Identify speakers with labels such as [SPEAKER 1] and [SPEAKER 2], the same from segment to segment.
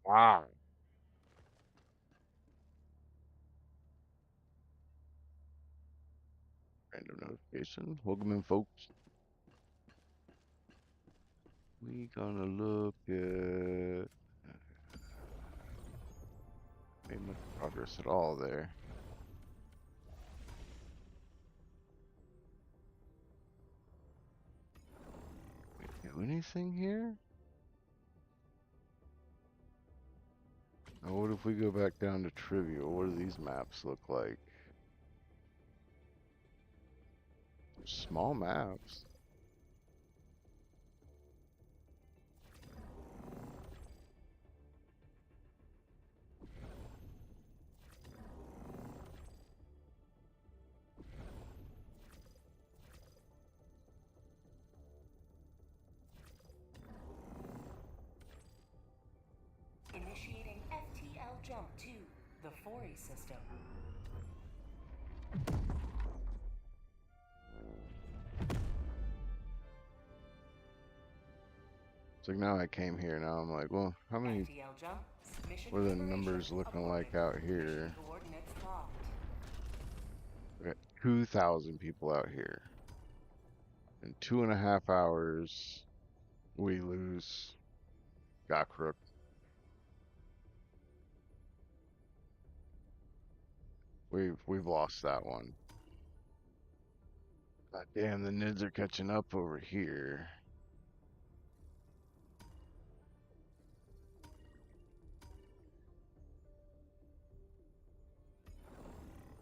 [SPEAKER 1] Ah, random notification. Welcome in, folks. We gonna look at made much progress at all there. We do anything here? Now, what if we go back down to trivial? What do these maps look like? Small maps.
[SPEAKER 2] Initiating FTL jump to the Fori system.
[SPEAKER 1] It's like now I came here. Now I'm like, well, how many?
[SPEAKER 2] FTL jump. Mission
[SPEAKER 1] What are the
[SPEAKER 2] preparation
[SPEAKER 1] numbers looking
[SPEAKER 2] aborted.
[SPEAKER 1] like out
[SPEAKER 2] Mission
[SPEAKER 1] here?
[SPEAKER 2] coordinates locked.
[SPEAKER 1] We got 2,000 people out here. In 2.5 hours, we lose. Got crook. We've lost that one. God damn, the Nids are catching up over here.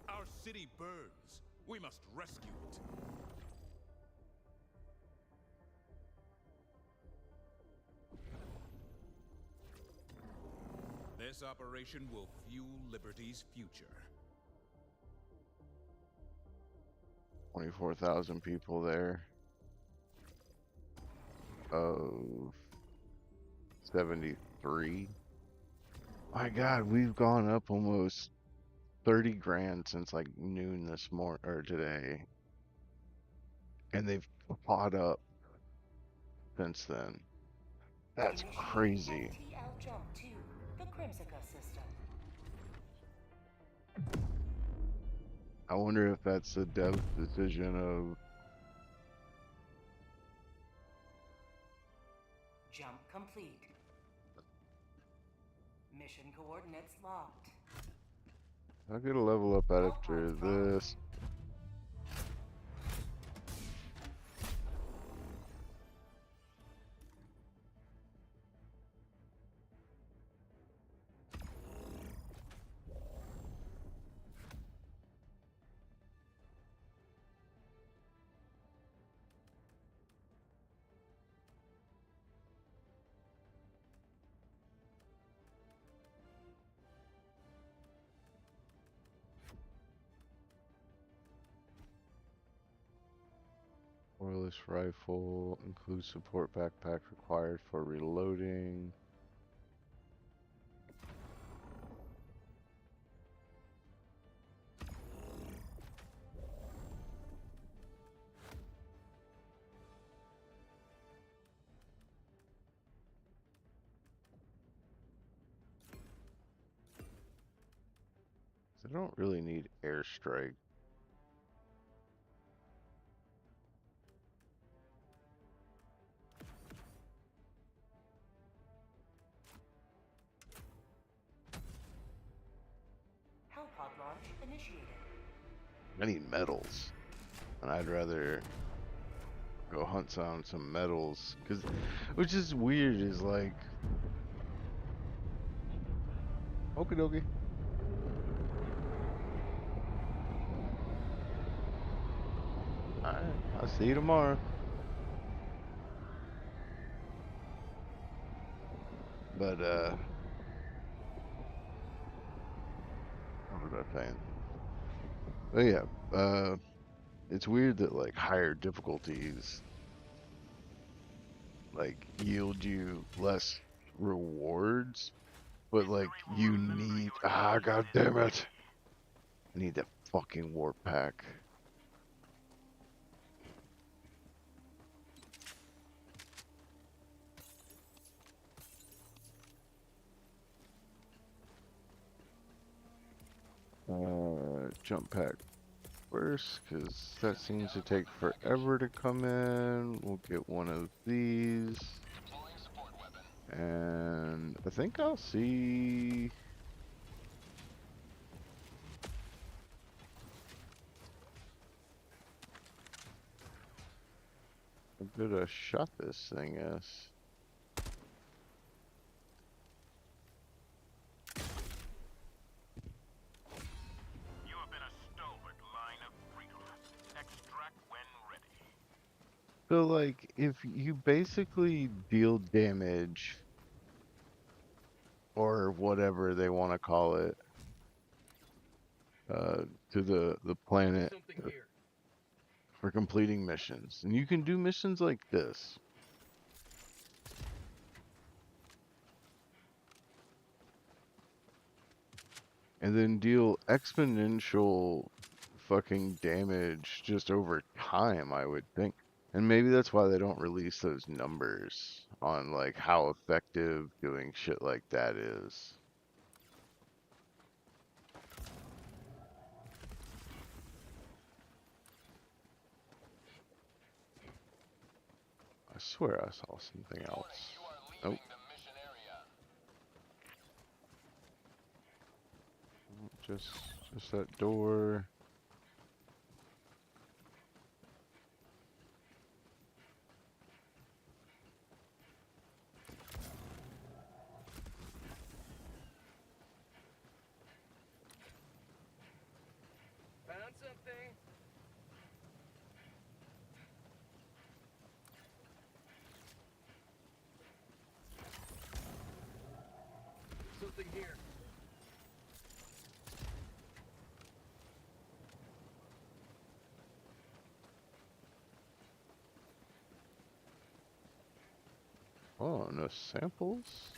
[SPEAKER 3] Our city burns. We must rescue it. This operation will fuel Liberty's future.
[SPEAKER 1] 24,000 people there. Of 73. My God, we've gone up almost 30 grand since like noon this morning or today. And they've caught up since then. That's
[SPEAKER 2] Initiating
[SPEAKER 1] crazy.
[SPEAKER 2] FTL jump to the Crimsica system.
[SPEAKER 1] I wonder if that's the dev's decision of
[SPEAKER 2] Jump complete. Mission coordinates locked.
[SPEAKER 1] I'll get a level up
[SPEAKER 2] All
[SPEAKER 1] after
[SPEAKER 2] pods prompt.
[SPEAKER 1] this. Wireless rifle includes support backpack required for reloading. I don't really need airstrike.
[SPEAKER 2] Hellpod launch initiated.
[SPEAKER 1] I need medals. And I'd rather go hunt some medals. Which is weird is like... Okie dokie. Alright, I'll see you tomorrow. But, what was I saying? But yeah, it's weird that like higher difficulties like yield you less rewards, but like you need, god damn it. I need that fucking warp pack. Jump pack first, because that seems to take forever to come in. We'll get one of these. And I think I'll see. How good a shot this thing is.
[SPEAKER 3] You have been a stalwart line of freedom. Extract when ready.
[SPEAKER 1] So, like, if you basically deal damage, or whatever they want to call it, to the planet
[SPEAKER 3] Something here.
[SPEAKER 1] for completing missions, and you can do missions like this. And then deal exponential fucking damage just over time, I would think. And maybe that's why they don't release those numbers on like how effective doing shit like that is. I swear I saw something else. Nope. Just that door.
[SPEAKER 3] Found something. Something here.
[SPEAKER 1] Oh, no samples?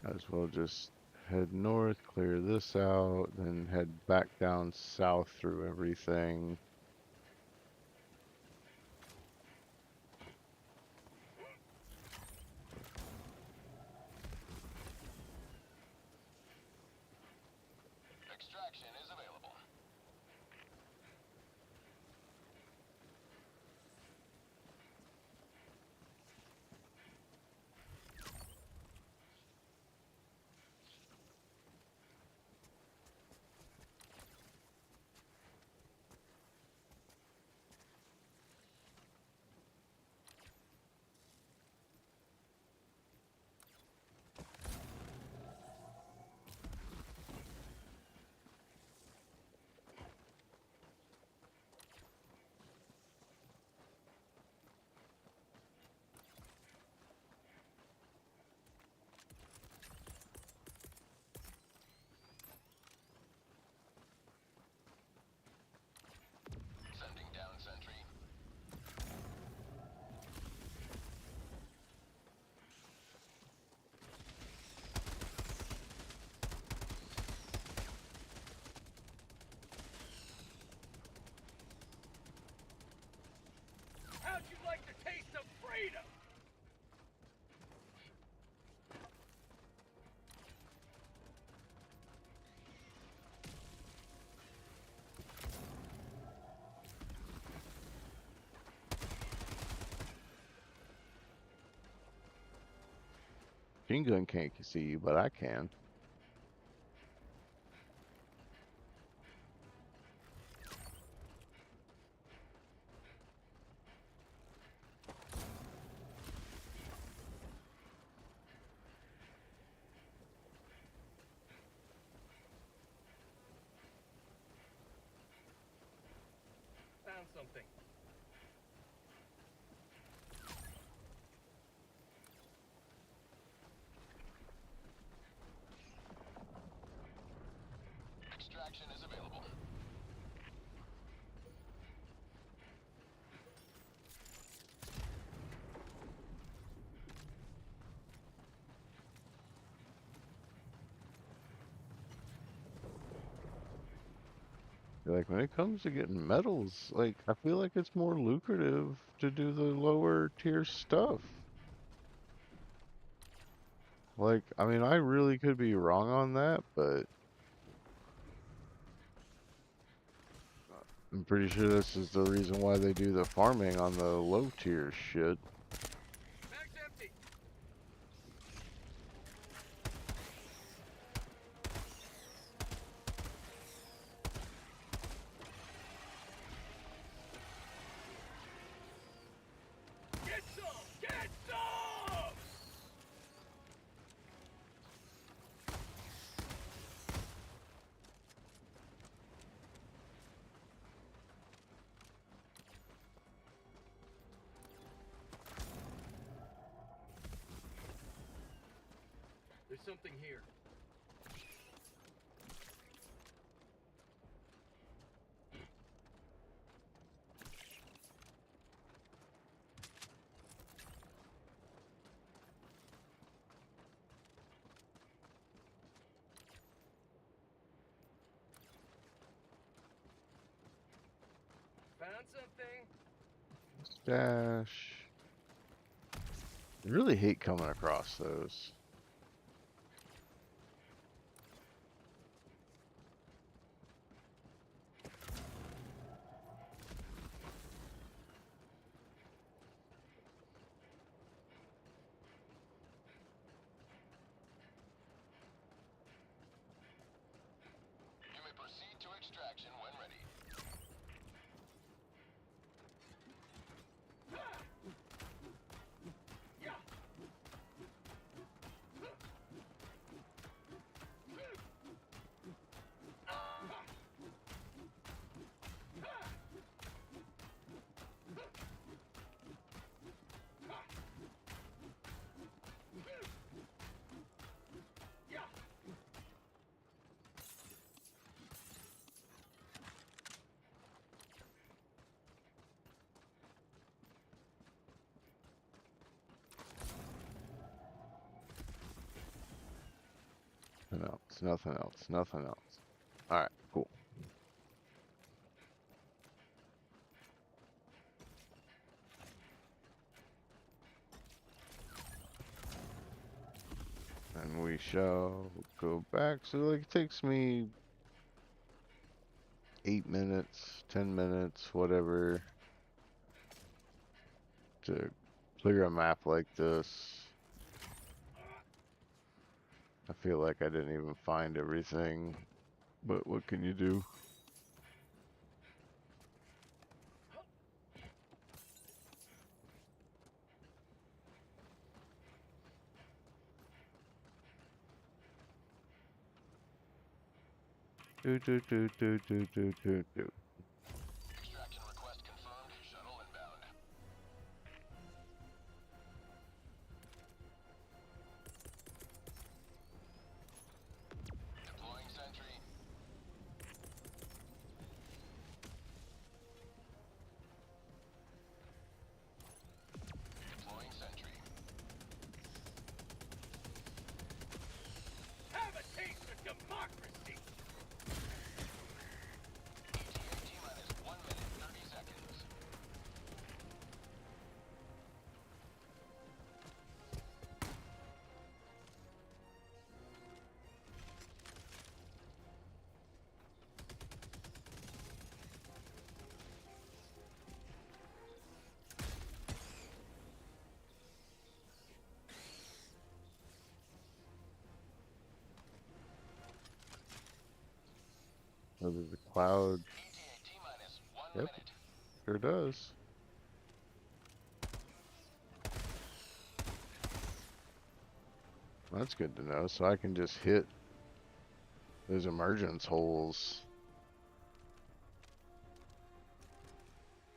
[SPEAKER 1] Might as well just head north, clear this out, then head back down south through everything.
[SPEAKER 3] Extraction is available. Sending down sentry. How'd you like the taste of freedom?
[SPEAKER 1] Machine gun can't see you, but I can.
[SPEAKER 3] Found something. Extraction is available.
[SPEAKER 1] Like when it comes to getting medals, like I feel like it's more lucrative to do the lower tier stuff. Like, I mean, I really could be wrong on that, but I'm pretty sure this is the reason why they do the farming on the low tier shit.
[SPEAKER 3] Bag's empty. Get some! Get some! There's something here. Found something.
[SPEAKER 1] Stash. I really hate coming across those.
[SPEAKER 3] You may proceed to extraction when ready.
[SPEAKER 1] Nothing else, nothing else, nothing else. Alright, cool. And we shall go back. So like it takes me 8 minutes, 10 minutes, whatever, to clear a map like this. I feel like I didn't even find everything, but what can you do? Do.
[SPEAKER 3] Extraction request confirmed. Shuttle inbound. Deploying sentry. Deploying sentry. Have a taste of democracy! ETA T-minus 1 minute, 30 seconds.
[SPEAKER 1] Oh, there's a cloud.
[SPEAKER 3] ETA T-minus 1
[SPEAKER 1] Yep,
[SPEAKER 3] minute.
[SPEAKER 1] sure does. That's good to know. So I can just hit those emergence holes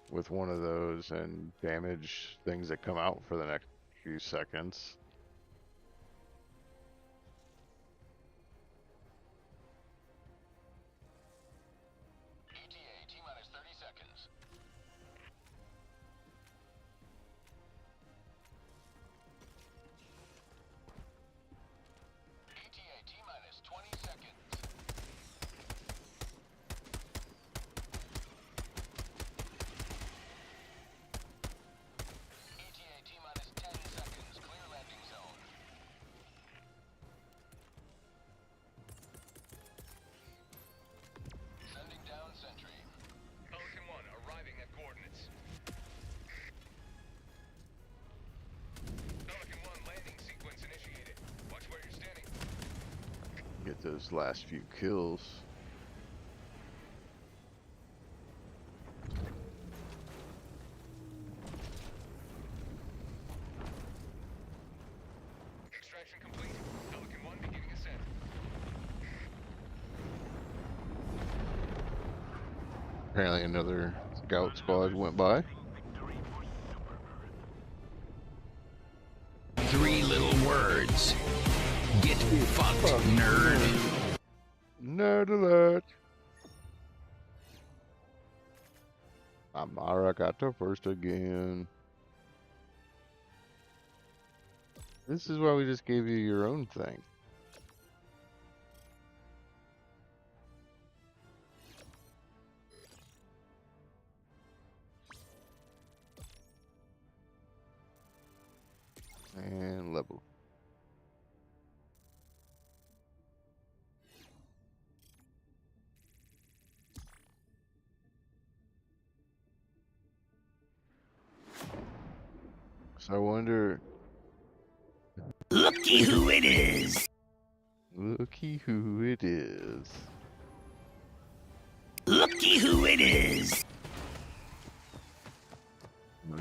[SPEAKER 1] with one of those and damage things that come out for the next few seconds.
[SPEAKER 3] ETA T-minus 30 seconds. ETA T-minus 20 seconds. ETA T-minus 10 seconds. Clear landing
[SPEAKER 1] those last few kills.
[SPEAKER 4] Extraction complete. Pelican 1 beginning ascent.
[SPEAKER 1] Apparently another scout squad went by.
[SPEAKER 3] Victory for Super Earth.
[SPEAKER 5] Three little words. Get fucked, nerd.
[SPEAKER 1] Nerd alert! Amara got to first again. This is why we just gave you your own thing. And level. So I wonder,
[SPEAKER 5] Looky who it is.
[SPEAKER 1] looky who it is.
[SPEAKER 5] Looky who it is.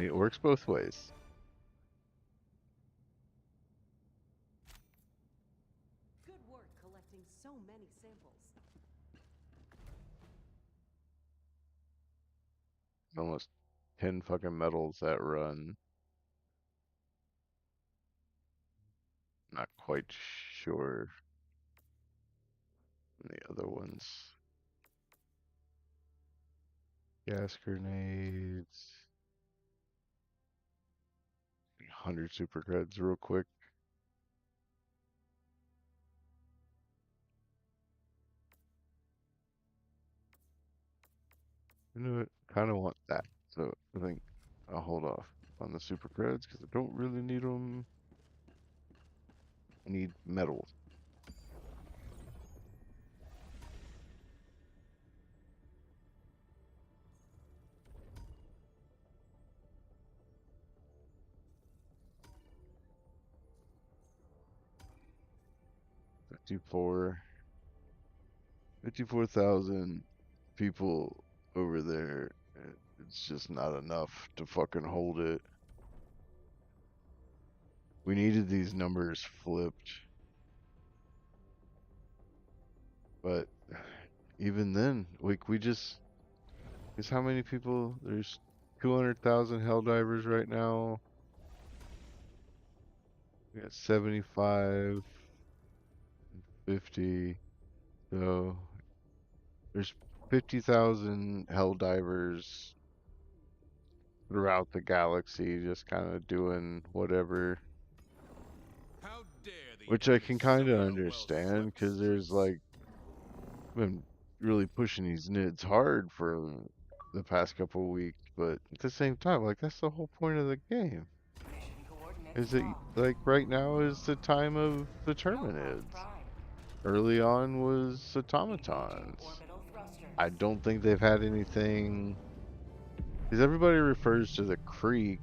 [SPEAKER 1] It works both ways.
[SPEAKER 6] Good work collecting so many samples.
[SPEAKER 1] Almost 10 fucking medals that run. Not quite sure the other ones. Gas grenades. 100 super creds real quick. You know what? Kind of want that. So I think I'll hold off on the super creds because I don't really need them. I need medals. Fifty-four. 54,000 people over there. It's just not enough to fucking hold it. We needed these numbers flipped. But even then, we just, guess how many people? There's 200,000 Helldivers right now. We got 75, 50. So there's 50,000 Helldivers throughout the galaxy just kind of doing whatever.
[SPEAKER 4] How dare the
[SPEAKER 1] Which I
[SPEAKER 4] enemy
[SPEAKER 1] can kind of
[SPEAKER 4] sully our
[SPEAKER 1] understand
[SPEAKER 4] well-swept
[SPEAKER 1] because there's
[SPEAKER 4] streets.
[SPEAKER 1] like been really pushing these nids hard for the past couple of weeks, but at the same time, like that's the whole point of the game.
[SPEAKER 2] Mission
[SPEAKER 1] Is
[SPEAKER 2] coordinates
[SPEAKER 1] that
[SPEAKER 2] locked.
[SPEAKER 1] like right now is the time of the
[SPEAKER 2] Hellcraft
[SPEAKER 1] Terminids.
[SPEAKER 2] Prime.
[SPEAKER 1] Early on was
[SPEAKER 2] Engaging
[SPEAKER 1] automatons.
[SPEAKER 2] orbital thrusters.
[SPEAKER 1] I don't think they've had anything because everybody refers to the Creek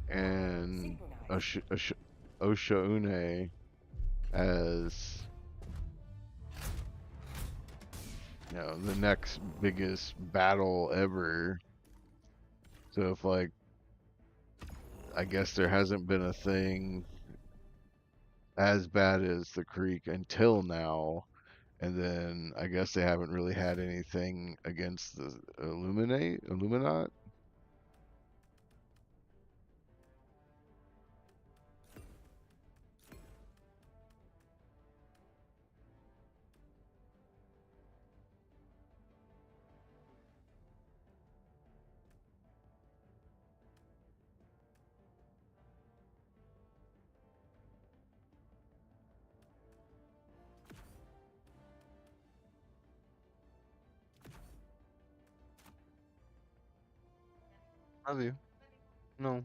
[SPEAKER 1] and
[SPEAKER 2] Synchronized.
[SPEAKER 1] Oshaune as the next biggest battle ever. So if like I guess there hasn't been a thing as bad as the Creek until now, and then I guess they haven't really had anything against the Illuminat. Have you? No.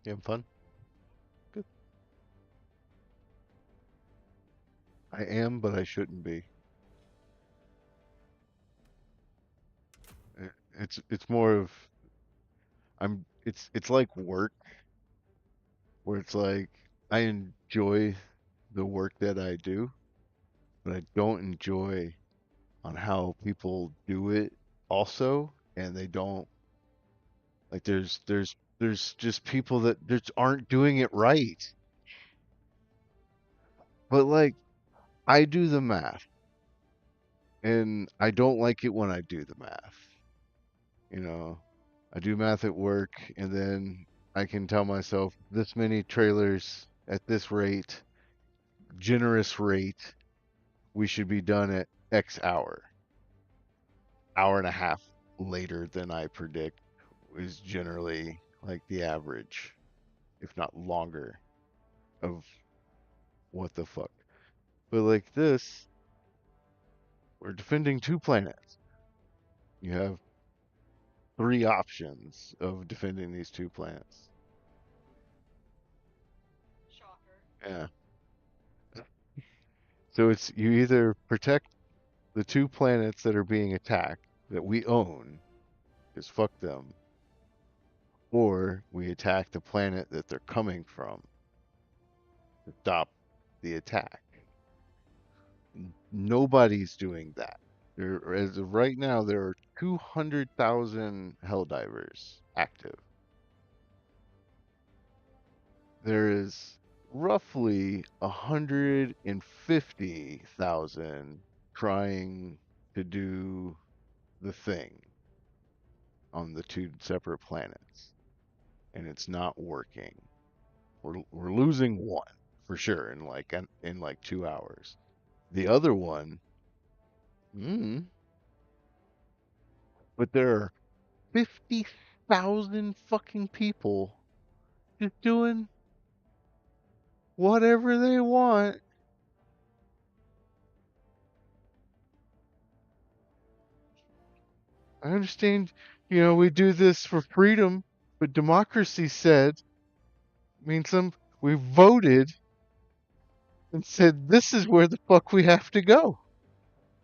[SPEAKER 1] You having fun? Good. I am, but I shouldn't be. It's more of it's like work where it's like I enjoy the work that I do, but I don't enjoy on how people do it also, and they don't like there's just people that just aren't doing it right. But like I do the math and I don't like it when I do the math. You know, I do math at work and then I can tell myself this many trailers at this rate, generous rate, we should be done at X hour and a half later than I predict is generally like the average, if not longer, of what the fuck. But like this, we're defending two planets. You have three options of defending these two planets. Yeah. So it's you either protect the two planets that are being attacked that we own, because fuck them, or we attack the planet that they're coming from to stop the attack. Nobody's doing that. There, as of right now, there are 200,000 Helldivers active. There is roughly 150,000 trying to do the thing on the two separate planets, and it's not working. We're losing one for sure in like 2 hours. The other one, mm, but there are 50,000 fucking people just doing whatever they want. I understand, we do this for freedom, but democracy said, I mean, we voted and said this is where the fuck we have to go.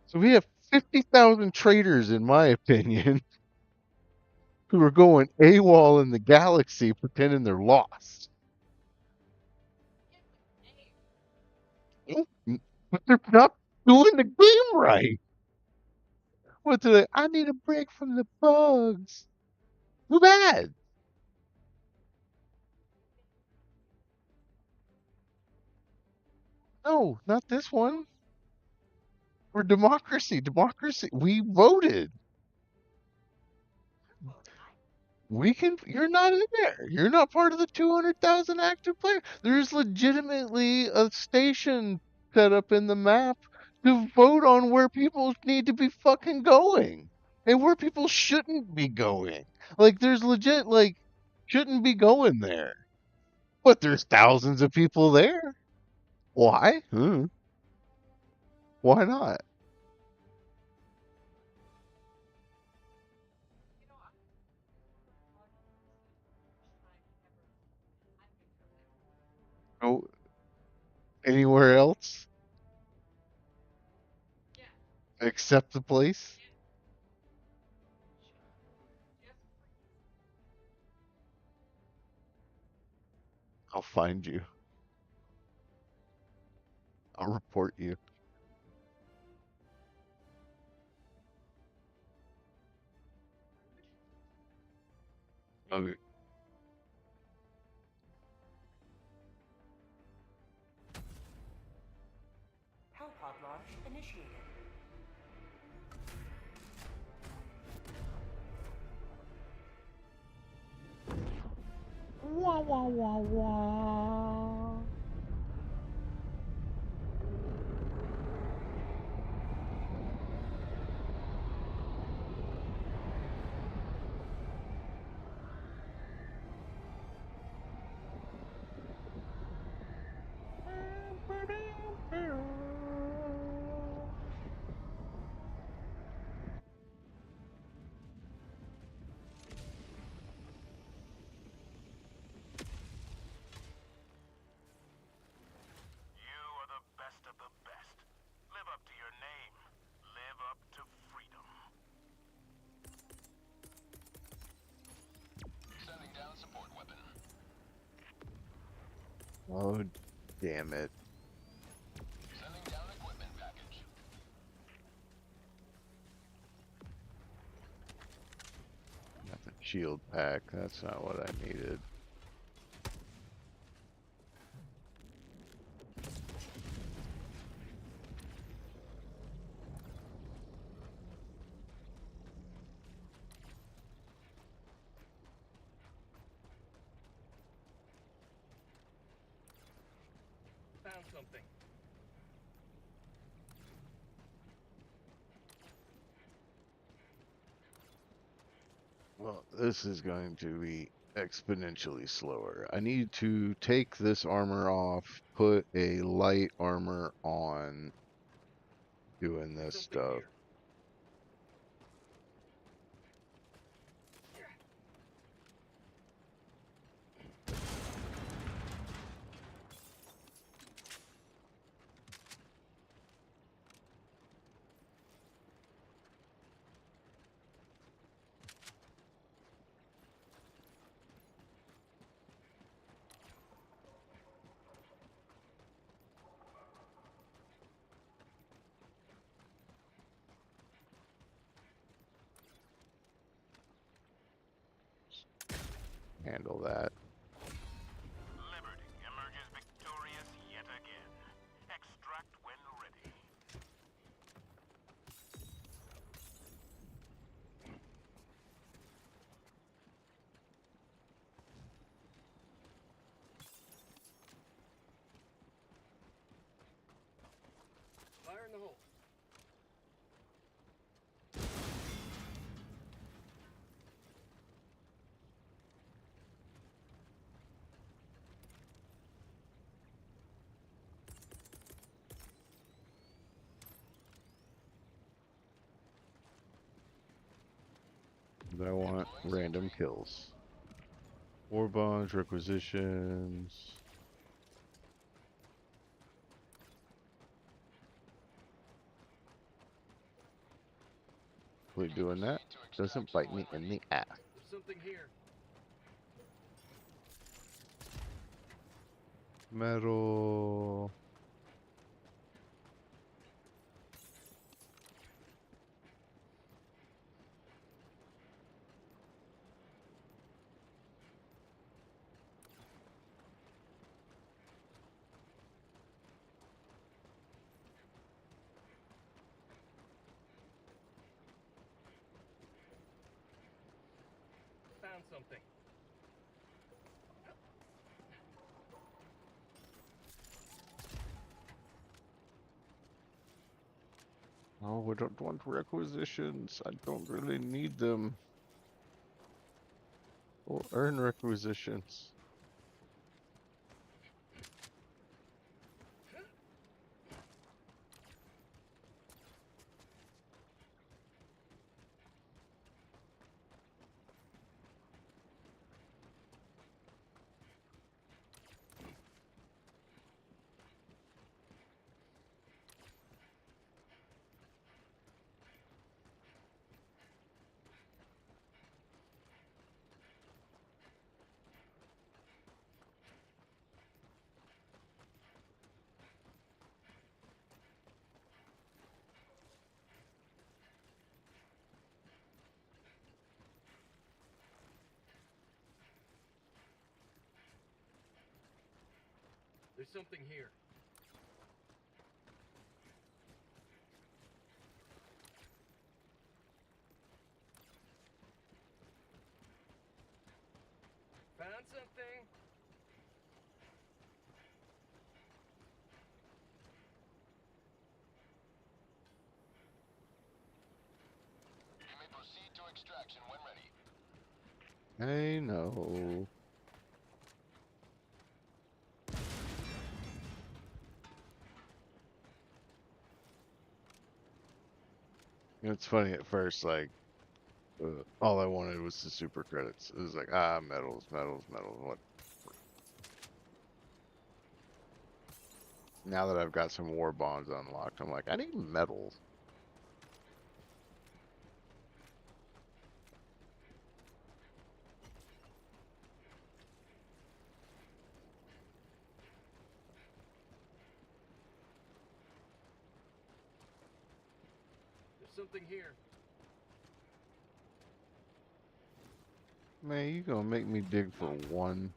[SPEAKER 1] So we have 50,000 traitors, in my opinion, who are going AWOL in the galaxy pretending they're lost. But they're not doing the game right. What do they? I need a break from the bugs. Too bad. No, not this one. For democracy. Democracy. We voted. We can. You're not in there. You're not part of the 200,000 active players. There's legitimately a station set up in the map to vote on where people need to be fucking going and where people shouldn't be going. Like, there's legit, like, shouldn't be going there. But there's thousands of people there. Why? Why not? Go anywhere else except the place? I'll find you. I'll report you. Okay.
[SPEAKER 2] Hellpod launch initiated.
[SPEAKER 1] Wah wah wah wah. Oh, damn it.
[SPEAKER 4] Sending down equipment package.
[SPEAKER 1] Got the shield pack. That's not what I needed.
[SPEAKER 4] Found something.
[SPEAKER 1] Well, this is going to be exponentially slower. I need to take this armor off, put a light armor on, doing this
[SPEAKER 4] Something
[SPEAKER 1] stuff.
[SPEAKER 4] here.
[SPEAKER 1] Handle that.
[SPEAKER 3] Liberty emerges victorious yet again. Extract when ready.
[SPEAKER 4] Fire in the hole.
[SPEAKER 1] I want random kills. War bonds, requisitions. Hopefully doing that doesn't bite me in the ass.
[SPEAKER 4] There's something here.
[SPEAKER 1] Metal.
[SPEAKER 4] Found something.
[SPEAKER 1] Oh, we don't want requisitions. I don't really need them. We'll earn requisitions.
[SPEAKER 4] There's something here. Found something. You may proceed to extraction when ready.
[SPEAKER 1] I know. It's funny at first, like, all I wanted was the super credits. It was like, metals, metals, metals. What? Now that I've got some war bonds unlocked, I'm like, I need metals.
[SPEAKER 4] something here.
[SPEAKER 1] Man, you gonna make me dig for one?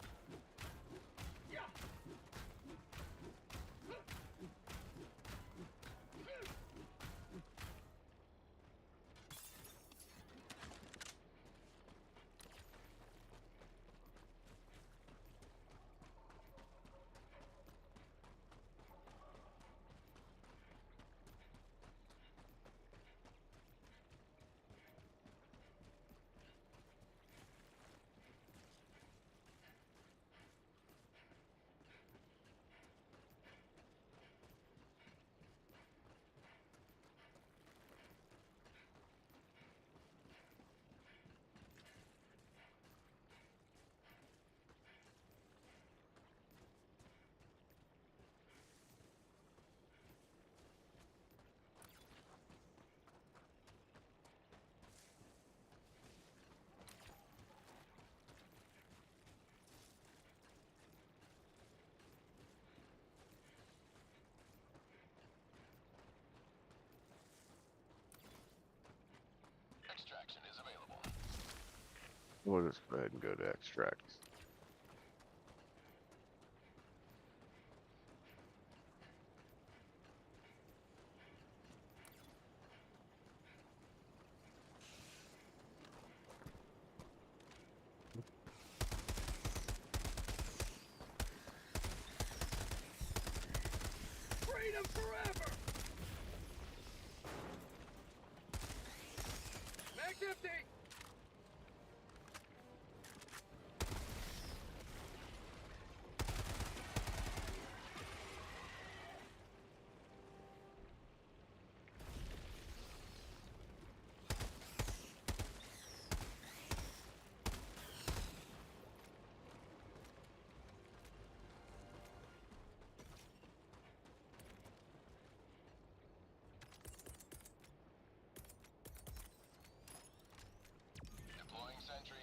[SPEAKER 4] Extraction is available.
[SPEAKER 1] We'll just go ahead and go to extract.
[SPEAKER 4] Freedom forever! Mag's empty! Deploying sentry.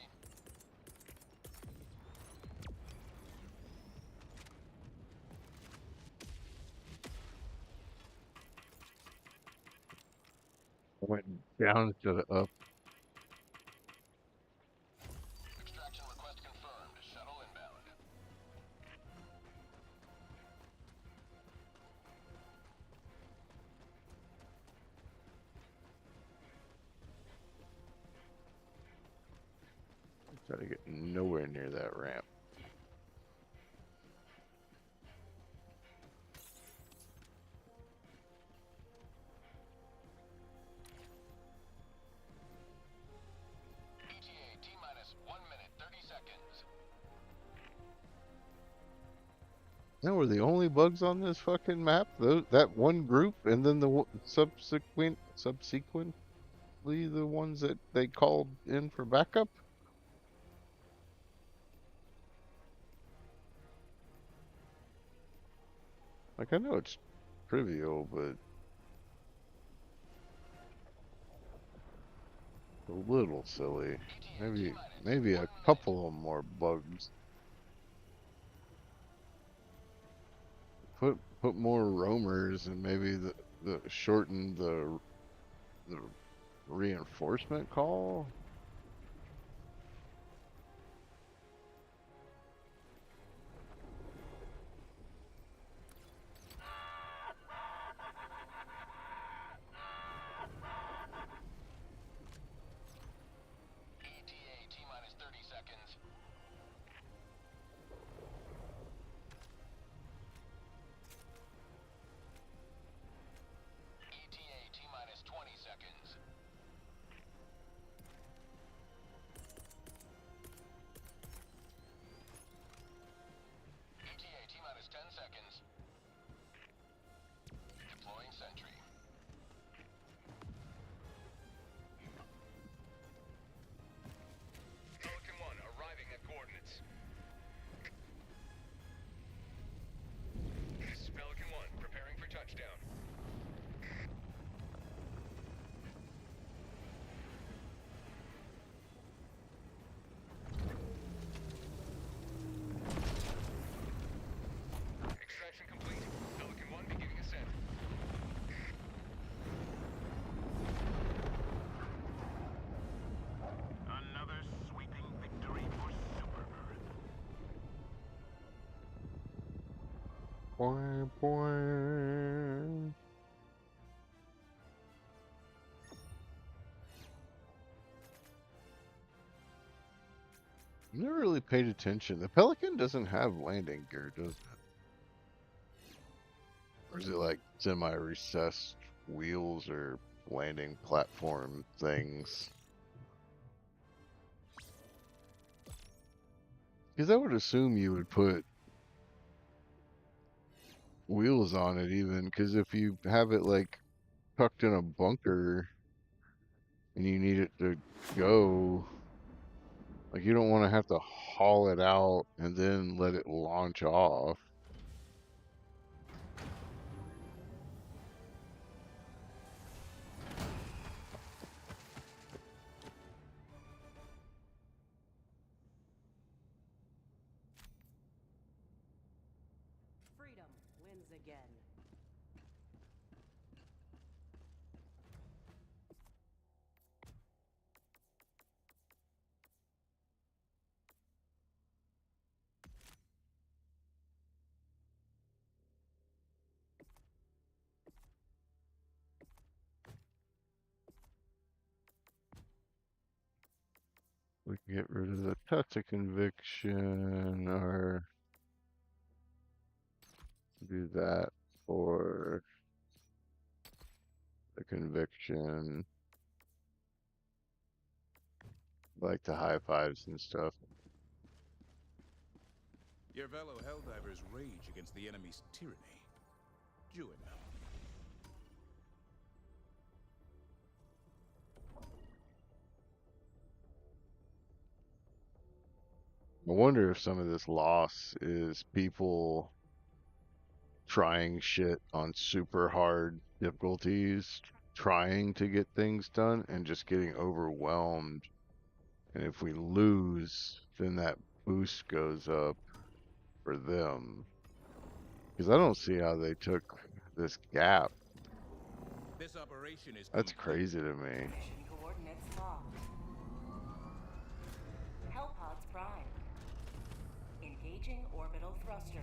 [SPEAKER 1] Went down to the up.
[SPEAKER 4] Extraction request confirmed. Shuttle inbound.
[SPEAKER 1] Try to get nowhere near that ramp.
[SPEAKER 4] ETA T-minus 1 minute, 30 seconds.
[SPEAKER 1] Now we're the only bugs on this fucking map. That one group, and then the subsequently the ones that they called in for backup. Like, I know it's trivial, but a little silly. Maybe a couple of more bugs. Put more roamers and maybe the shorten the reinforcement call.
[SPEAKER 4] ETA T-minus 30 seconds. ETA T-minus 20 seconds.
[SPEAKER 1] Boing, boing. Never really paid attention. The Pelican doesn't have landing gear, does it? Or is it like semi-recessed wheels or landing platform things? Because I would assume you would put wheels on it even, because if you have it like tucked in a bunker and you need it to go, like you don't want to have to haul it out and then let it launch off.
[SPEAKER 6] Freedom wins again.
[SPEAKER 1] We can get rid of the touch of conviction or do that for the conviction. Like the high fives and stuff.
[SPEAKER 7] Your fellow Helldivers rage against the enemy's tyranny. Join them.
[SPEAKER 1] I wonder if some of this loss is people trying shit on super hard difficulties, trying to get things done and just getting overwhelmed. And if we lose, then that boost goes up for them. Because I don't see how they took this gap.
[SPEAKER 7] This operation is
[SPEAKER 1] That's
[SPEAKER 7] complete.
[SPEAKER 1] crazy to me.
[SPEAKER 2] Mission coordinates locked. Hellpods prime. Engaging orbital thrusters.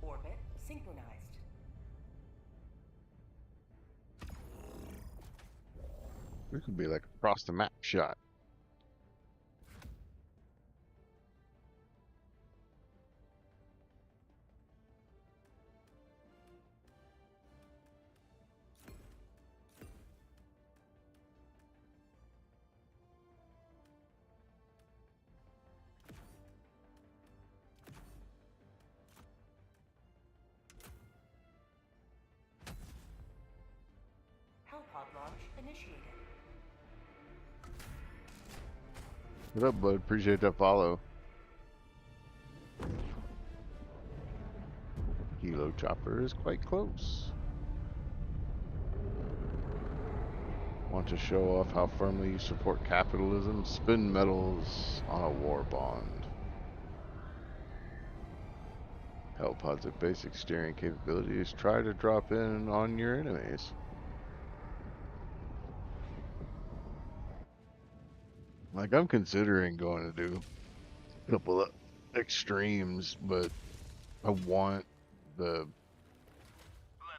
[SPEAKER 2] Orbit synchronized.
[SPEAKER 1] We could be like across the map shot.
[SPEAKER 2] Hellpod launch initiated.
[SPEAKER 1] What up, bud? Appreciate that follow. Kilo chopper is quite close. Want to show off how firmly you support capitalism? Spin metals on a war bond. Hellpods have basic steering capabilities. Try to drop in on your enemies. Like, I'm considering going to do a couple of extremes, but I want the
[SPEAKER 3] Let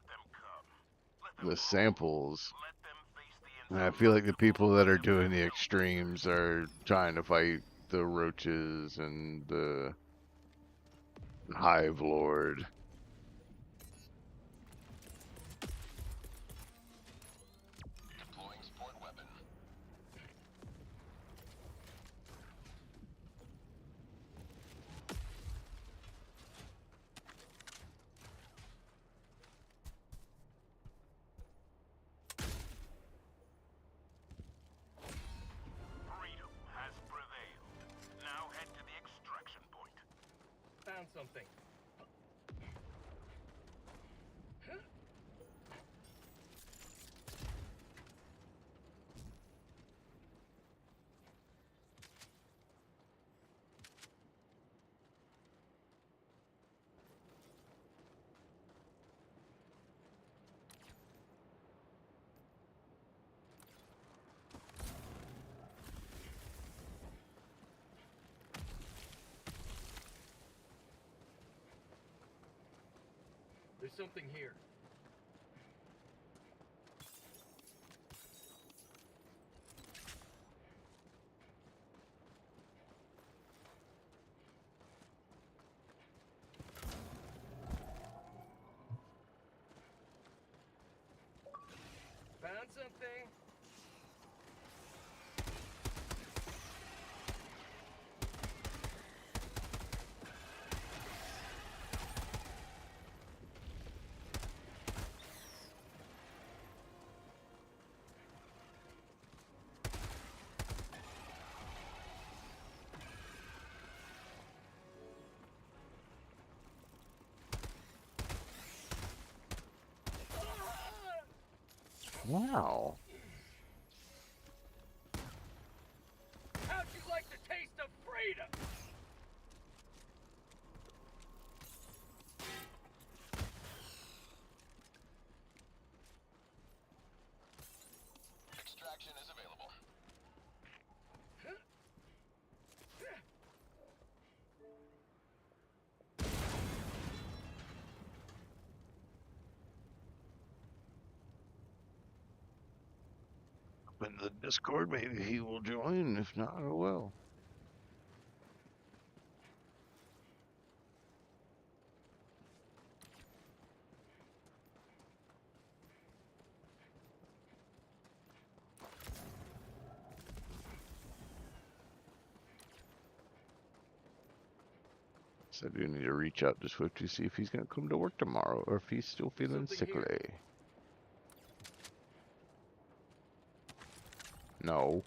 [SPEAKER 3] them come. Let them
[SPEAKER 1] the samples.
[SPEAKER 3] let them face the
[SPEAKER 1] And I feel like the people that are doing the extremes are trying to fight the roaches and the Hive Lord.
[SPEAKER 4] Deploying support weapon.
[SPEAKER 3] freedom has prevailed. Now head to the extraction point.
[SPEAKER 8] Found something. something here. Found something.
[SPEAKER 1] Wow.
[SPEAKER 8] How'd you like the taste of freedom?
[SPEAKER 4] Extraction is available.
[SPEAKER 1] In the Discord, maybe he will join. If not, oh well. So I do need to reach out to Swift to see if he's going to come to work tomorrow or if he's still feeling
[SPEAKER 8] Something here.
[SPEAKER 1] sickly. No.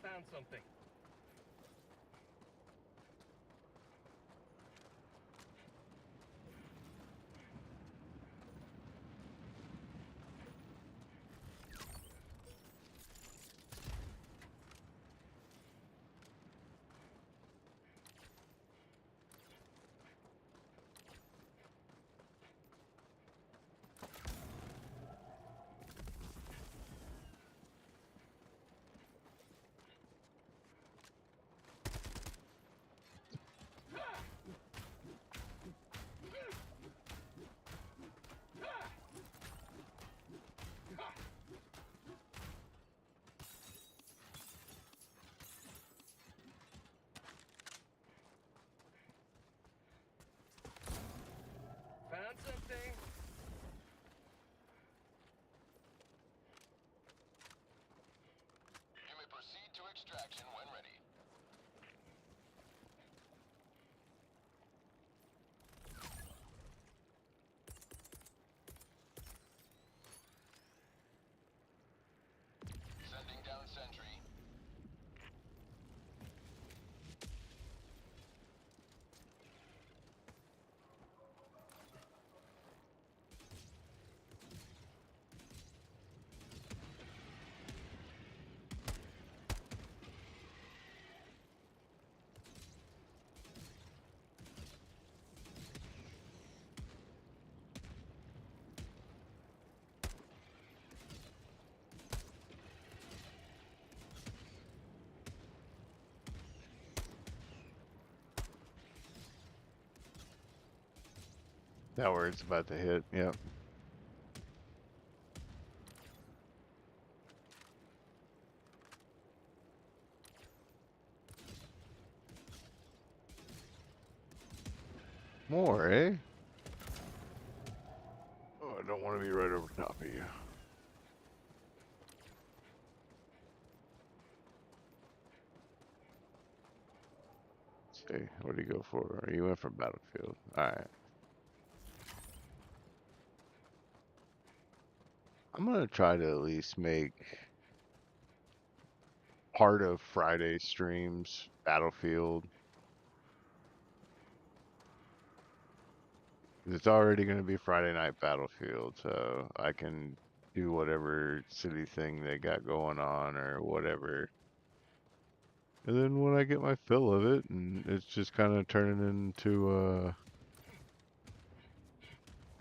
[SPEAKER 8] Found something. Found something.
[SPEAKER 4] You may proceed to extraction when ready. Sending down sentry.
[SPEAKER 1] That where it's about to hit. Yep. More, eh? Oh, I don't want to be right over top of you. Let's see. What do you go for? You went for Battlefield. Alright. I'm gonna try to at least make part of Friday streams Battlefield. It's already gonna be Friday night Battlefield, so I can do whatever city thing they got going on or whatever. And then when I get my fill of it, and it's just kind of turning into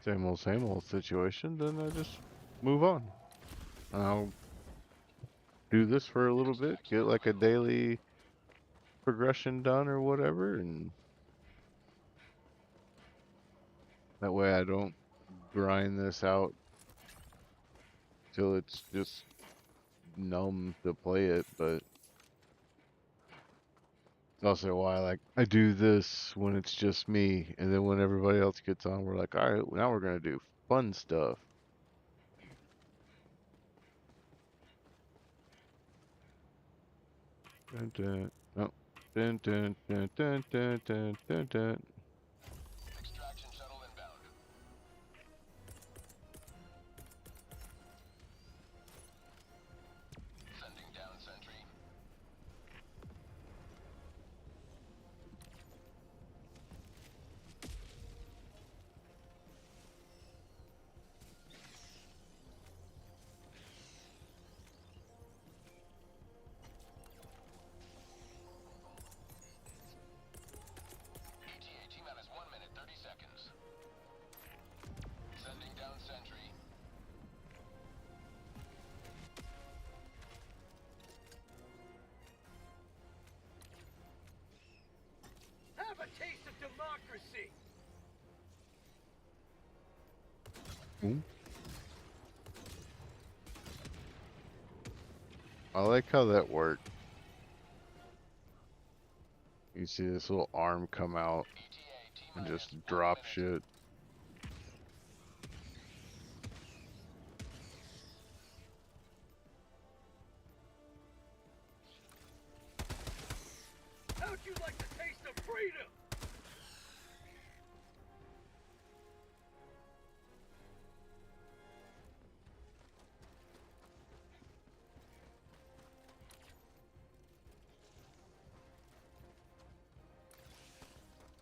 [SPEAKER 1] same old situation, then I just move on. And I'll do this for a little bit, get like a daily progression done or whatever, and that way I don't grind this out till it's just numb to play it. But it's also why like I do this when it's just me, and then when everybody else gets on, we're like, all right, now we're gonna do fun stuff. Dun, dun, oh. Dun, dun, dun, dun, dun, dun, dun, dun.
[SPEAKER 4] Extraction shuttle inbound. Sending down sentry. ETA T-minus 1 minute, 30 seconds. Sending down sentry.
[SPEAKER 8] Have a taste of democracy.
[SPEAKER 1] Ooh. I like how that worked. You see this little arm come out
[SPEAKER 4] ETA
[SPEAKER 1] and
[SPEAKER 4] T-minus
[SPEAKER 1] just
[SPEAKER 4] 1
[SPEAKER 1] drop
[SPEAKER 4] minute.
[SPEAKER 1] shit.
[SPEAKER 8] How'd you like the taste of freedom?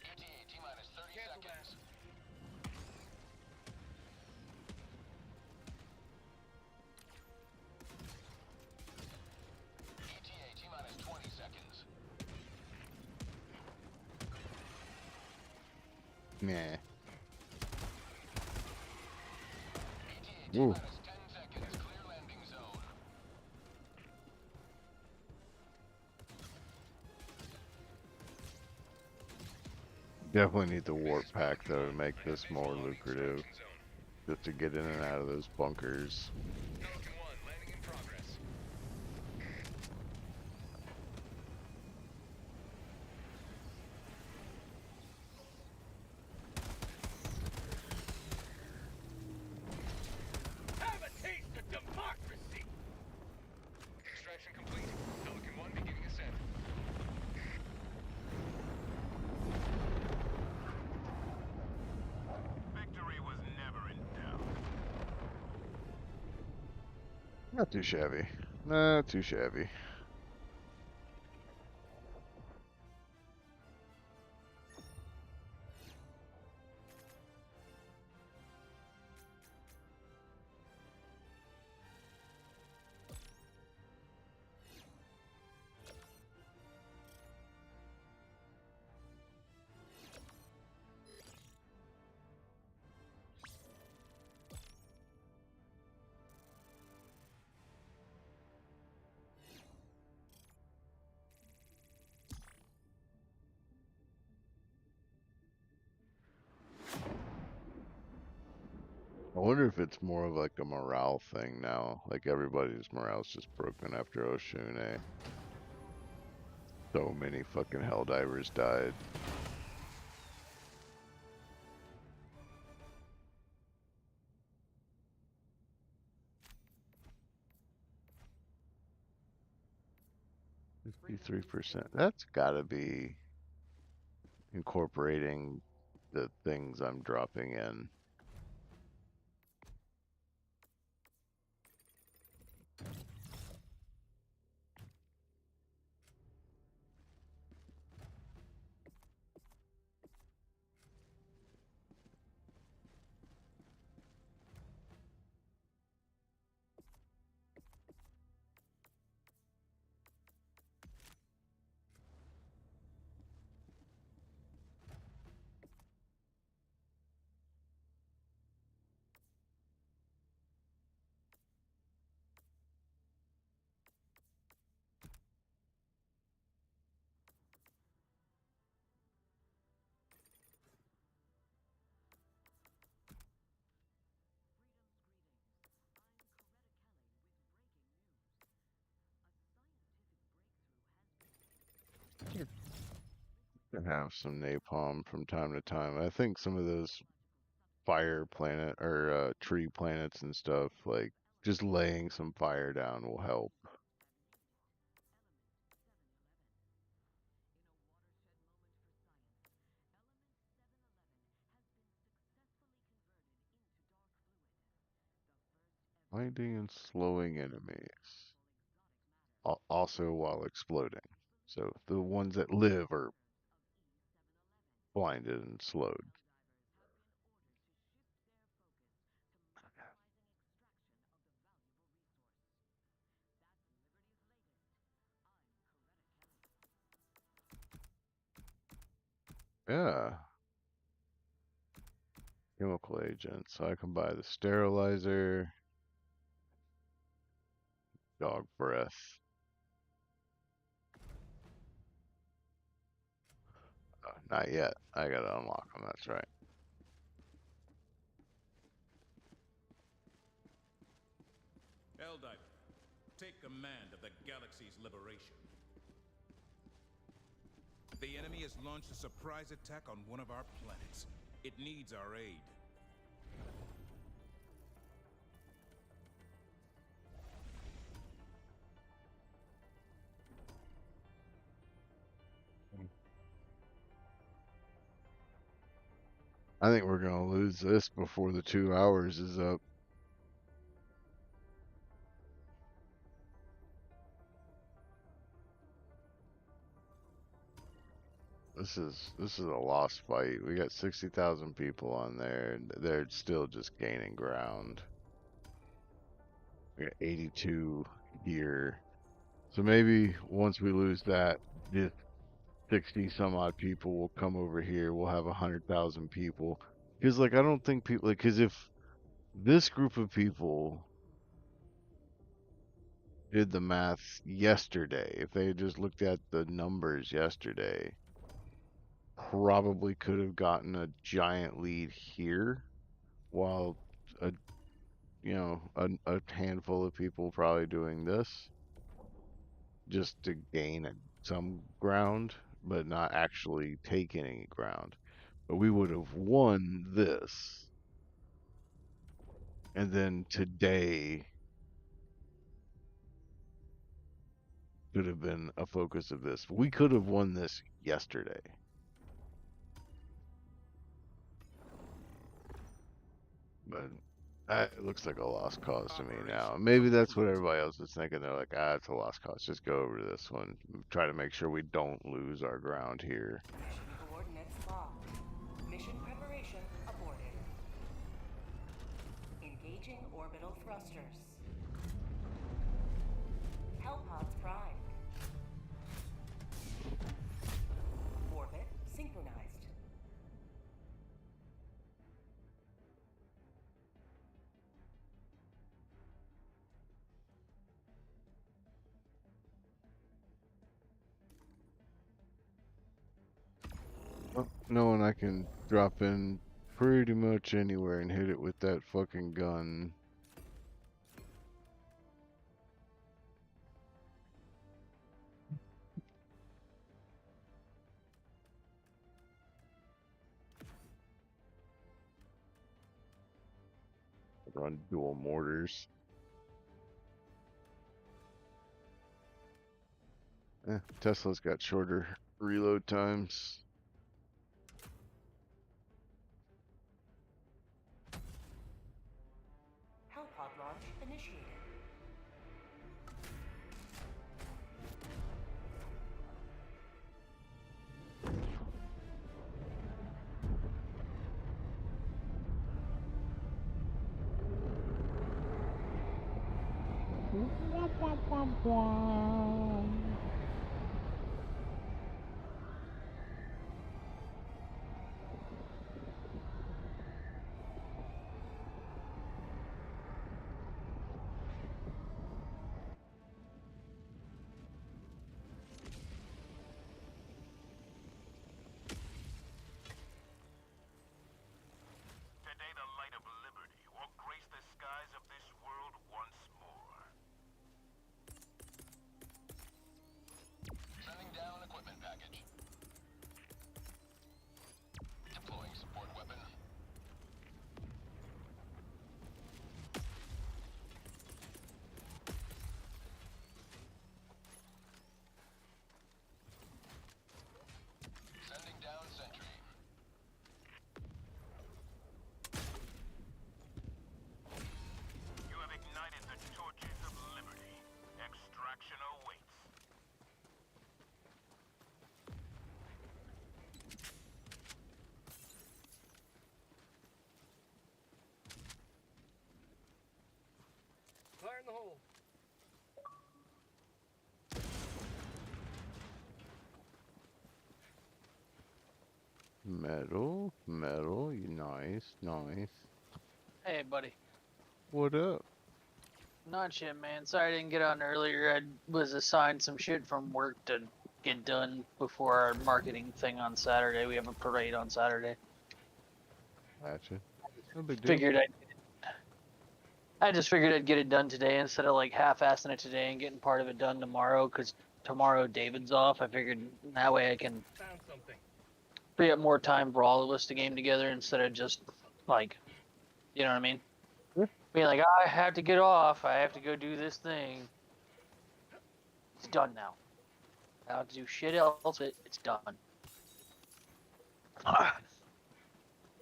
[SPEAKER 4] ETA T-minus 30
[SPEAKER 8] Cancel that.
[SPEAKER 4] seconds. ETA T-minus 20 seconds.
[SPEAKER 1] Nah.
[SPEAKER 4] ETA
[SPEAKER 1] Ooh.
[SPEAKER 4] T-minus 10 seconds. Clear landing zone.
[SPEAKER 1] Definitely need the warp pack though to make this more lucrative. Just to get in and out of those bunkers.
[SPEAKER 4] Falcon 1 landing in progress.
[SPEAKER 8] Have a taste of democracy.
[SPEAKER 4] Extraction complete. Falcon 1 beginning ascent.
[SPEAKER 3] Victory was never in doubt.
[SPEAKER 1] Not too shabby. Not too shabby. I wonder if it's more of like a morale thing now. Like everybody's morale's just broken after Oshune. So many fucking Helldivers died. $53%. That's gotta be incorporating the things I'm dropping in. can have some napalm from time to time. I think some of those fire planet or tree planets and stuff, like just laying some fire down will help. Finding and slowing enemies. Also while exploding. So the ones that live are blinded and slowed. Yeah, chemical agent. So I can buy the sterilizer, dog breath. Not yet. I gotta unlock them. That's right.
[SPEAKER 7] Helldiver, take command of the galaxy's liberation. The enemy has launched a surprise attack on one of our planets. It needs our aid.
[SPEAKER 1] I think we're gonna lose this before the 2 hours is up. This is a lost fight. We got 60,000 people on there, and they're still just gaining ground. We got 82 here. So maybe once we lose that, just 60 some odd people will come over here. We'll have 100,000 people. Because like I don't think people like because if this group of people did the math yesterday, if they had just looked at the numbers yesterday, probably could have gotten a giant lead here, while a a handful of people probably doing this just to gain some ground, but not actually take any ground. But we would have won this, and then today could have been a focus of this. We could have won this yesterday. But it looks like a lost cause to me now. Maybe that's what everybody else is thinking. They're like, it's a lost cause. Just go over to this one. Try to make sure we don't lose our ground here.
[SPEAKER 2] Mission coordinates locked. Mission preparation aborted. Engaging orbital thrusters. Hellpods primed. Orbit synchronized.
[SPEAKER 1] Well, knowing I can drop in pretty much anywhere and hit it with that fucking gun. Run dual mortars. Tesla's got shorter reload times.
[SPEAKER 2] Hellpod launch initiated.
[SPEAKER 3] Today the light of liberty will grace the skies of this world once more.
[SPEAKER 8] in the hole.
[SPEAKER 1] Metal, metal, nice, nice.
[SPEAKER 9] Hey, buddy.
[SPEAKER 1] What up?
[SPEAKER 9] Not shit, man. Sorry I didn't get on earlier. I was assigned some shit from work to get done before our marketing thing on Saturday. We have a parade on Saturday.
[SPEAKER 1] Gotcha. No big deal.
[SPEAKER 9] Figured I just figured I'd get it done today instead of like half-assing it today and getting part of it done tomorrow. Cause tomorrow David's off. I figured that way I can
[SPEAKER 8] Found something.
[SPEAKER 9] free up more time for all of us to game together instead of just like, you know what I mean?
[SPEAKER 1] Yeah.
[SPEAKER 9] Being like, I have to get off. I have to go do this thing. It's done now. I don't have to do shit else. It's done.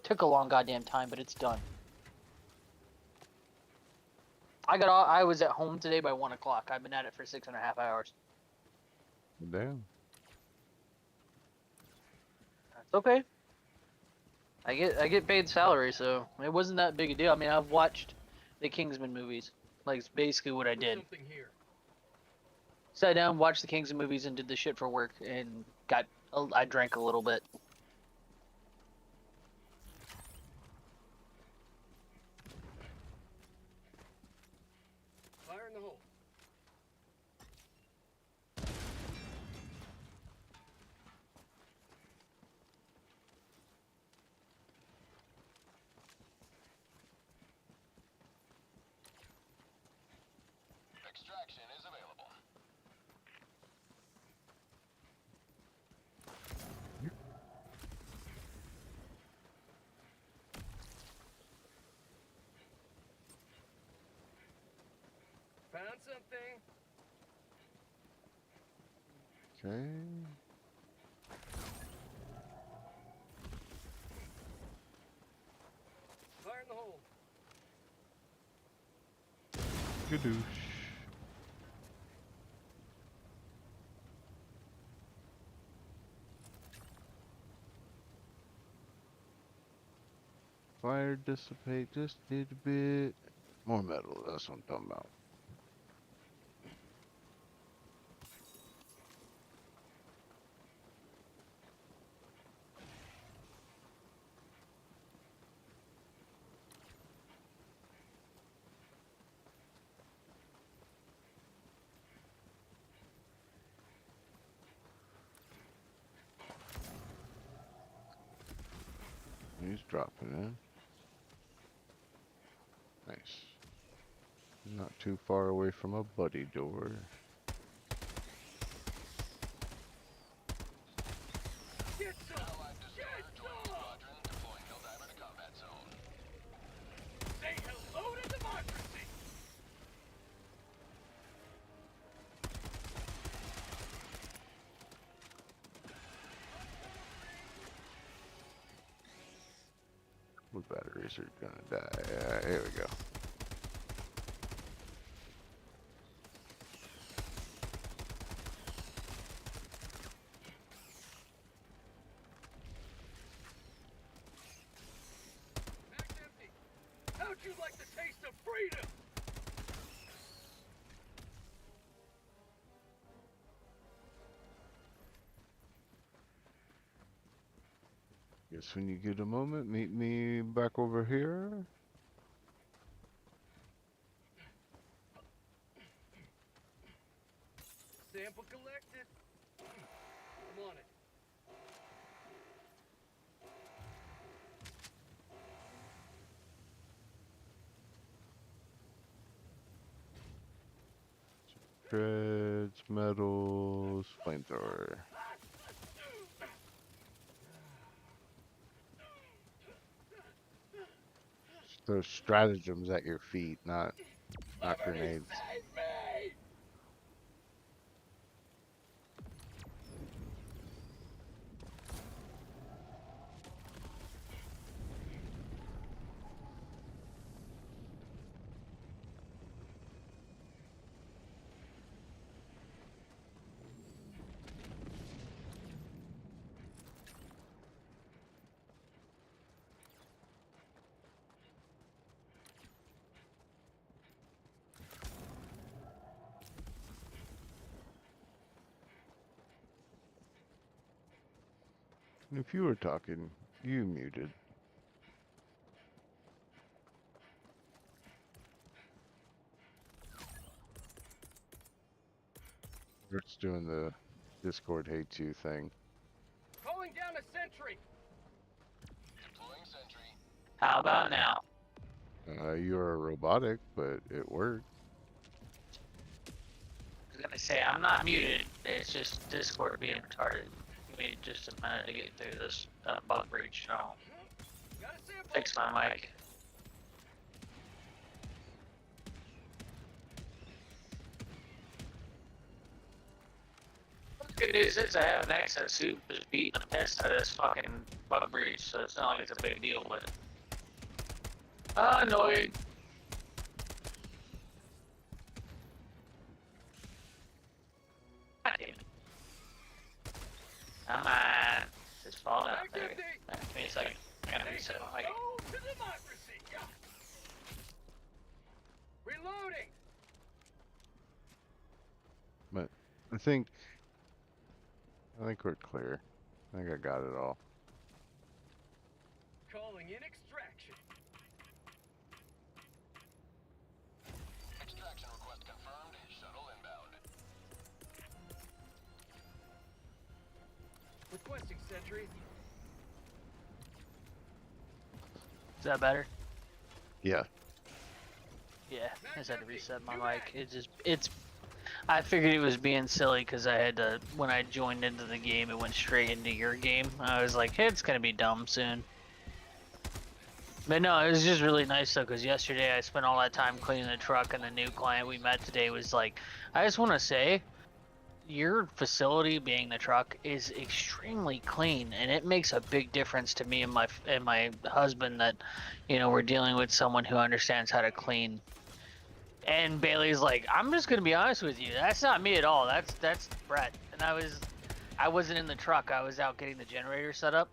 [SPEAKER 9] Took a long goddamn time, but it's done. I was at home today by 1 o'clock. I've been at it for 6.5 hours.
[SPEAKER 1] Damn.
[SPEAKER 9] That's okay. I get paid salary, so it wasn't that big a deal. I mean, I've watched the Kingsman movies. Like, it's basically what I did.
[SPEAKER 8] Something here.
[SPEAKER 9] Sat down, watched the Kingsman movies, and did the shit for work, and I drank a little bit.
[SPEAKER 8] Fire in the hole.
[SPEAKER 4] Extraction is available.
[SPEAKER 8] Found something.
[SPEAKER 1] Okay.
[SPEAKER 8] Fire in the hole.
[SPEAKER 1] Gadoosh. Fire dissipate just a little bit. More metal, that's what I'm talking about. He's dropping in. Nice. Not too far away from a buddy door.
[SPEAKER 8] Get some.
[SPEAKER 4] Allied
[SPEAKER 8] Get
[SPEAKER 4] destroyer joining
[SPEAKER 8] some.
[SPEAKER 4] squadron, deploying Helldiver to combat zone.
[SPEAKER 8] Say hello to democracy.
[SPEAKER 1] What batteries are gonna die? Here we go.
[SPEAKER 8] Mag's empty. How'd you like the taste of freedom?
[SPEAKER 1] Guess when you get a moment, meet me back over here.
[SPEAKER 8] Sample collected. I'm on it.
[SPEAKER 1] Treads, metals, flamethrower. Those stratagems at your feet, not grenades.
[SPEAKER 8] Save me!
[SPEAKER 1] If you were talking, you muted. It's doing the Discord hates you thing.
[SPEAKER 8] Calling down a sentry.
[SPEAKER 4] Deploying sentry.
[SPEAKER 9] How about now?
[SPEAKER 1] You are robotic, but it worked.
[SPEAKER 9] I was gonna say I'm not muted. It's just Discord being retarded. Give me just a minute to get through this bug breach. I'll
[SPEAKER 8] Got a sample.
[SPEAKER 9] fix my mic. Good news is I have an access suit just beating the piss out of this fucking bug breach, so it's not like it's a big deal, but annoying. God damn it. Come on. Just fall down there. Give me a second. I gotta reset my mic.
[SPEAKER 8] Go to democracy. Yeah. Reloading.
[SPEAKER 1] But I think we're clear. I think I got it all.
[SPEAKER 8] Calling in extraction.
[SPEAKER 4] Extraction request confirmed. Shuttle inbound.
[SPEAKER 8] Requesting sentry.
[SPEAKER 9] Is that better?
[SPEAKER 1] Yeah.
[SPEAKER 9] Yeah, I just had to reset my mic. I figured it was being silly because I had to, when I joined into the game, it went straight into your game. I was like, hey, it's gonna be dumb soon. But no, it was just really nice though, because yesterday I spent all that time cleaning the truck, and the new client we met today was like, I just want to say, your facility, being the truck, is extremely clean, and it makes a big difference to me and my husband that, you know, we're dealing with someone who understands how to clean. And Bailey's like, I'm just gonna be honest with you, that's not me at all. That's Brett. And I wasn't in the truck. I was out getting the generator set up.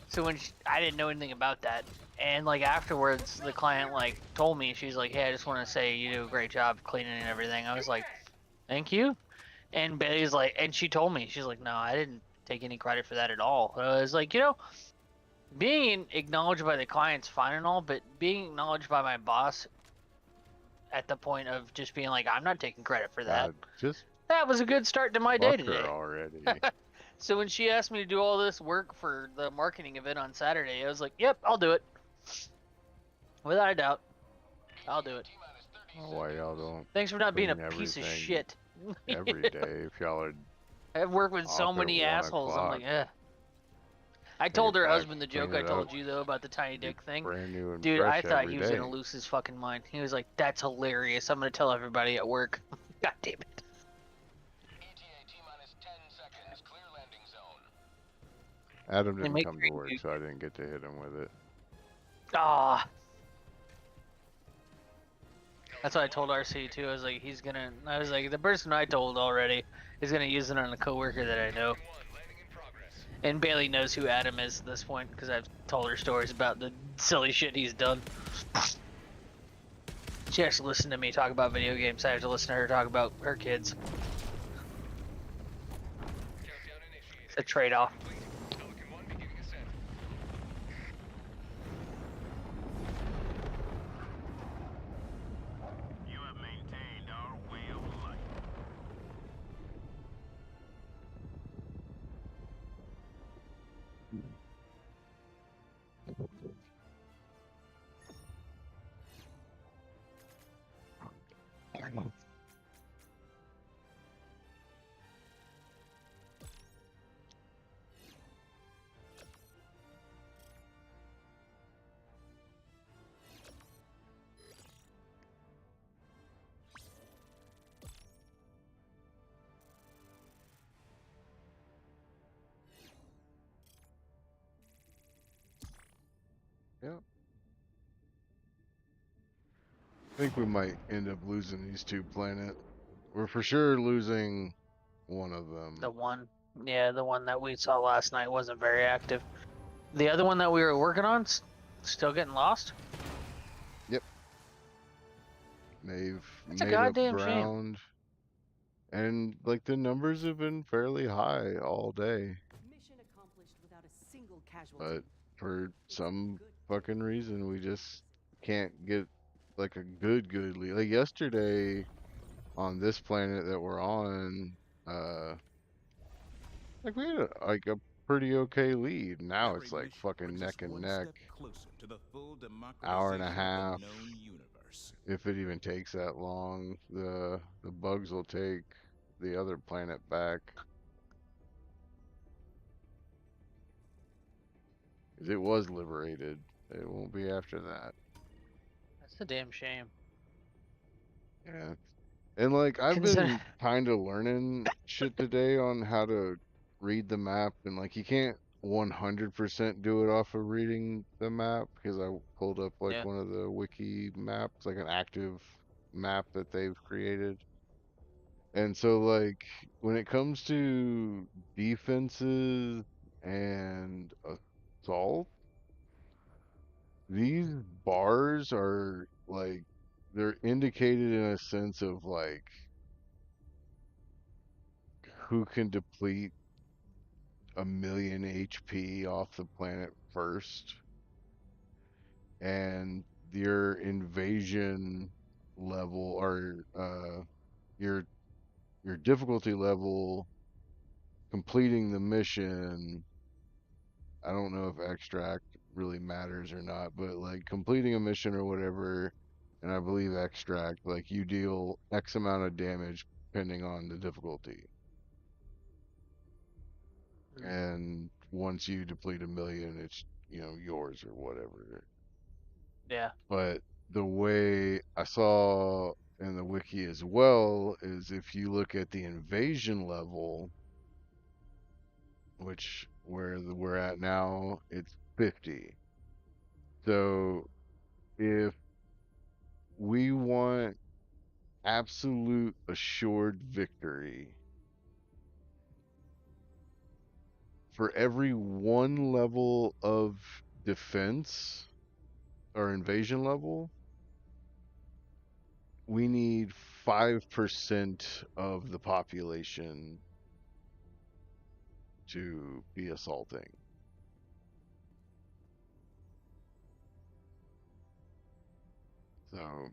[SPEAKER 9] So when I didn't know anything about that, and like afterwards, the client like told me, she's like, hey, I just want to say you do a great job cleaning and everything. I was like, thank you. And Bailey's like, and she told me, she's like, no, I didn't take any credit for that at all. I was like, you know, being acknowledged by the client's fine and all, but being acknowledged by my boss at the point of just being like, I'm not taking credit for that.
[SPEAKER 1] Just
[SPEAKER 9] That was a good start to my day
[SPEAKER 1] fuck
[SPEAKER 9] today.
[SPEAKER 1] her already.
[SPEAKER 9] So when she asked me to do all this work for the marketing event on Saturday, I was like, yep, I'll do it. Without a doubt. I'll do it.
[SPEAKER 1] Why y'all don't
[SPEAKER 9] Thanks for not being a
[SPEAKER 1] clean
[SPEAKER 9] piece of
[SPEAKER 1] everything
[SPEAKER 9] shit.
[SPEAKER 1] every day if y'all are
[SPEAKER 9] I've worked with so
[SPEAKER 1] off at
[SPEAKER 9] many
[SPEAKER 1] 1
[SPEAKER 9] assholes. I'm
[SPEAKER 1] o'clock?
[SPEAKER 9] like, eh. I
[SPEAKER 1] Take
[SPEAKER 9] told
[SPEAKER 1] it
[SPEAKER 9] her
[SPEAKER 1] back,
[SPEAKER 9] husband the joke
[SPEAKER 1] clean
[SPEAKER 9] I
[SPEAKER 1] it
[SPEAKER 9] told
[SPEAKER 1] up,
[SPEAKER 9] you though about the tiny
[SPEAKER 1] be
[SPEAKER 9] dick thing.
[SPEAKER 1] brand new and
[SPEAKER 9] Dude, I
[SPEAKER 1] fresh
[SPEAKER 9] thought
[SPEAKER 1] every
[SPEAKER 9] he was
[SPEAKER 1] day.
[SPEAKER 9] gonna lose his fucking mind. He was like, that's hilarious. I'm gonna tell everybody at work. God damn it.
[SPEAKER 4] ETA T-minus 10 seconds. Clear landing zone.
[SPEAKER 1] Adam
[SPEAKER 9] They
[SPEAKER 1] didn't
[SPEAKER 9] make
[SPEAKER 1] come to
[SPEAKER 9] great
[SPEAKER 1] work,
[SPEAKER 9] music.
[SPEAKER 1] so I didn't get to hit him with it.
[SPEAKER 9] Ah. That's what I told RC too. I was like, I was like, the person I told already is gonna use it on a coworker that I know. And Bailey knows who Adam is at this point because I've told her stories about the silly shit he's done. She has to listen to me talk about video games. I have to listen to her talk about her kids. It's a trade-off.
[SPEAKER 3] You have maintained our way of life.
[SPEAKER 1] Yeah. I think we might end up losing these 2 planets. We're for sure losing one of them.
[SPEAKER 9] The one that we saw last night wasn't very active. The other one that we were working on, still getting lost?
[SPEAKER 1] Yep. They've
[SPEAKER 9] That's a
[SPEAKER 1] made up
[SPEAKER 9] goddamn shame.
[SPEAKER 1] ground. And like the numbers have been fairly high all day.
[SPEAKER 6] Mission accomplished without a casualty.
[SPEAKER 1] but for
[SPEAKER 6] It's
[SPEAKER 1] some
[SPEAKER 6] good.
[SPEAKER 1] fucking reason, we just can't get like a good lead. Like yesterday on this planet that we're on, uh, like we had a pretty okay lead. Now
[SPEAKER 7] Every
[SPEAKER 1] it's like
[SPEAKER 7] mission
[SPEAKER 1] fucking
[SPEAKER 7] brings us
[SPEAKER 1] neck and
[SPEAKER 7] one
[SPEAKER 1] neck,
[SPEAKER 7] step closer to the full
[SPEAKER 1] hour and a
[SPEAKER 7] democratization of the
[SPEAKER 1] half.
[SPEAKER 7] known universe.
[SPEAKER 1] If it even takes that long, the bugs will take the other planet back. 'Cause it was liberated. It won't be after that.
[SPEAKER 9] That's a damn shame.
[SPEAKER 1] Yeah. And like I've
[SPEAKER 9] Consider.
[SPEAKER 1] been kind of learning shit today on how to read the map, and like you can't 100% do it off of reading the map because I pulled up like
[SPEAKER 9] Yeah.
[SPEAKER 1] one of the wiki maps, like an active map that they've created. And so like when it comes to defenses and assault, these bars are like they're indicated in a sense of like who can deplete a million HP off the planet first, and your invasion level or your your difficulty level completing the mission. I don't know if extract really matters or not, but like completing a mission or whatever, and I believe extract, like you deal X amount of damage depending on the difficulty.
[SPEAKER 9] Mm.
[SPEAKER 1] And once you deplete a million, it's, yours or whatever.
[SPEAKER 9] Yeah.
[SPEAKER 1] But the way I saw in the wiki as well is if you look at the invasion level, which we're at now, it's 50. So if we want absolute assured victory, for every one level of defense or invasion level, we need 5% of the population to be assaulting. So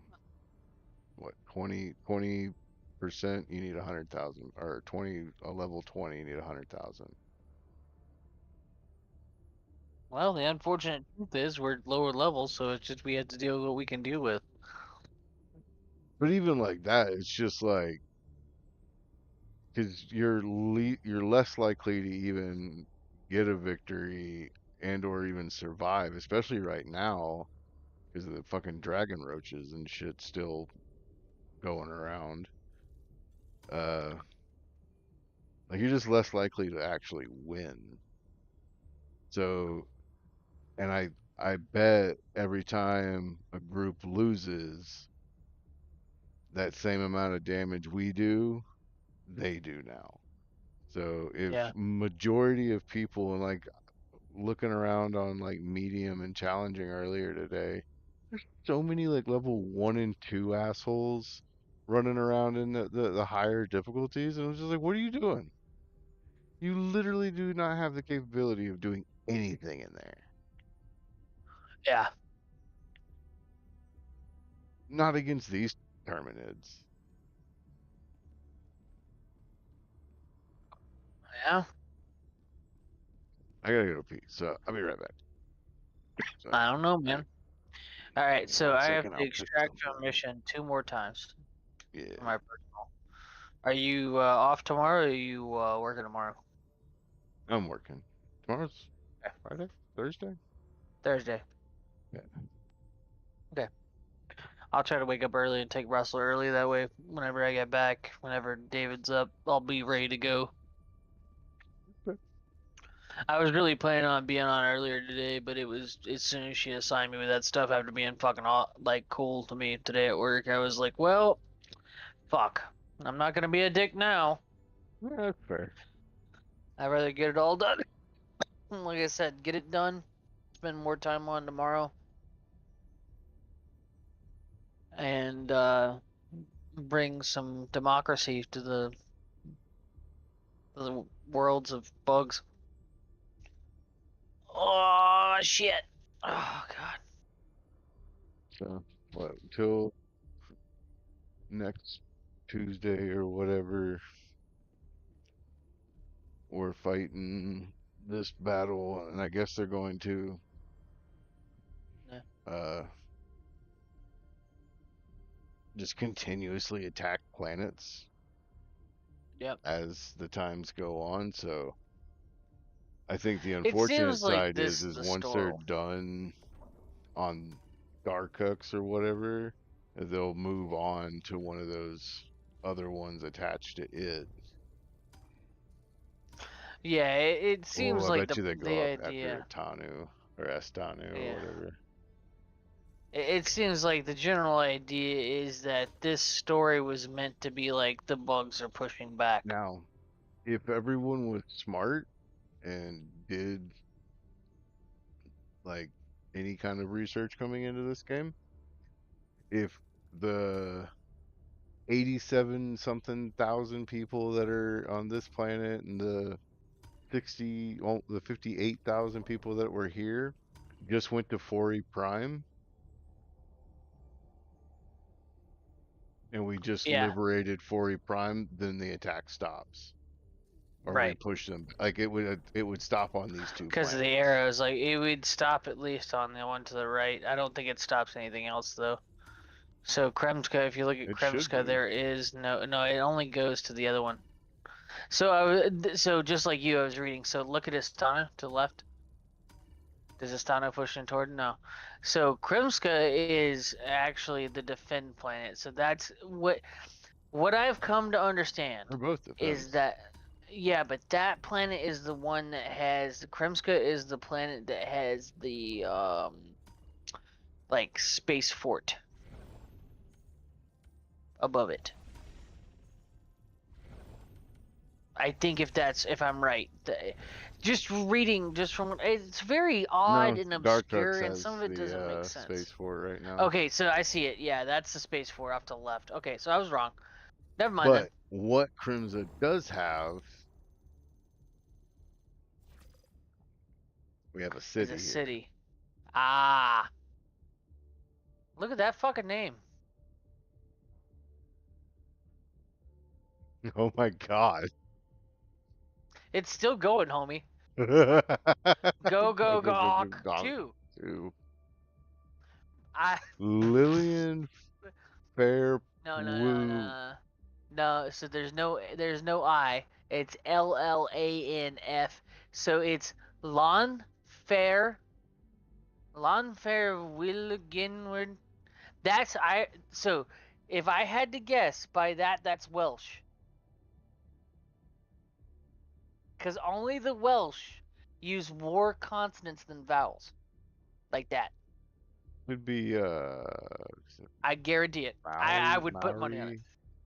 [SPEAKER 1] what, 20% you need 100,000, or 20, a level 20 you need 100,000.
[SPEAKER 9] Well, the unfortunate truth is we're lower levels, so it's just we have to deal with what we can deal with.
[SPEAKER 1] But even like that, it's just like because you're less likely to even get a victory and or even survive, especially right now because of the fucking dragon roaches and shit still going around. Uh, like you're just less likely to actually win. So, and I bet every time a group loses that same amount of damage we do, they do now. So if
[SPEAKER 9] Yeah.
[SPEAKER 1] majority of people, and like looking around on like medium and challenging earlier today, so many like level 1 and 2 assholes running around in the higher difficulties, and I was just like, what are you doing? You literally do not have the capability of doing anything in there.
[SPEAKER 9] Yeah.
[SPEAKER 1] Not against these Terminids.
[SPEAKER 9] Yeah.
[SPEAKER 1] I gotta go pee, so I'll be right back. So,
[SPEAKER 9] I don't know,
[SPEAKER 1] all right,
[SPEAKER 9] man. All right,
[SPEAKER 1] give me
[SPEAKER 9] so
[SPEAKER 1] one
[SPEAKER 9] I have
[SPEAKER 1] second.
[SPEAKER 9] to
[SPEAKER 1] I'll pick
[SPEAKER 9] extract
[SPEAKER 1] something
[SPEAKER 9] from
[SPEAKER 1] up.
[SPEAKER 9] mission 2 more times for
[SPEAKER 1] Yeah,
[SPEAKER 9] my personal. Are you off tomorrow or are you working tomorrow?
[SPEAKER 1] I'm working. Tomorrow's
[SPEAKER 9] Okay.
[SPEAKER 1] Friday, Thursday.
[SPEAKER 9] Thursday.
[SPEAKER 1] Yeah.
[SPEAKER 9] Okay. I'll try to wake up early and take Russell early. That way, whenever I get back, whenever David's up, I'll be ready to go.
[SPEAKER 1] Okay.
[SPEAKER 9] I was really planning on being on earlier today, but it was as soon as she assigned me with that stuff after being fucking like cool to me today at work, I was like, well, fuck. I'm not gonna be a dick now.
[SPEAKER 1] Yeah, that's fair.
[SPEAKER 9] I'd rather get it all done. Like I said, get it done. Spend more time on tomorrow, and bring some democracy to the worlds of bugs. Oh shit. Oh god.
[SPEAKER 1] So what? Till next Tuesday or whatever, we're fighting this battle, and I guess they're going to
[SPEAKER 9] Yeah.
[SPEAKER 1] uh just continuously attack planets
[SPEAKER 9] Yep.
[SPEAKER 1] as the times go on. So I think the
[SPEAKER 9] It
[SPEAKER 1] unfortunate
[SPEAKER 9] seems like
[SPEAKER 1] side
[SPEAKER 9] this
[SPEAKER 1] is
[SPEAKER 9] the
[SPEAKER 1] once they're
[SPEAKER 9] store.
[SPEAKER 1] done on Darkuks or whatever, they'll move on to one of those other ones attached to it.
[SPEAKER 9] Yeah, it
[SPEAKER 1] Oh,
[SPEAKER 9] seems
[SPEAKER 1] I
[SPEAKER 9] like
[SPEAKER 1] bet you they go
[SPEAKER 9] the
[SPEAKER 1] up after
[SPEAKER 9] idea.
[SPEAKER 1] Tanu or Estanu or
[SPEAKER 9] Yeah.
[SPEAKER 1] whatever.
[SPEAKER 9] It seems like the general idea is that this story was meant to be like the bugs are pushing back.
[SPEAKER 1] Now, if everyone was smart and did like any kind of research coming into this game, if the 87 something thousand people that are on this planet and the 60 well, the 58,000 people that were here just went to 4E Prime and we just
[SPEAKER 9] Yeah,
[SPEAKER 1] liberated 4E Prime, then the attack stops. Or we
[SPEAKER 9] right.
[SPEAKER 1] push them. Like it would stop on these two
[SPEAKER 9] Because of the
[SPEAKER 1] planets.
[SPEAKER 9] arrows, like it would stop at least on the one to the right. I don't think it stops anything else though. So Kremska, if you look at
[SPEAKER 1] It should
[SPEAKER 9] Kremska,
[SPEAKER 1] do.
[SPEAKER 9] there is no. It only goes to the other one. So so just like you, I was reading. So look at Istana to the left. Does Istana push in toward? No. So Kremska is actually the defend planet. So that's what I've come to understand
[SPEAKER 1] They're both
[SPEAKER 9] is
[SPEAKER 1] defense.
[SPEAKER 9] that yeah, but that planet is the one that has Kremska is the planet that has the like space fort above it. I think if I'm right, just reading just from it's very odd
[SPEAKER 1] No,
[SPEAKER 9] and
[SPEAKER 1] Darkrux
[SPEAKER 9] obscure, and
[SPEAKER 1] has
[SPEAKER 9] some of it doesn't make
[SPEAKER 1] the
[SPEAKER 9] sense.
[SPEAKER 1] space fort right now.
[SPEAKER 9] Okay, so I see it. Yeah, that's the space fort off to the left. Okay, so I was wrong. Never mind then.
[SPEAKER 1] But what Crimson does have, we have a
[SPEAKER 9] Is a
[SPEAKER 1] city here.
[SPEAKER 9] city. Ah, look at that fucking name.
[SPEAKER 1] Oh my god.
[SPEAKER 9] It's still going, homie.
[SPEAKER 1] Go,
[SPEAKER 9] Go
[SPEAKER 1] go,
[SPEAKER 9] go
[SPEAKER 1] go, go,
[SPEAKER 9] gawk
[SPEAKER 1] go.
[SPEAKER 9] two.
[SPEAKER 1] Two.
[SPEAKER 9] I
[SPEAKER 1] Lillian Fair Woo.
[SPEAKER 9] no. No, so there's no I. It's LLANF. So it's Lon Fair Wilgenward. That's I so if I had to guess by that that's Welsh. Cuz only the Welsh use more consonants than vowels. Like that.
[SPEAKER 1] Could be
[SPEAKER 9] I guarantee it. I would put money on it.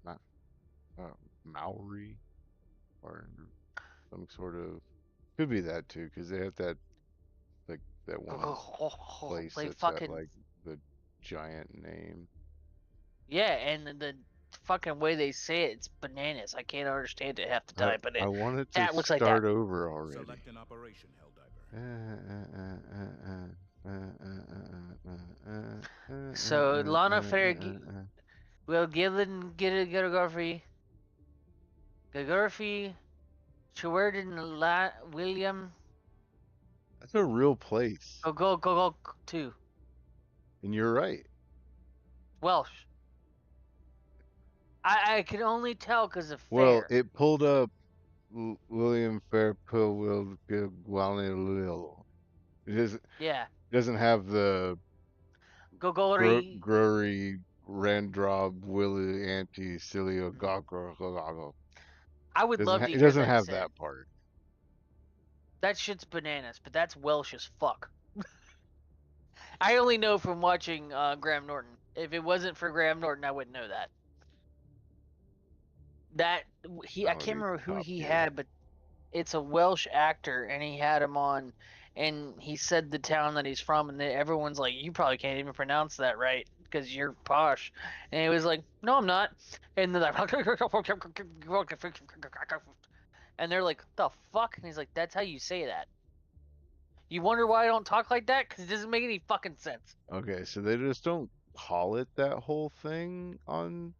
[SPEAKER 1] Not Maori, or some sort of. Could be that too, because they have that like that one place
[SPEAKER 9] They
[SPEAKER 1] that's got
[SPEAKER 9] fucking
[SPEAKER 1] like the giant name.
[SPEAKER 9] yeah, and the fucking way they say it, it's bananas. I can't understand it half the time, but
[SPEAKER 1] I want it to
[SPEAKER 9] that looks like that.
[SPEAKER 1] start over already.
[SPEAKER 7] Select an operation, Helldiver.
[SPEAKER 9] So Lana Fair will Gillen get a Gagorfi Chewardin William
[SPEAKER 1] That's a real place,
[SPEAKER 9] go too.
[SPEAKER 1] and you're right.
[SPEAKER 9] Welsh. I can only tell because of
[SPEAKER 1] Well,
[SPEAKER 9] fair.
[SPEAKER 1] it pulled up William Fairpill will Gwalnilil.
[SPEAKER 9] Yeah.
[SPEAKER 1] Doesn't have the
[SPEAKER 9] Gogori.
[SPEAKER 1] Grury Randrob Willie Anti Cilio Goggo.
[SPEAKER 9] I would love to
[SPEAKER 1] It
[SPEAKER 9] hear
[SPEAKER 1] doesn't
[SPEAKER 9] that
[SPEAKER 1] have
[SPEAKER 9] said.
[SPEAKER 1] that part.
[SPEAKER 9] That shit's bananas, but that's Welsh as fuck. I only know from watching Graham Norton. If it wasn't for Graham Norton, I wouldn't know that. I
[SPEAKER 1] That would
[SPEAKER 9] can't
[SPEAKER 1] be
[SPEAKER 9] remember who
[SPEAKER 1] top
[SPEAKER 9] he
[SPEAKER 1] tier.
[SPEAKER 9] had, but it's a Welsh actor, and he had him on, and he said the town that he's from, and everyone's like, "You probably can't even pronounce that right because you're posh," and he was like, "No, I'm not," and they're like, and they're like, "The fuck?" And he's like, "That's how you say that. You wonder why I don't talk like that? Because it doesn't make any fucking sense.
[SPEAKER 1] Okay, so they just don't call it that whole thing online,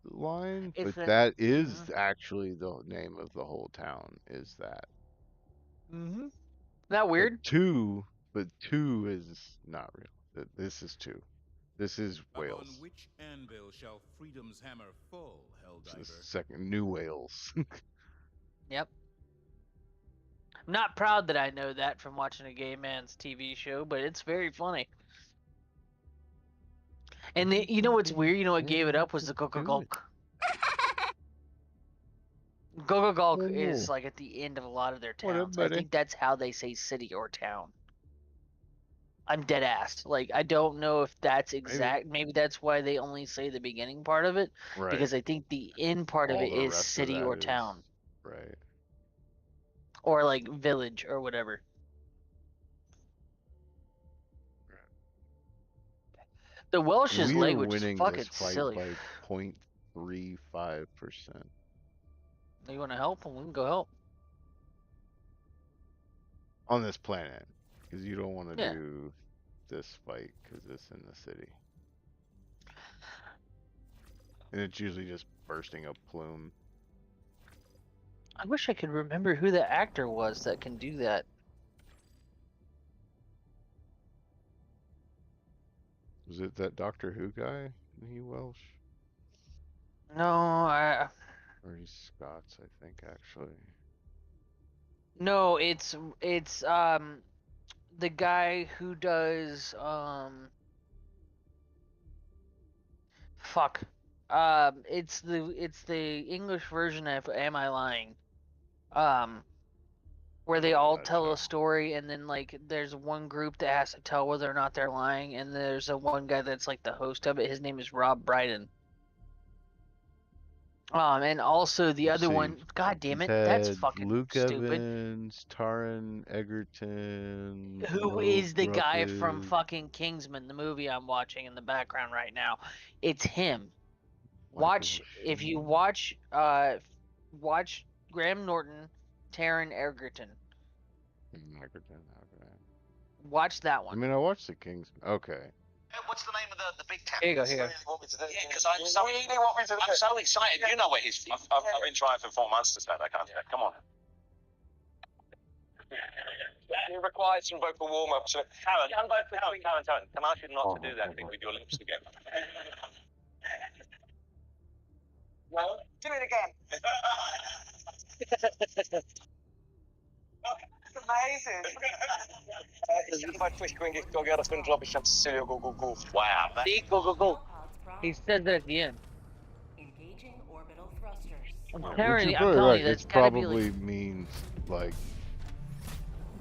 [SPEAKER 1] but
[SPEAKER 9] It's a.
[SPEAKER 1] that is actually the name of the whole town, is that.
[SPEAKER 9] Mm-hmm. Isn't that
[SPEAKER 1] But
[SPEAKER 9] weird?
[SPEAKER 1] two is not real. This is two. This is
[SPEAKER 7] Upon
[SPEAKER 1] Wales.
[SPEAKER 7] which anvil shall freedom's hammer fall,
[SPEAKER 1] This is
[SPEAKER 7] Helldiver?
[SPEAKER 1] second New Wales.
[SPEAKER 9] Yep. I'm not proud that I know that from watching a gay man's TV show, but it's very funny. And you know what's weird? You know what gave it up was the Coca
[SPEAKER 1] Do it.
[SPEAKER 9] Gulk. Coca Gulk
[SPEAKER 1] Oh,
[SPEAKER 9] is like at the end of a lot of their
[SPEAKER 1] what up,
[SPEAKER 9] towns. I
[SPEAKER 1] buddy?
[SPEAKER 9] think that's how they say city or town. I'm dead ass. Like I don't know if that's exact. Maybe that's why they only say the beginning part of it,
[SPEAKER 1] Right.
[SPEAKER 9] because I think the end part of
[SPEAKER 1] All
[SPEAKER 9] it
[SPEAKER 1] the
[SPEAKER 9] is
[SPEAKER 1] rest of
[SPEAKER 9] city
[SPEAKER 1] that
[SPEAKER 9] or
[SPEAKER 1] is
[SPEAKER 9] town
[SPEAKER 1] right.
[SPEAKER 9] or like village or whatever. The Welsh's
[SPEAKER 1] We are
[SPEAKER 9] language is
[SPEAKER 1] winning
[SPEAKER 9] fucking
[SPEAKER 1] this fight
[SPEAKER 9] silly.
[SPEAKER 1] by 0.35%.
[SPEAKER 9] You want to help? We can go help.
[SPEAKER 1] On this planet, because you don't want to
[SPEAKER 9] Yeah.
[SPEAKER 1] do this fight because it's in the city, and it's usually just bursting a plume.
[SPEAKER 9] I wish I could remember who the actor was that can do that.
[SPEAKER 1] Was it that Doctor Who guy? Isn't he Welsh?
[SPEAKER 9] No,
[SPEAKER 1] Or he's Scots, I think, actually.
[SPEAKER 9] no, it's the guy who does fuck. It's the English version of Am I Lying? Where they all
[SPEAKER 1] That
[SPEAKER 9] tell
[SPEAKER 1] show.
[SPEAKER 9] a story, and then like there's one group that has to tell whether or not they're lying, and there's a one guy that's like the host of it. His name is Rob Brydon. And also the
[SPEAKER 1] Let's
[SPEAKER 9] other
[SPEAKER 1] see.
[SPEAKER 9] one. God damn it, that's
[SPEAKER 1] Ted,
[SPEAKER 9] fucking
[SPEAKER 1] Luke
[SPEAKER 9] stupid.
[SPEAKER 1] Evans, Taron Egerton,
[SPEAKER 9] Who
[SPEAKER 1] Mo
[SPEAKER 9] is the guy from
[SPEAKER 1] Gruppig,
[SPEAKER 9] fucking Kingsman, the movie I'm watching in the background right now? It's him.
[SPEAKER 1] Michael
[SPEAKER 9] If you
[SPEAKER 1] Sheen.
[SPEAKER 9] watch Graham Norton, Taron Egerton.
[SPEAKER 1] Egerton, okay.
[SPEAKER 9] Watch that
[SPEAKER 1] I
[SPEAKER 9] one.
[SPEAKER 1] mean, I watched The Kings. Okay.
[SPEAKER 4] What's the name of the big town?
[SPEAKER 9] Here you go, here you go.
[SPEAKER 4] Really want me to do it? Yeah, because I'm so excited. You know where he's from. I've been trying for 4 months to say that. I can't. Come on. You require some vocal warm up. So, Karen, can I ask you not to do that thing with your lips together? No? Do it again. Amazing. Vai depois que eu enguei que agora foi no job e chama-se Cecília Go Go Go. Wow.
[SPEAKER 9] See, go. He says that at the end.
[SPEAKER 2] Engaging orbital thrusters.
[SPEAKER 9] I'm
[SPEAKER 1] Which
[SPEAKER 9] telling
[SPEAKER 1] you're
[SPEAKER 9] you,
[SPEAKER 1] probably right.
[SPEAKER 9] that's
[SPEAKER 1] It
[SPEAKER 9] gotta be
[SPEAKER 1] probably
[SPEAKER 9] like,
[SPEAKER 1] means like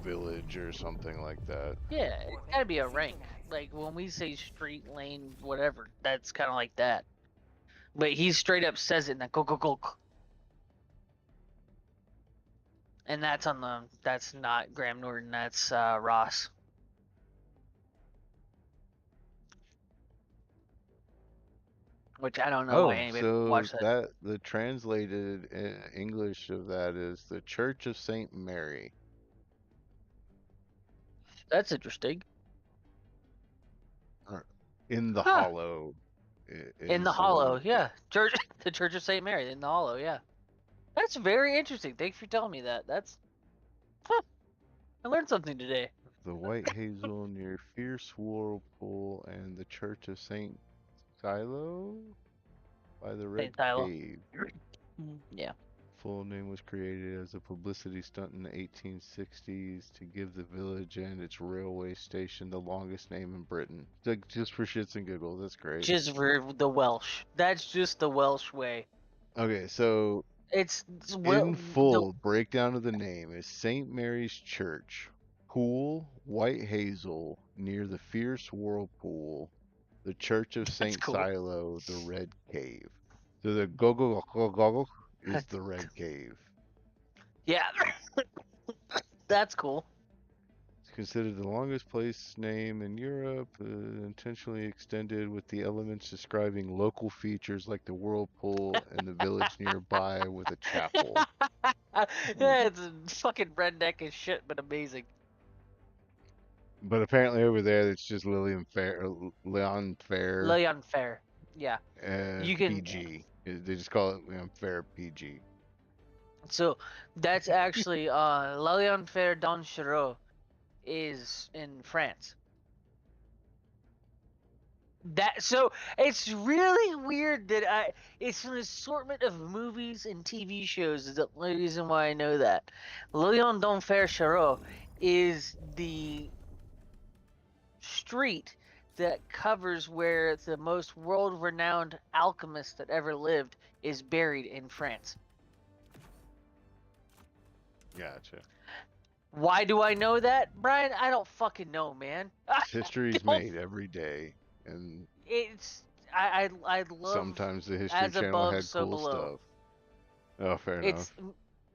[SPEAKER 1] village or something like that.
[SPEAKER 9] yeah, it's gotta be a rank. Like when we say street, lane, whatever, that's kind of like that. But he straight up says it in the go. And that's not Graham Norton, that's Ross. Which I don't know why
[SPEAKER 1] Oh,
[SPEAKER 9] anybody would
[SPEAKER 1] so
[SPEAKER 9] watch that.
[SPEAKER 1] that the translated English of that is the Church of Saint Mary.
[SPEAKER 9] That's interesting.
[SPEAKER 1] In the
[SPEAKER 9] Huh.
[SPEAKER 1] Hollow.
[SPEAKER 9] In the Hollow, yeah. Church, the Church of Saint Mary in the Hollow, yeah. That's very interesting. Thanks for telling me that. I learned something today.
[SPEAKER 1] The White Hazel near Fierce Whirlpool and the Church of Saint Silo by the Red
[SPEAKER 9] Silo.
[SPEAKER 1] Cave.
[SPEAKER 9] Yeah.
[SPEAKER 1] Full name was created as a publicity stunt in the 1860s to give the village and its railway station the longest name in Britain. Like, just for shits and giggles, that's great.
[SPEAKER 9] Just for the Welsh. That's just the Welsh way.
[SPEAKER 1] Okay, so
[SPEAKER 9] It's
[SPEAKER 1] in full breakdown of the name is St. Mary's Church, Pool, White Hazel, near the Fierce Whirlpool, the Church of St.
[SPEAKER 9] cool.
[SPEAKER 1] Silo, the Red Cave. So the go is the Red Cave.
[SPEAKER 9] Yeah. That's cool.
[SPEAKER 1] It's considered the longest place name in Europe, intentionally extended with the elements describing local features like the whirlpool and the village nearby with a chapel.
[SPEAKER 9] Yeah, it's fucking redneck as shit, but amazing.
[SPEAKER 1] But apparently over there, it's just Leon Fair,
[SPEAKER 9] Leon Fair. Yeah. You can.
[SPEAKER 1] PG. They just call it Leon Fair PG.
[SPEAKER 9] So that's actually Leon Fair d'Anjou is in France. That so it's really weird that it's an assortment of movies and TV shows is the only reason why I know that. Lyon d'Enfer Charo is the street that covers where the most world-renowned alchemist that ever lived is buried in France.
[SPEAKER 1] Gotcha.
[SPEAKER 9] Why do I know that, Brian? I don't fucking know, man.
[SPEAKER 1] History's made every day, and
[SPEAKER 9] It's I love
[SPEAKER 1] sometimes the History
[SPEAKER 9] As
[SPEAKER 1] Channel
[SPEAKER 9] Above,
[SPEAKER 1] had
[SPEAKER 9] So
[SPEAKER 1] cool
[SPEAKER 9] Below.
[SPEAKER 1] stuff. Oh, fair
[SPEAKER 9] It's
[SPEAKER 1] enough.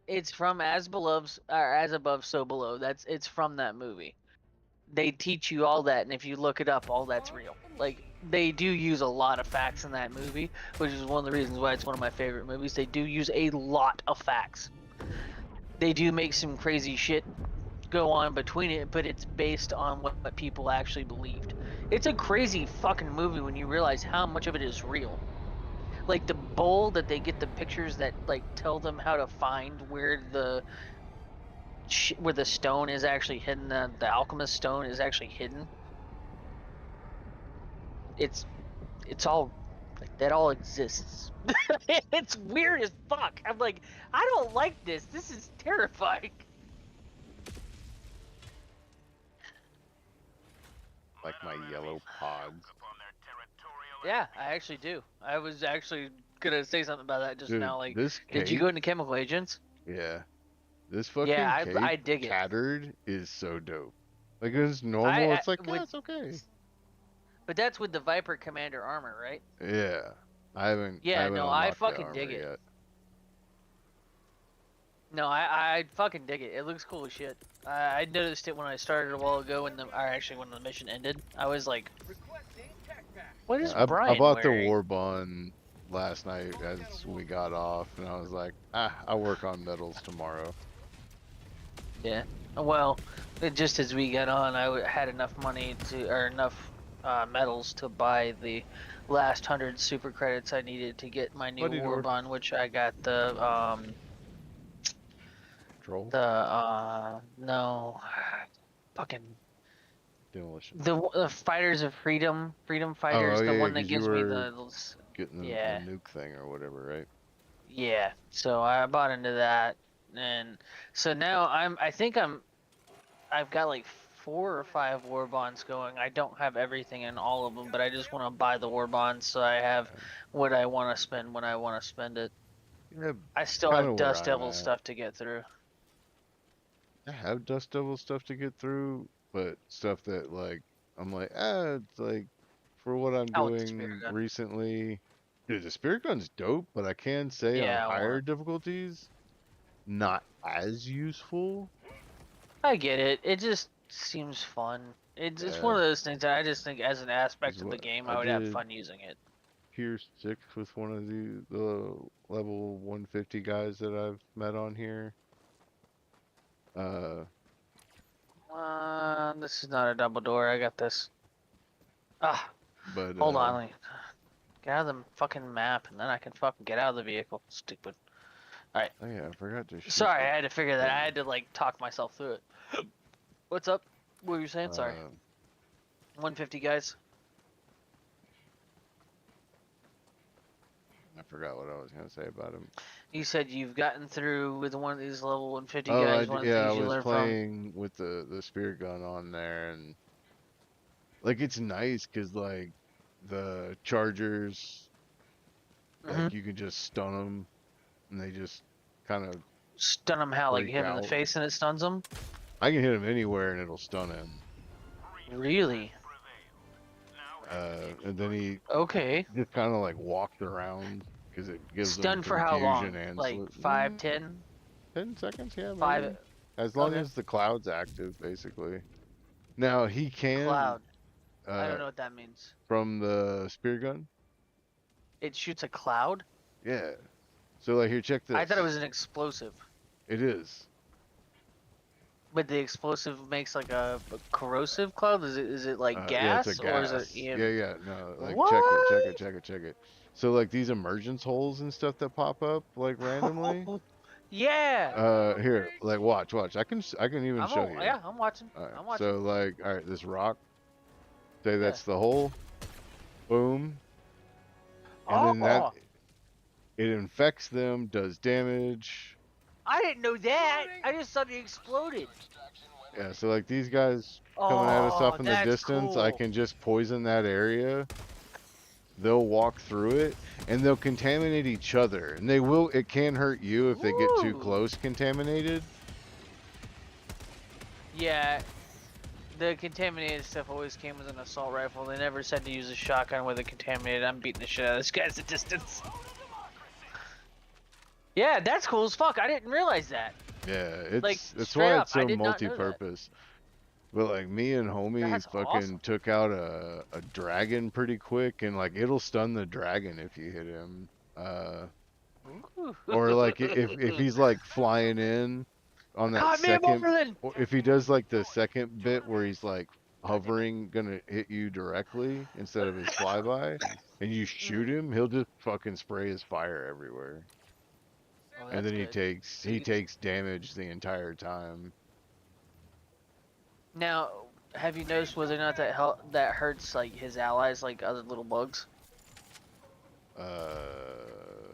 [SPEAKER 9] it's from As Below, or As Above, So Below. It's from that movie. They teach you all that, and if you look it up, all that's real. Like they do use a lot of facts in that movie, which is one of the reasons why it's one of my favorite movies. They do use a lot of facts. They do make some crazy shit go on between it, but it's based on what people actually believed. It's a crazy fucking movie when you realize how much of it is real. Like the bowl that they get the pictures that like tell them how to find where the stone is actually hidden, the alchemist stone is actually hidden. It's all like that all exists. It's weird as fuck. I'm like, I don't like this. This is terrifying.
[SPEAKER 1] Like my yellow pods.
[SPEAKER 9] Yeah, I actually do. I was actually gonna say something about that just
[SPEAKER 1] Dude,
[SPEAKER 9] now. Like,
[SPEAKER 1] this
[SPEAKER 9] did you
[SPEAKER 1] cape,
[SPEAKER 9] go into Chemical Agents?
[SPEAKER 1] yeah. This fucking
[SPEAKER 9] Yeah,
[SPEAKER 1] cape,
[SPEAKER 9] I dig it.
[SPEAKER 1] tattered, is so dope. Like, it's normal, it's like, yeah, it's okay.
[SPEAKER 9] But that's with the Viper Commander armor, right?
[SPEAKER 1] Yeah. I haven't
[SPEAKER 9] Yeah, no, I
[SPEAKER 1] unlocked the
[SPEAKER 9] fucking
[SPEAKER 1] armor
[SPEAKER 9] dig it.
[SPEAKER 1] yet.
[SPEAKER 9] No, I fucking dig it. It looks cool as shit. I noticed it when I started a while ago, or actually when the mission ended. I was like, what is
[SPEAKER 1] I
[SPEAKER 9] Brian
[SPEAKER 1] bought
[SPEAKER 9] wearing?
[SPEAKER 1] the War Bond last night as we got off, and I was like, I'll work on medals tomorrow.
[SPEAKER 9] Yeah. Well, just as we got on, had enough money or enough medals to buy the last 100 super credits I needed to get my new War Bond, which I got the
[SPEAKER 1] Troll?
[SPEAKER 9] no, fucking
[SPEAKER 1] Demolition.
[SPEAKER 9] the Fighters of Freedom Fighters,
[SPEAKER 1] oh,
[SPEAKER 9] the
[SPEAKER 1] yeah,
[SPEAKER 9] one that
[SPEAKER 1] 'cause you
[SPEAKER 9] gives me
[SPEAKER 1] were
[SPEAKER 9] the
[SPEAKER 1] getting the
[SPEAKER 9] yeah.
[SPEAKER 1] nuke thing or whatever, right?
[SPEAKER 9] Yeah, so I bought into that, and so now I've got like 4 or 5 war bonds going. I don't have everything in all of them, but I just want to buy the war bonds so I have what I want to spend when I want to spend it.
[SPEAKER 1] Yeah,
[SPEAKER 9] I still have Dust Devil stuff to get through.
[SPEAKER 1] I have Dust Devil stuff to get through, but stuff that like I'm like, it's like for what I'm doing recently. Dude, the Spirit Gun's dope, but I can say on higher difficulties, not as useful.
[SPEAKER 9] I get it. It just seems fun. It's one of those things that I just think as an aspect of the game, I would have fun using it.
[SPEAKER 1] Tier 6 with one of the level 150 guys that I've met on here.
[SPEAKER 9] This is not a double door. I got this.
[SPEAKER 1] But
[SPEAKER 9] hold on. Let me get out of the fucking map, and then I can fucking get out of the vehicle. Stupid. All right.
[SPEAKER 1] Oh yeah, I forgot to.
[SPEAKER 9] Sorry, I had to figure that. I had to like talk myself through it. What's up? What were you saying? Sorry. 150 guys.
[SPEAKER 1] I forgot what I was gonna say about him.
[SPEAKER 9] You said you've gotten through with one of these level 150
[SPEAKER 1] guys.
[SPEAKER 9] I
[SPEAKER 1] was playing with the Spirit Gun on there, and like it's nice because like the chargers, like you can just stun them, and they just kind of
[SPEAKER 9] stun them. How, like hit him in the face and it stuns them?
[SPEAKER 1] I can hit him anywhere and it'll stun him.
[SPEAKER 9] Really?
[SPEAKER 1] And then he just kind of like walked around because it gives
[SPEAKER 9] stun
[SPEAKER 1] him
[SPEAKER 9] for how long?
[SPEAKER 1] And
[SPEAKER 9] like 5, 10?
[SPEAKER 1] 10 seconds, yeah.
[SPEAKER 9] 5.
[SPEAKER 1] Maybe. As long as the cloud's active, basically. Now he can.
[SPEAKER 9] Cloud. I don't know what that means.
[SPEAKER 1] From the spear gun.
[SPEAKER 9] It shoots a cloud.
[SPEAKER 1] Yeah. So like here, check this.
[SPEAKER 9] I thought it was an explosive.
[SPEAKER 1] It is.
[SPEAKER 9] But the explosive makes like a corrosive cloud. Is it like
[SPEAKER 1] Yeah, it's a
[SPEAKER 9] gas or is it
[SPEAKER 1] gas.
[SPEAKER 9] EM?
[SPEAKER 1] Yeah, no, like
[SPEAKER 9] What?
[SPEAKER 1] check it. So like these emergence holes and stuff that pop up like randomly.
[SPEAKER 9] Yeah.
[SPEAKER 1] Here, like watch. I can even show you.
[SPEAKER 9] Yeah, I'm watching.
[SPEAKER 1] All right,
[SPEAKER 9] I'm watching.
[SPEAKER 1] so like, all right, this rock. Say
[SPEAKER 9] Yeah.
[SPEAKER 1] that's the hole. Boom, and then that
[SPEAKER 9] Oh,
[SPEAKER 1] it infects them, does damage.
[SPEAKER 9] I didn't know that. I just thought it exploded.
[SPEAKER 1] Yeah, so like these guys coming at us
[SPEAKER 9] Oh,
[SPEAKER 1] off in the
[SPEAKER 9] that's
[SPEAKER 1] distance, I
[SPEAKER 9] cool.
[SPEAKER 1] can just poison that area. They'll walk through it and they'll contaminate each other. And they will, it can hurt you if they get too
[SPEAKER 9] Ooh.
[SPEAKER 1] close contaminated.
[SPEAKER 9] Yeah, the contaminated stuff always came with an assault rifle. They never said to use a shotgun with a contaminated. I'm beating the shit out of this guy at a distance. Yeah, that's cool as fuck. I didn't realize that.
[SPEAKER 1] Yeah,
[SPEAKER 9] Like,
[SPEAKER 1] that's
[SPEAKER 9] straight
[SPEAKER 1] why
[SPEAKER 9] up,
[SPEAKER 1] it's
[SPEAKER 9] I
[SPEAKER 1] so
[SPEAKER 9] did not know that.
[SPEAKER 1] multi-purpose. But like me and homie
[SPEAKER 9] That's
[SPEAKER 1] fucking
[SPEAKER 9] awesome.
[SPEAKER 1] took out a dragon pretty quick, and like it'll stun the dragon if you hit him. Or like if he's like flying in on that
[SPEAKER 9] Caught me,
[SPEAKER 1] second,
[SPEAKER 9] Marlin!
[SPEAKER 1] or if he does like the second bit where he's like hovering, gonna hit you directly instead of his flyby, and you shoot him, he'll just fucking spray his fire everywhere,
[SPEAKER 9] Oh,
[SPEAKER 1] and
[SPEAKER 9] that's
[SPEAKER 1] then
[SPEAKER 9] good.
[SPEAKER 1] he takes damage the entire time.
[SPEAKER 9] Now, have you noticed whether or not that hurts like his allies, like other little bugs?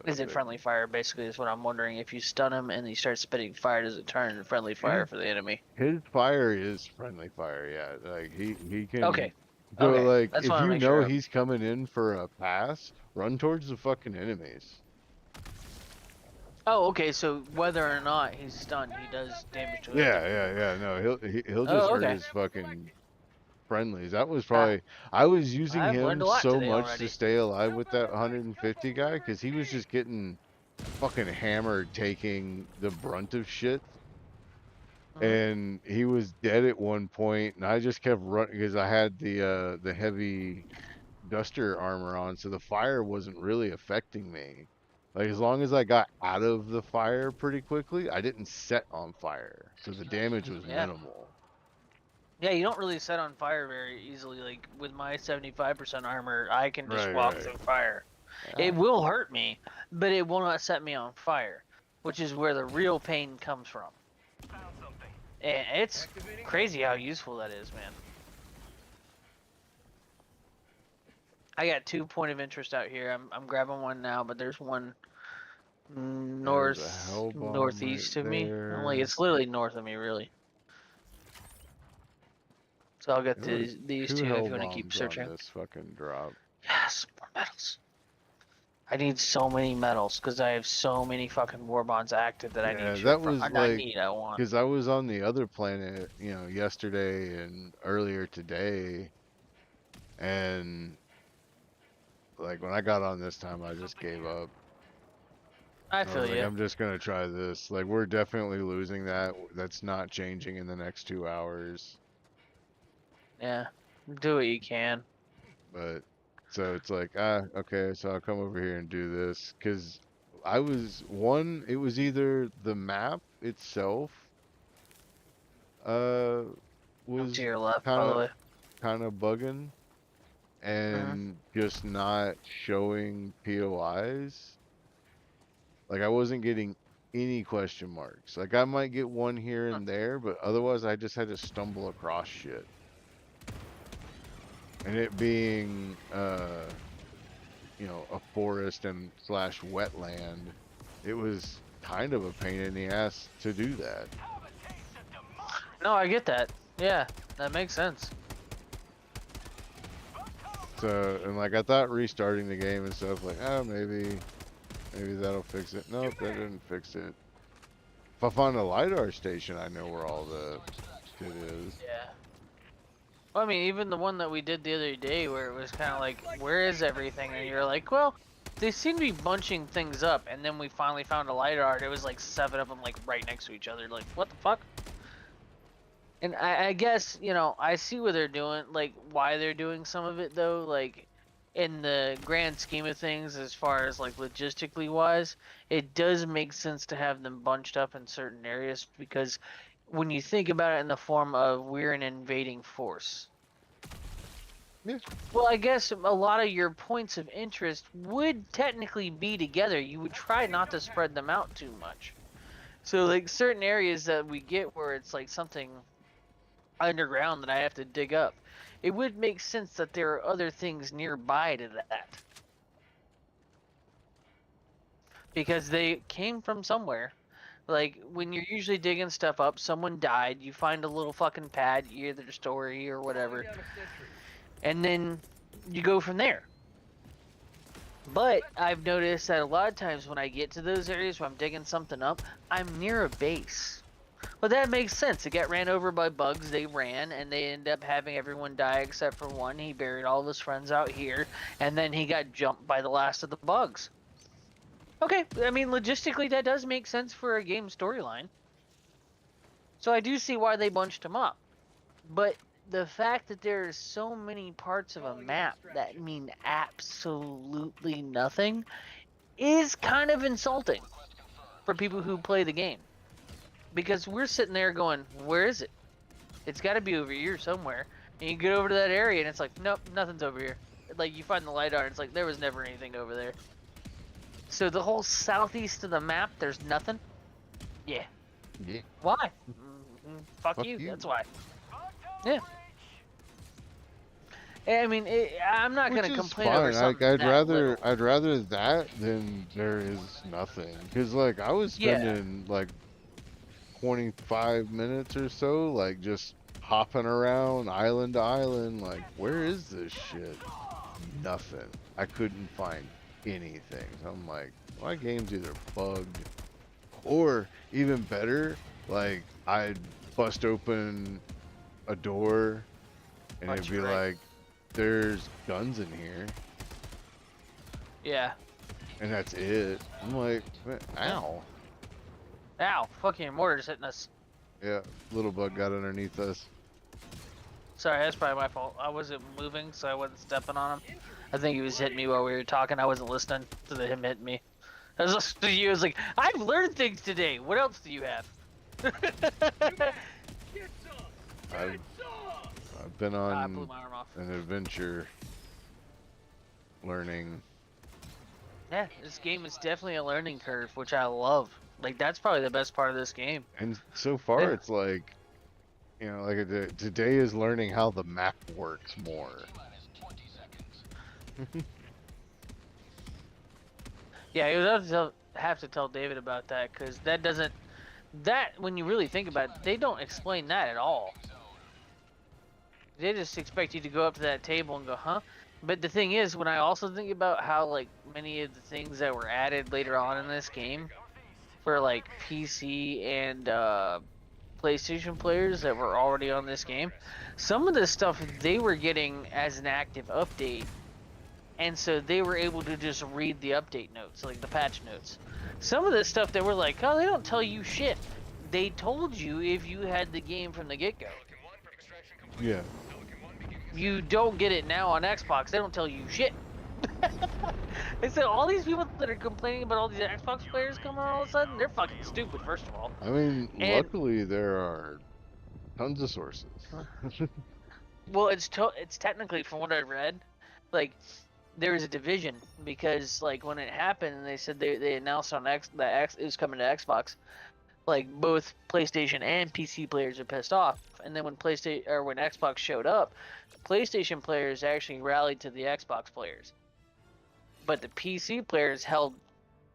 [SPEAKER 9] Is it
[SPEAKER 1] But
[SPEAKER 9] friendly fire? Basically, is what I'm wondering. If you stun him and he starts spitting fire, does it turn into friendly fire for the enemy?
[SPEAKER 1] his fire is friendly fire, yeah. Like he can.
[SPEAKER 9] Okay.
[SPEAKER 1] So
[SPEAKER 9] Okay.
[SPEAKER 1] like
[SPEAKER 9] That's
[SPEAKER 1] if
[SPEAKER 9] what I
[SPEAKER 1] you
[SPEAKER 9] make
[SPEAKER 1] know
[SPEAKER 9] sure of.
[SPEAKER 1] he's coming in for a pass, run towards the fucking enemies.
[SPEAKER 9] Oh, okay. So whether or not he's stunned, he does damage to
[SPEAKER 1] Yeah,
[SPEAKER 9] it.
[SPEAKER 1] yeah. No, he'll just
[SPEAKER 9] Oh,
[SPEAKER 1] hurt
[SPEAKER 9] okay.
[SPEAKER 1] his fucking friendlies. That was
[SPEAKER 9] Ah,
[SPEAKER 1] probably I was using
[SPEAKER 9] I've learned
[SPEAKER 1] him
[SPEAKER 9] a lot
[SPEAKER 1] so
[SPEAKER 9] today
[SPEAKER 1] much to
[SPEAKER 9] already.
[SPEAKER 1] stay alive with that 150 guy because he was just getting fucking hammered taking the brunt of shit. And he was dead at one point, and I just kept running because I had the heavy duster armor on, so the fire wasn't really affecting me. Like as long as I got out of the fire pretty quickly, I didn't set on fire, so the damage was
[SPEAKER 9] Yeah.
[SPEAKER 1] minimal.
[SPEAKER 9] Yeah, you don't really set on fire very easily. Like with my 75% armor, I can just
[SPEAKER 1] Right,
[SPEAKER 9] walk
[SPEAKER 1] right.
[SPEAKER 9] through fire.
[SPEAKER 1] Yeah.
[SPEAKER 9] It will hurt me, but it will not set me on fire, which is where the real pain comes from. And it's crazy how useful that is, man. I got 2 point of interest out here. I'm grabbing one now, but there's one
[SPEAKER 1] There's a hell bomb
[SPEAKER 9] northeast
[SPEAKER 1] right
[SPEAKER 9] of me. I'm like,
[SPEAKER 1] there.
[SPEAKER 9] it's literally north of me, really. So I'll get
[SPEAKER 1] There were
[SPEAKER 9] these
[SPEAKER 1] 2
[SPEAKER 9] two if
[SPEAKER 1] hell
[SPEAKER 9] you want to keep
[SPEAKER 1] bombs
[SPEAKER 9] searching.
[SPEAKER 1] on this fucking drop.
[SPEAKER 9] Yes, more medals. I need so many medals because I have so many fucking war bonds active that I
[SPEAKER 1] Yeah,
[SPEAKER 9] need.
[SPEAKER 1] that was
[SPEAKER 9] I
[SPEAKER 1] like
[SPEAKER 9] want.
[SPEAKER 1] because I was on the other planet, you know, yesterday and earlier today, and like when I got on this time, I just gave up.
[SPEAKER 9] I
[SPEAKER 1] I
[SPEAKER 9] feel
[SPEAKER 1] was like,
[SPEAKER 9] you.
[SPEAKER 1] I'm just gonna try this. Like, we're definitely losing that. That's not changing in the next 2 hours.
[SPEAKER 9] Yeah, do what you can.
[SPEAKER 1] But so it's like, okay, so I'll come over here and do this because I was it was either the map itself,
[SPEAKER 9] I'm
[SPEAKER 1] was
[SPEAKER 9] to your left, by
[SPEAKER 1] kind
[SPEAKER 9] the
[SPEAKER 1] of
[SPEAKER 9] way.
[SPEAKER 1] bugging and just not showing POIs. Like I wasn't getting any question marks. Like I might get one here and there, but otherwise I just had to stumble across shit. And it being you know, a forest and / wetland, it was kind of a pain in the ass to do that.
[SPEAKER 9] No, I get that. Yeah, that makes sense.
[SPEAKER 1] So, and like I thought restarting the game and stuff, like, oh, maybe that'll fix it. Nope, that didn't fix it. If I find a LiDAR station, I know where all the shit is.
[SPEAKER 9] Yeah. Well, I mean, even the one that we did the other day where it was kind of like, where is everything? And you're like, well, they seem to be bunching things up. And then we finally found a LiDAR and it was like 7 of them like right next to each other. Like, what the fuck? And I guess, you know, I see what they're doing, like why they're doing some of it though, like in the grand scheme of things, as far as like logistically wise, it does make sense to have them bunched up in certain areas because when you think about it in the form of we're an invading force.
[SPEAKER 1] Yeah.
[SPEAKER 9] Well, I guess a lot of your points of interest would technically be together. You would try not to spread them out too much. So, like, certain areas that we get where it's like something underground that I have to dig up, it would make sense that there are other things nearby to that. Because they came from somewhere. Like, when you're usually digging stuff up, someone died, you find a little fucking pad, you hear their story or whatever, and then you go from there. But I've noticed that a lot of times when I get to those areas where I'm digging something up, I'm near a base. But that makes sense. It got ran over by bugs, they ran, and they ended up having everyone die except for one. He buried all of his friends out here, and then he got jumped by the last of the bugs. Okay, I mean, logistically, that does make sense for a game storyline. So I do see why they bunched him up. But the fact that there's so many parts of a map that mean absolutely nothing is kind of insulting for people who play the game. Because we're sitting there going, where is it? It's got to be over here somewhere. And you get over to that area and it's like, nope, nothing's over here. Like, you find the LiDAR and it's like, there was never anything over there. So the whole southeast of the map, there's nothing? Yeah.
[SPEAKER 1] Yeah.
[SPEAKER 9] Why? Fuck you, that's why. Yeah. I mean, I'm not
[SPEAKER 1] Which
[SPEAKER 9] gonna
[SPEAKER 1] is
[SPEAKER 9] complain
[SPEAKER 1] fine.
[SPEAKER 9] over something
[SPEAKER 1] I'd
[SPEAKER 9] that
[SPEAKER 1] rather
[SPEAKER 9] little.
[SPEAKER 1] I'd rather that than there is nothing. Cause like I was
[SPEAKER 9] Yeah.
[SPEAKER 1] spending like 25 minutes or so like just hopping around island to island. Like where is this shit? Nothing. I couldn't find anything. I'm like, my game's either bugged or even better, like I'd bust open a door and
[SPEAKER 9] Watch
[SPEAKER 1] it'd be
[SPEAKER 9] your right.
[SPEAKER 1] like, there's guns in here,
[SPEAKER 9] Yeah.
[SPEAKER 1] and that's it. I'm like, ow.
[SPEAKER 9] Ow, fucking mortar's hitting us.
[SPEAKER 1] Yeah, little bug got underneath us.
[SPEAKER 9] Sorry, that's probably my fault. I wasn't moving, so I wasn't stepping on him. I think he was hitting me while we were talking. I wasn't listening to him hitting me. I was listening to you. I was like, I've learned things today. What else do you have?
[SPEAKER 1] I've been
[SPEAKER 9] I blew
[SPEAKER 1] on
[SPEAKER 9] my arm off.
[SPEAKER 1] an adventure learning.
[SPEAKER 9] Yeah, this game is definitely a learning curve, which I love. Like, that's probably the best part of this game.
[SPEAKER 1] And so far,
[SPEAKER 9] Yeah.
[SPEAKER 1] it's like, you know, like today is learning how the map works more.
[SPEAKER 9] Yeah, you would have to tell David about that, because that doesn't... That, when you really think about it, they don't explain that at all. They just expect you to go up to that table and go, huh? But the thing is, when I also think about how, like, many of the things that were added later on in this game for, like, PC and PlayStation players that were already on this game, some of the stuff they were getting as an active update, and so they were able to just read the update notes, like the patch notes. Some of the stuff that were like, oh, they don't tell you shit. They told you if you had the game from the get-go.
[SPEAKER 1] Yeah.
[SPEAKER 9] You don't get it now on Xbox. They don't tell you shit. And so all these people that are complaining about all these Xbox players coming all of a sudden, they're fucking stupid, first of all.
[SPEAKER 1] I mean,
[SPEAKER 9] And
[SPEAKER 1] luckily there are tons of sources.
[SPEAKER 9] well, it's technically, from what I read, like, there was a division because, like, when it happened, they said they announced on that it was coming to Xbox. Like, both PlayStation and PC players are pissed off, and then when Xbox showed up, PlayStation players actually rallied to the Xbox players, but the PC players held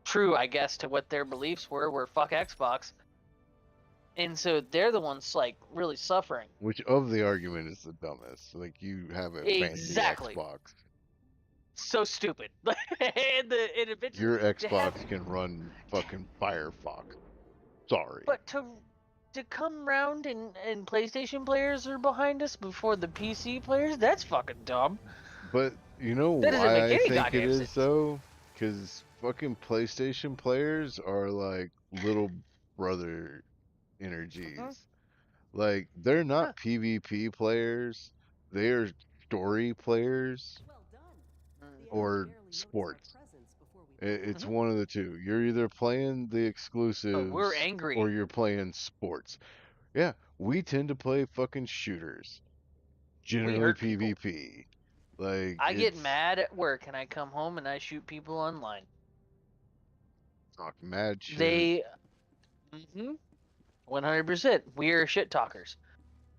[SPEAKER 9] true, I guess, to what their beliefs were fuck Xbox, and so they're the ones like really suffering.
[SPEAKER 1] Which of the argument is the dumbest? Like you have a fancy
[SPEAKER 9] Exactly.
[SPEAKER 1] Xbox.
[SPEAKER 9] So stupid. and eventually,
[SPEAKER 1] Your Xbox can run fucking Firefox. Sorry.
[SPEAKER 9] But to come round and PlayStation players are behind us before the PC players, that's fucking dumb.
[SPEAKER 1] But you know
[SPEAKER 9] That doesn't
[SPEAKER 1] why
[SPEAKER 9] make
[SPEAKER 1] I
[SPEAKER 9] any
[SPEAKER 1] think it
[SPEAKER 9] goddamn
[SPEAKER 1] is
[SPEAKER 9] sense.
[SPEAKER 1] though? Because fucking PlayStation players are like little brother energies. Like they're not PvP players. They are story players or sports. It's one of the two. You're either playing the
[SPEAKER 9] Oh, we're
[SPEAKER 1] exclusives
[SPEAKER 9] angry.
[SPEAKER 1] or you're playing sports. Yeah, we tend to play fucking shooters. Generally
[SPEAKER 9] hurt people.
[SPEAKER 1] PvP. Like
[SPEAKER 9] I get
[SPEAKER 1] it's
[SPEAKER 9] mad at work and I come home and I shoot people online.
[SPEAKER 1] talk mad shit.
[SPEAKER 9] They, 100%. We are shit talkers.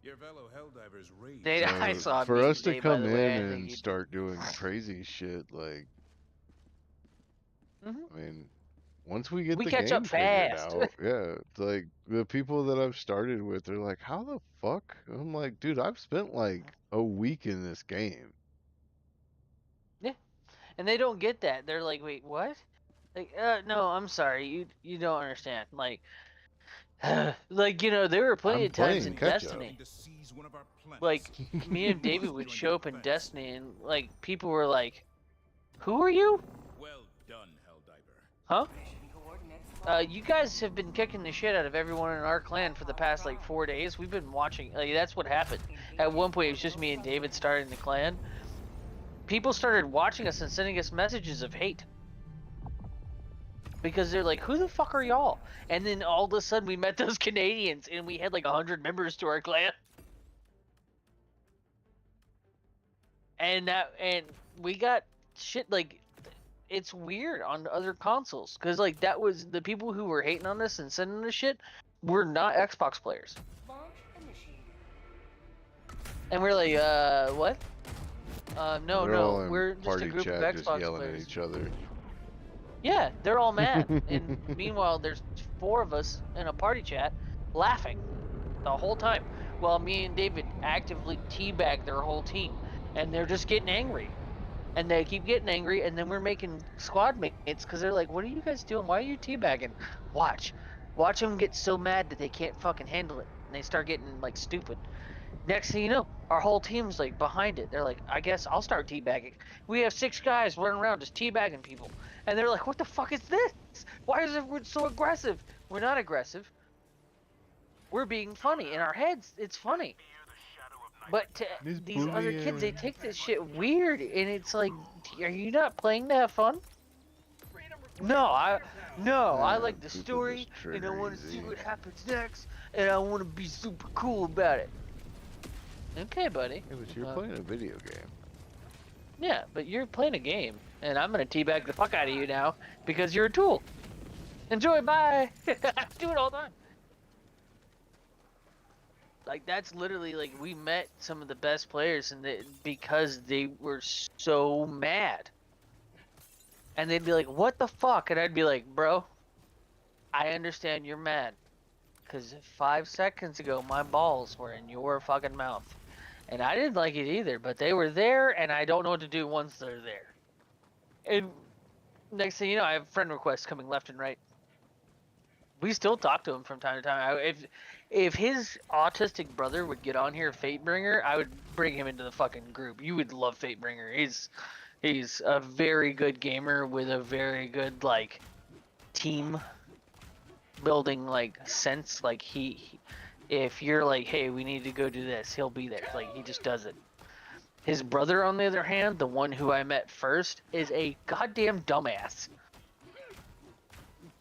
[SPEAKER 7] Your fellow Helldivers rage.
[SPEAKER 9] I saw a
[SPEAKER 1] For
[SPEAKER 9] meme
[SPEAKER 1] us to
[SPEAKER 9] today, by
[SPEAKER 1] come
[SPEAKER 9] the
[SPEAKER 1] in
[SPEAKER 9] way. I think
[SPEAKER 1] and
[SPEAKER 9] you-
[SPEAKER 1] start doing crazy shit, like,
[SPEAKER 9] Mhm.
[SPEAKER 1] I mean, once we get
[SPEAKER 9] We
[SPEAKER 1] the
[SPEAKER 9] catch
[SPEAKER 1] game
[SPEAKER 9] up
[SPEAKER 1] figured
[SPEAKER 9] fast.
[SPEAKER 1] out, yeah, it's like the people that I've started with, they're like, "How the fuck?" I'm like, "Dude, I've spent like a week in this game."
[SPEAKER 9] And they don't get that. They're like, wait, what? Like, no, I'm sorry. You don't understand. Like, like, you know, there were plenty
[SPEAKER 1] I'm
[SPEAKER 9] of times
[SPEAKER 1] playing
[SPEAKER 9] in
[SPEAKER 1] catch up.
[SPEAKER 9] Destiny.
[SPEAKER 7] To seize one of our planets.
[SPEAKER 9] Like, me and David would
[SPEAKER 7] Join
[SPEAKER 9] show
[SPEAKER 7] your
[SPEAKER 9] up in
[SPEAKER 7] defense.
[SPEAKER 9] Destiny and, like, people were like, who are you?
[SPEAKER 7] Well done, Helldiver.
[SPEAKER 9] Huh?
[SPEAKER 2] Mission coordinates.
[SPEAKER 9] You guys have been kicking the shit out of everyone in our clan for the past, like, 4 days. We've been watching. Like, that's what happened. At one point, it was just me and David starting the clan. People started watching us and sending us messages of hate. Because they're like, who the fuck are y'all? And then all of a sudden we met those Canadians and we had like 100 members to our clan. And we got shit like, it's weird on other consoles. Because like that was, the people who were hating on us and sending us shit were not Xbox players.
[SPEAKER 2] Launch initiated.
[SPEAKER 9] And we're like, what? No,
[SPEAKER 1] They're all in
[SPEAKER 9] we're just a
[SPEAKER 1] party
[SPEAKER 9] group of
[SPEAKER 1] chat, just
[SPEAKER 9] Xbox
[SPEAKER 1] yelling
[SPEAKER 9] players.
[SPEAKER 1] at each other.
[SPEAKER 9] Yeah, they're all mad. And meanwhile, there's 4 of us in a party chat laughing the whole time while me and David actively teabag their whole team. And they're just getting angry. And they keep getting angry, and then we're making squad mates because they're like, what are you guys doing? Why are you teabagging? Watch them get so mad that they can't fucking handle it. And they start getting, like, stupid. Next thing you know, our whole team's, like, behind it. They're like, I guess I'll start teabagging. We have 6 guys running around just teabagging people. And they're like, what the fuck is this? Why is everyone so aggressive? We're not aggressive. We're being funny. In our heads, it's funny. But to these other kids, they take this shit weird. And it's like, are you not playing to have fun? No, I like the
[SPEAKER 1] people
[SPEAKER 9] story,
[SPEAKER 1] just
[SPEAKER 9] and I
[SPEAKER 1] trigger
[SPEAKER 9] want to see
[SPEAKER 1] easy.
[SPEAKER 9] what happens next, and I want to be super cool about it. Okay, buddy.
[SPEAKER 1] Yeah, but you're playing a video game.
[SPEAKER 9] Yeah, but you're playing a game, and I'm gonna teabag the fuck out of you now because you're a tool. Enjoy, bye. Do it all the time. Like that's literally like we met some of the best players, and because they were so mad, and they'd be like, "What the fuck?" and I'd be like, "Bro, I understand you're mad, because 5 seconds ago my balls were in your fucking mouth." And I didn't like it either, but they were there, and I don't know what to do once they're there. And next thing you know, I have friend requests coming left and right. We still talk to him from time to time. If his autistic brother would get on here, Fatebringer, I would bring him into the fucking group. You would love Fatebringer. He's a very good gamer with a very good like team building like sense. Like he if you're like, hey, we need to go do this, he'll be there. Like, he just does it. His brother, on the other hand, the one who I met first, is a goddamn dumbass.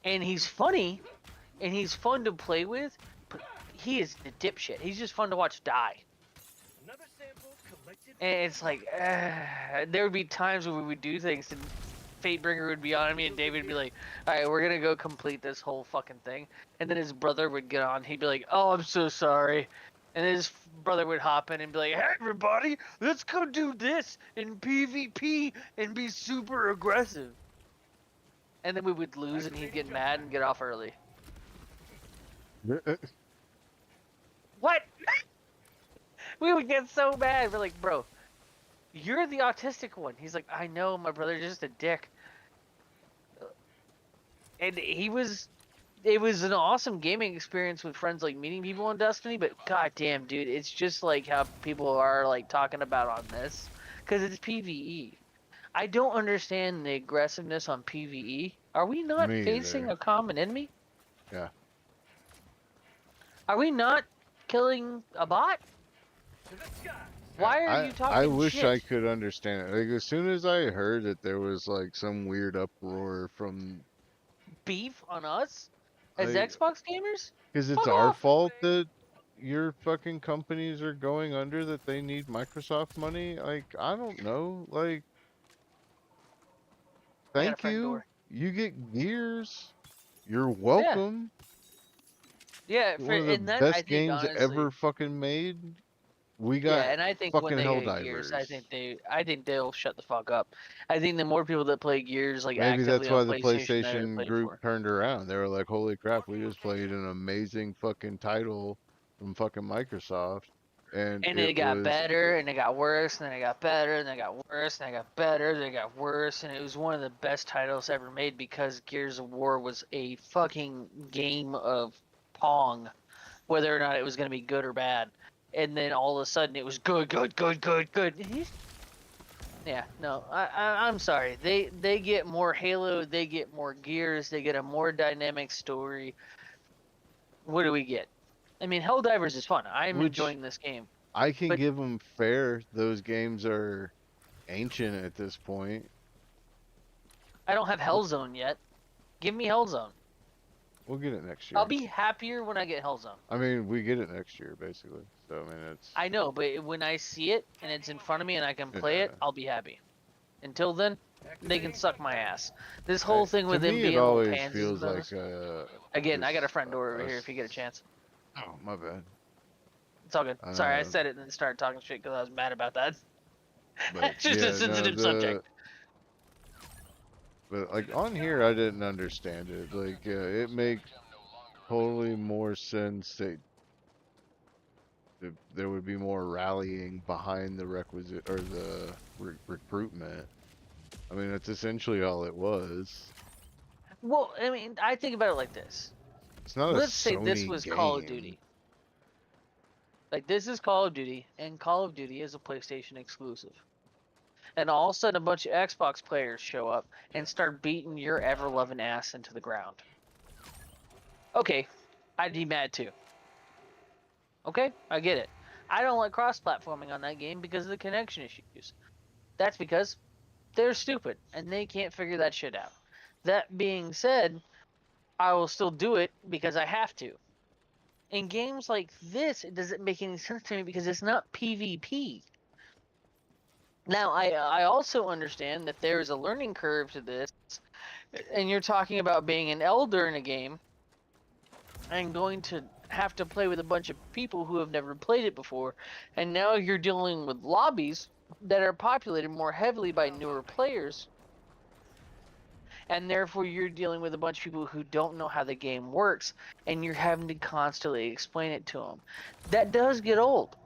[SPEAKER 9] And he's funny, and he's fun to play with, but he is the dipshit. He's just fun to watch die.
[SPEAKER 8] Another sample collected.
[SPEAKER 9] And it's like, there would be times when we would do things, and Fatebringer would be on me, and David would be like, alright, we're gonna go complete this whole fucking thing. And then his brother would get on, he'd be like, oh, I'm so sorry. And his brother would hop in and be like, hey, everybody, let's go do this in PvP and be super aggressive. And then we would lose, and he'd get mad and get off early. What? We would get so mad. We're like, bro, you're the autistic one. He's like, I know, my brother's just a dick. And it was an awesome gaming experience with friends, like meeting people in Destiny, but goddamn, dude, it's just like how people are like talking about on this, because it's PvE. I don't understand the aggressiveness on PvE. Are we not
[SPEAKER 1] Me
[SPEAKER 9] facing
[SPEAKER 1] either.
[SPEAKER 9] a common enemy?
[SPEAKER 1] Yeah.
[SPEAKER 9] Are we not killing a bot?
[SPEAKER 8] To the skies.
[SPEAKER 9] Why are you talking
[SPEAKER 1] I wish
[SPEAKER 9] shit?
[SPEAKER 1] I could understand it. Like, as soon as I heard that there was like some weird uproar from,
[SPEAKER 9] Beef on us as
[SPEAKER 1] Like,
[SPEAKER 9] Xbox gamers?
[SPEAKER 1] because it's
[SPEAKER 9] Fuck
[SPEAKER 1] our
[SPEAKER 9] off.
[SPEAKER 1] fault that your fucking companies are going under that they need Microsoft money? Like, I don't know. Like,
[SPEAKER 9] I got a
[SPEAKER 1] thank
[SPEAKER 9] front
[SPEAKER 1] you.
[SPEAKER 9] door.
[SPEAKER 1] You get Gears. You're
[SPEAKER 9] Yeah,
[SPEAKER 1] welcome.
[SPEAKER 9] yeah.
[SPEAKER 1] One of the
[SPEAKER 9] And that I
[SPEAKER 1] best
[SPEAKER 9] think
[SPEAKER 1] games ever
[SPEAKER 9] honestly,
[SPEAKER 1] fucking made. We
[SPEAKER 9] yeah,
[SPEAKER 1] got
[SPEAKER 9] and I think when
[SPEAKER 1] fucking
[SPEAKER 9] they get Gears,
[SPEAKER 1] Helldivers.
[SPEAKER 9] I think they'll shut the fuck up. I think the more people that play Gears like
[SPEAKER 1] Maybe that's
[SPEAKER 9] actively on
[SPEAKER 1] why the
[SPEAKER 9] PlayStation that are
[SPEAKER 1] PlayStation
[SPEAKER 9] played
[SPEAKER 1] group
[SPEAKER 9] for.
[SPEAKER 1] turned around. They were like, holy crap, we just played an amazing fucking title from fucking Microsoft. And
[SPEAKER 9] And
[SPEAKER 1] it
[SPEAKER 9] it got
[SPEAKER 1] was,
[SPEAKER 9] better, and it got worse, and then it got better, and then it got worse, and it got better, and it got worse, and it was one of the best titles ever made because Gears of War was a fucking game of Pong, whether or not it was going to be good or bad. And then all of a sudden it was good, good, good, good, good. Yeah, no, I'm sorry. They get more Halo, they get more Gears, they get a more dynamic story. What do we get? I mean, Helldivers is fun. I'm
[SPEAKER 1] which
[SPEAKER 9] enjoying this game,
[SPEAKER 1] I can
[SPEAKER 9] but
[SPEAKER 1] give them fair. Those games are ancient at this point.
[SPEAKER 9] I don't have Hellzone yet. Give me Hellzone.
[SPEAKER 1] We'll get it next
[SPEAKER 9] I'll
[SPEAKER 1] year.
[SPEAKER 9] be happier when I get Hellzone.
[SPEAKER 1] I mean, we get it next year, basically. So, I mean, it's,
[SPEAKER 9] I know, but when I see it and it's in front of me and I can play
[SPEAKER 1] yeah.
[SPEAKER 9] it, I'll be happy. Until then, they can suck my ass. This whole thing
[SPEAKER 1] To
[SPEAKER 9] with them
[SPEAKER 1] me,
[SPEAKER 9] being
[SPEAKER 1] it
[SPEAKER 9] little
[SPEAKER 1] always
[SPEAKER 9] pansies
[SPEAKER 1] feels
[SPEAKER 9] and
[SPEAKER 1] like,
[SPEAKER 9] those. Again, I got a
[SPEAKER 1] this,
[SPEAKER 9] front door over here
[SPEAKER 1] us-
[SPEAKER 9] if you get a chance.
[SPEAKER 1] Oh, my bad.
[SPEAKER 9] It's all good. Sorry, I
[SPEAKER 1] Uh,
[SPEAKER 9] said it and then started talking shit because I was mad about that.
[SPEAKER 1] But
[SPEAKER 9] It's just
[SPEAKER 1] yeah,
[SPEAKER 9] a sensitive subject.
[SPEAKER 1] But like on here, I didn't understand it. Like, it makes totally more sense that there would be more rallying behind the requisite or the recruitment. I mean, that's essentially all it was.
[SPEAKER 9] Well, I mean, I think about it like this.
[SPEAKER 1] It's not a
[SPEAKER 9] Let's say this
[SPEAKER 1] Sony
[SPEAKER 9] was
[SPEAKER 1] game.
[SPEAKER 9] Call of Duty. Like, this is Call of Duty, and Call of Duty is a PlayStation exclusive. And all of a sudden, a bunch of Xbox players show up and start beating your ever-loving ass into the ground. Okay, I'd be mad too. Okay, I get it. I don't like cross-platforming on that game because of the connection issues. That's because they're stupid, and they can't figure that shit out. That being said, I will still do it because I have to. In games like this, it doesn't make any sense to me because it's not PvP. Now, I also understand that there is a learning curve to this, and you're talking about being an elder in a game and going to have to play with a bunch of people who have never played it before, and now you're dealing with lobbies that are populated more heavily by newer players, and therefore you're dealing with a bunch of people who don't know how the game works, and you're having to constantly explain it to them. That does get old.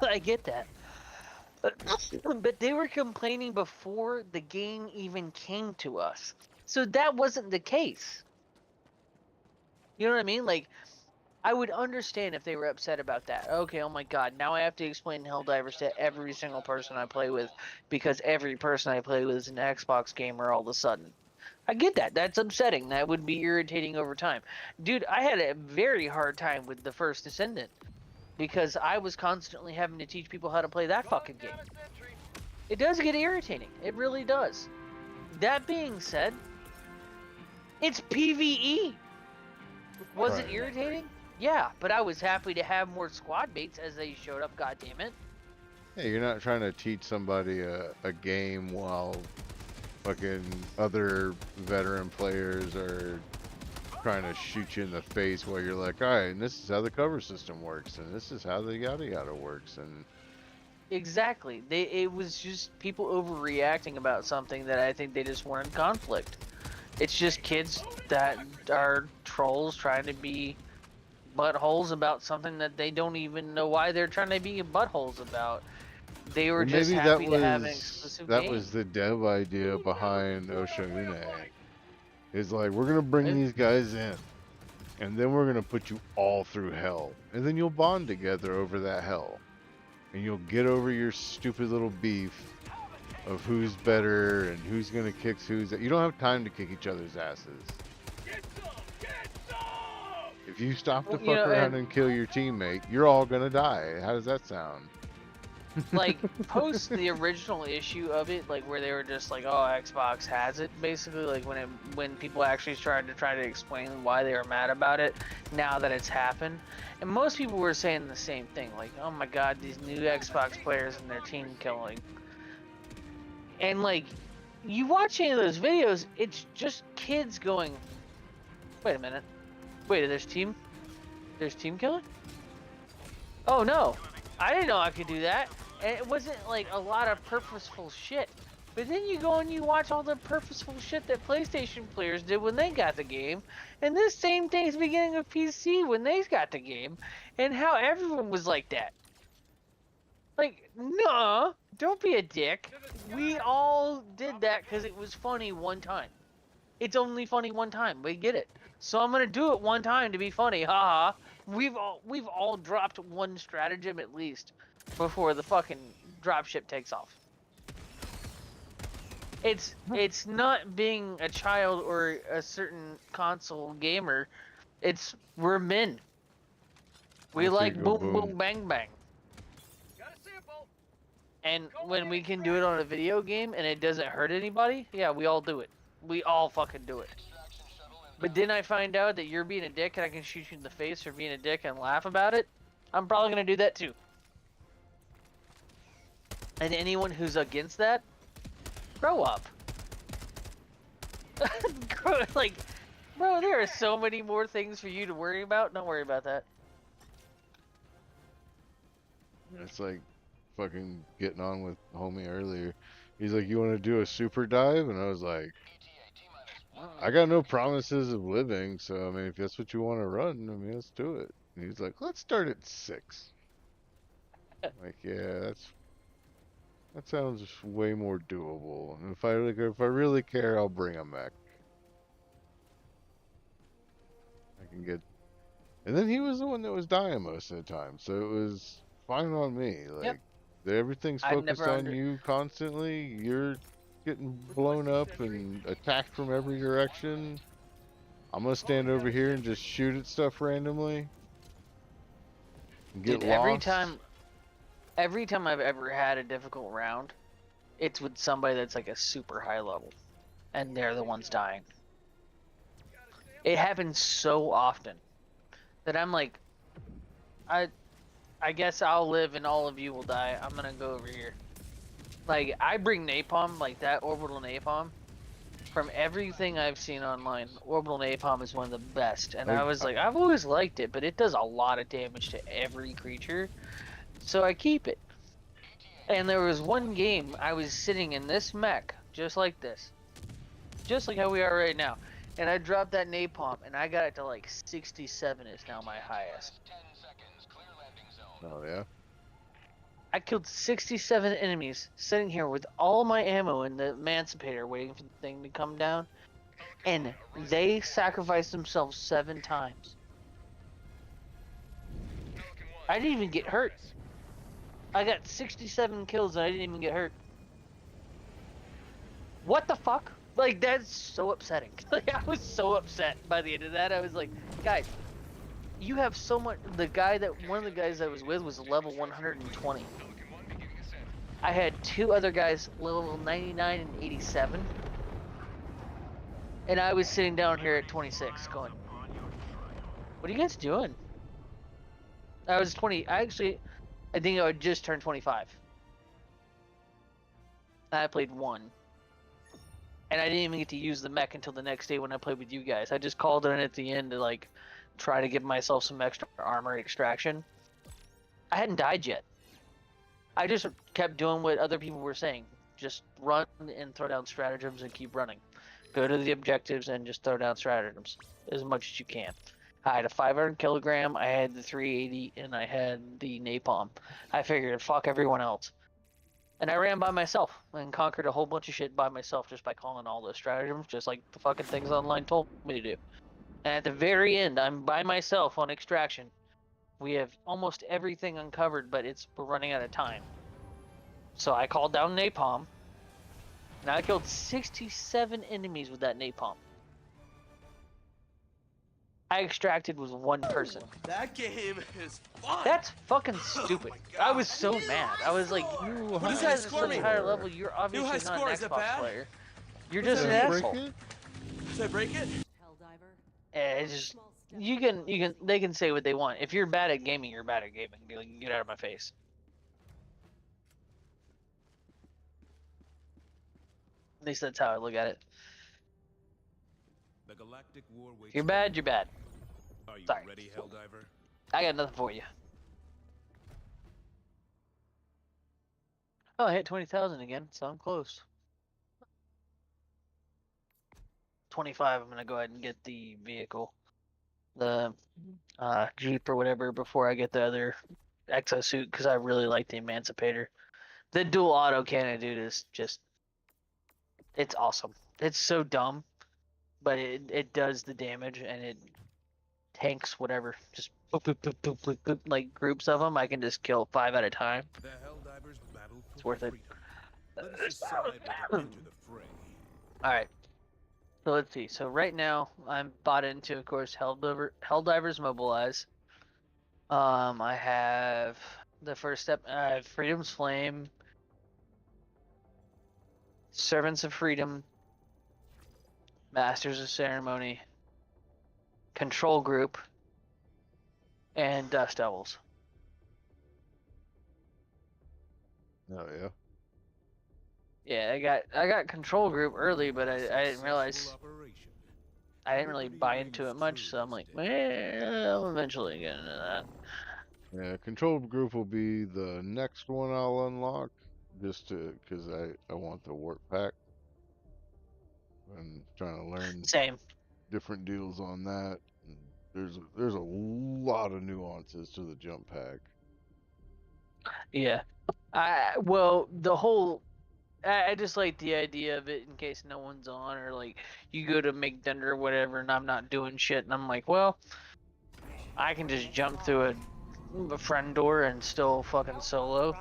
[SPEAKER 9] I get that. But they were complaining before the game even came to us. So that wasn't the case. You know what I mean? Like, I would understand if they were upset about that. Okay, oh my god, now I have to explain Helldivers to every single person I play with because every person I play with is an Xbox gamer all of a sudden. I get that. That's upsetting. That would be irritating over time. Dude, I had a very hard time with the first Descendant because I was constantly having to teach people how to play that fucking game. It does get irritating. It really does. That being said, it's PvE. Was it irritating? Yeah, but I was happy to have more squad mates as they showed up, goddammit.
[SPEAKER 1] Hey, you're not trying to teach somebody a game while fucking other veteran players are trying to shoot you in the face while you're like, all right, and this is how the cover system works, and this is how the yada yada works, and
[SPEAKER 9] Exactly. It was just people overreacting about something that I think they just weren't in conflict. It's just kids that are trolls trying to be buttholes about something that they don't even know why they're trying to be buttholes about. They were just
[SPEAKER 1] maybe
[SPEAKER 9] happy to have an exclusive
[SPEAKER 1] that
[SPEAKER 9] game.
[SPEAKER 1] was the dev idea behind Oshagune. Is like, we're gonna bring these guys in, and then we're gonna put you all through hell, and then you'll bond together over that hell, and you'll get over your stupid little beef of who's better and who's gonna kick who's. You don't have time to kick each other's asses. If you stop to
[SPEAKER 9] Well, you
[SPEAKER 1] fuck
[SPEAKER 9] know,
[SPEAKER 1] around
[SPEAKER 9] and-
[SPEAKER 1] and kill your teammate, you're all gonna die. How does that sound?
[SPEAKER 9] Like, post the original issue of it, like where they were just like, "Oh, Xbox has it," basically, like when people actually started to try to explain why they were mad about it, now that it's happened, and most people were saying the same thing, like, "Oh my God, these new Xbox players and their team killing," and like, you watch any of those videos, it's just kids going, "Wait a minute, wait, there's team killing? Oh no, I didn't know I could do that." And it wasn't like a lot of purposeful shit. But then you go and you watch all the purposeful shit that PlayStation players did when they got the game, and this same thing's beginning of PC when they got the game, and how everyone was like that. Like, no, don't be a dick. We all did that because it was funny one time. It's only funny one time. We get it. So I'm gonna do it one time to be funny. Haha. We've all dropped one stratagem at least before the fucking dropship takes off. It's not being a child or a certain console gamer. It's we're men. We
[SPEAKER 1] Okay,
[SPEAKER 9] like
[SPEAKER 1] go
[SPEAKER 9] boom boom bang bang.
[SPEAKER 8] Got a sample.
[SPEAKER 9] And when we can do it on a video game and it doesn't hurt anybody, yeah, we all do it. We all fucking do it. But then I find out that you're being a dick and I can shoot you in the face for being a dick and laugh about it, I'm probably gonna do that too. And anyone who's against that, grow up. Like, bro, there are so many more things for you to worry about. Don't worry about that.
[SPEAKER 1] It's like fucking getting on with homie earlier. He's like, "You want to do a super dive?" And I was like, "I got no promises of living, so I mean, if that's what you want to run, I mean, let's do it." And he's like, "Let's start at 6." I'm like, yeah, that sounds way more doable. And if I really care, I'll bring a mech. I can get. And then he was the one that was dying most of the time, so it was fine on me. Like, everything's focused on you constantly. You're getting blown up and attacked from every direction. I'm gonna stand over here and just shoot at stuff randomly. And get
[SPEAKER 9] Dude,
[SPEAKER 1] lost.
[SPEAKER 9] every time I've ever had a difficult round, it's with somebody that's like a super high level, and they're the ones dying. It happens so often that I'm like, I guess I'll live and all of you will die. I'm gonna go over here. Like, I bring napalm, like that orbital napalm. From everything I've seen online, orbital napalm is one of the best. And I was like, I've always liked it, but it does a lot of damage to every creature. So I keep it. And there was one game, I was sitting in this mech, just like this. Just like how we are right now. And I dropped that napalm, and I got it to like 67 is now my highest.
[SPEAKER 1] Oh, yeah?
[SPEAKER 9] I killed 67 enemies, sitting here with all my ammo in the Emancipator, waiting for the thing to come down. And they sacrificed themselves 7 times. I didn't even get hurt. I got 67 kills and I didn't even get hurt. What the fuck? Like, that's so upsetting. Like, I was so upset by the end of that. I was like, guys, you have so much. One of the guys I was with was level 120. I had 2 other guys level 99 and 87. And I was sitting down here at 26 going, what are you guys doing? I was 20. I think I would just turn 25. I played 1. And I didn't even get to use the mech until the next day when I played with you guys. I just called it in at the end to like try to give myself some extra armor extraction. I hadn't died yet. I just kept doing what other people were saying. Just run and throw down stratagems and keep running. Go to the objectives and just throw down stratagems as much as you can. I had a 500 kilogram, I had the 380, and I had the napalm. I figured, fuck everyone else. And I ran by myself and conquered a whole bunch of shit by myself just by calling all those stratagems, just like the fucking things online told me to do. And at the very end, I'm by myself on extraction. We have almost everything uncovered, but we're running out of time. So I called down napalm, and I killed 67 enemies with that napalm. I extracted was one person.
[SPEAKER 8] That game is fun.
[SPEAKER 9] That's fucking stupid. I was so mad. I was like,
[SPEAKER 1] What
[SPEAKER 9] you
[SPEAKER 8] does
[SPEAKER 9] guys
[SPEAKER 8] that
[SPEAKER 9] are
[SPEAKER 8] score
[SPEAKER 9] such
[SPEAKER 8] mean?
[SPEAKER 9] higher level. You're
[SPEAKER 8] high
[SPEAKER 9] obviously not
[SPEAKER 8] score,
[SPEAKER 9] an
[SPEAKER 8] is that
[SPEAKER 9] Xbox
[SPEAKER 8] bad?
[SPEAKER 9] player. You're
[SPEAKER 8] What's
[SPEAKER 9] just an
[SPEAKER 8] that?
[SPEAKER 1] break
[SPEAKER 9] asshole.
[SPEAKER 1] it?
[SPEAKER 8] Did I break it?
[SPEAKER 6] Helldiver.
[SPEAKER 9] It's just they can say what they want. If you're bad at gaming, you're bad at gaming. Like, get out of my face. At least that's how I look at it.
[SPEAKER 7] The Galactic War waits.
[SPEAKER 9] If you're bad, you're bad.
[SPEAKER 7] Are you
[SPEAKER 9] Sorry.
[SPEAKER 7] ready, Helldiver?
[SPEAKER 9] I got nothing for you. Oh, I hit 20,000 again, so I'm close. 25, I'm gonna go ahead and get the vehicle. The Jeep or whatever before I get the other exosuit, because I really like the Emancipator. The dual auto cannon, dude, is just... It's awesome. It's so dumb, but it does the damage, and it tanks whatever. Just boop, boop, boop, boop, boop, boop, like groups of them, I can just kill 5 at a time.
[SPEAKER 7] The Helldivers battle for
[SPEAKER 9] It's worth it.
[SPEAKER 7] freedom. Let us decide whether to enter the fray.
[SPEAKER 9] Alright. So let's see. So right now, I'm bought into, of course, Helldivers Mobilize. I have the first step. I have Freedom's Flame, Servants of Freedom, Masters of Ceremony, Control Group, and Dust Devils.
[SPEAKER 1] Oh yeah.
[SPEAKER 9] Yeah, I got Control Group early, but I didn't realize
[SPEAKER 7] Successful operation.
[SPEAKER 9] I didn't really buy into it much, so I'm like, well, I'll eventually get into that.
[SPEAKER 1] Yeah, control group will be the next one I'll unlock, just because I want the warp pack. I'm trying to learn
[SPEAKER 9] Same.
[SPEAKER 1] different deals on that. And there's a lot of nuances to the jump pack.
[SPEAKER 9] Yeah. I just like the idea of it in case no one's on, or like you go to make dinner or whatever and I'm not doing shit, and I'm like, well, I can just jump through a friend door and still fucking solo.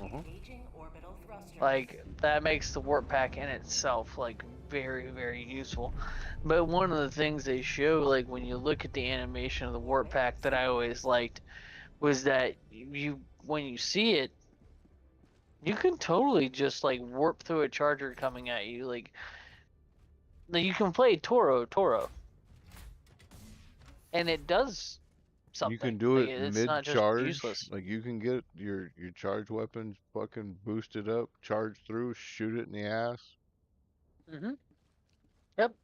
[SPEAKER 2] Engaging orbital thrusters.
[SPEAKER 9] Like, that makes the warp pack in itself like very, very useful. But one of the things they show, like when you look at the animation of the warp pack, that I always liked was that when you see it, you can totally just like warp through a charger coming at you. Like you can play Toro, and it does something.
[SPEAKER 1] You can do
[SPEAKER 9] Like,
[SPEAKER 1] it
[SPEAKER 9] it's not just
[SPEAKER 1] mid-charge.
[SPEAKER 9] useless.
[SPEAKER 1] Like you can get your charge weapons fucking boosted up, charge through, shoot it in the ass.
[SPEAKER 9] Mm-hmm. Yep.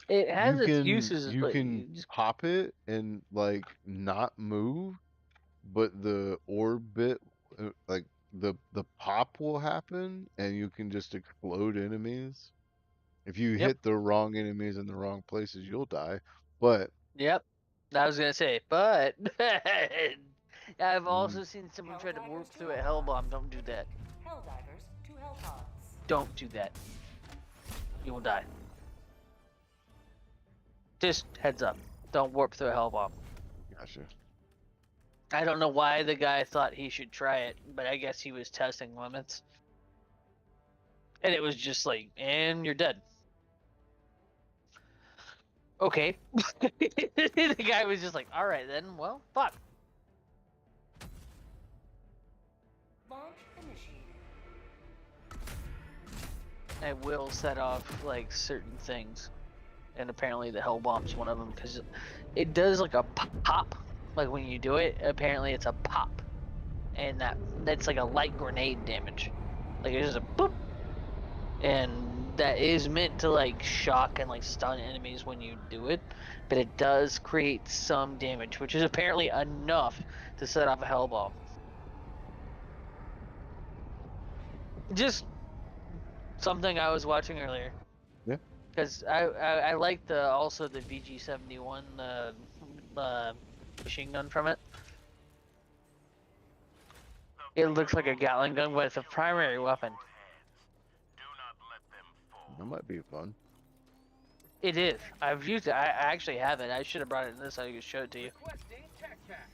[SPEAKER 9] It has
[SPEAKER 1] You
[SPEAKER 9] its
[SPEAKER 1] can
[SPEAKER 9] uses.
[SPEAKER 1] you
[SPEAKER 9] but
[SPEAKER 1] can
[SPEAKER 9] just,
[SPEAKER 1] pop it and like not move, but the orbit like the pop will happen and you can just explode enemies. If you
[SPEAKER 9] Yep.
[SPEAKER 1] hit the wrong enemies in the wrong places, you'll die. But
[SPEAKER 9] Yep. I was gonna say, but I've also seen someone try to warp through a hellbomb. Don't do that.
[SPEAKER 2] Helldivers to Hellpods.
[SPEAKER 9] Don't do that. You will die. Just heads up. Don't warp through a hellbomb.
[SPEAKER 1] gotcha.
[SPEAKER 9] I don't know why the guy thought he should try it, but I guess he was testing limits. And it was just like, and you're dead. Okay. The guy was just like, alright then, well, fuck.
[SPEAKER 2] Launch initiated.
[SPEAKER 9] I will set off like certain things, and apparently the hell bomb's one of them, because it does like a pop. Like when you do it, apparently it's a pop, and that's like a light grenade damage. Like it's just a boop, and that is meant to like shock and like stun enemies when you do it, but it does create some damage, which is apparently enough to set off a hell bomb. Just something I was watching earlier.
[SPEAKER 1] Yeah.
[SPEAKER 9] Because I like also the VG-71 machine gun from it. It looks like a Gatling gun, but it's a primary weapon.
[SPEAKER 3] Do not let them fall.
[SPEAKER 1] That might be fun.
[SPEAKER 9] It is. I've used it. I actually have it. I should have brought it in this so I could show it to you.
[SPEAKER 8] Requesting tech pack.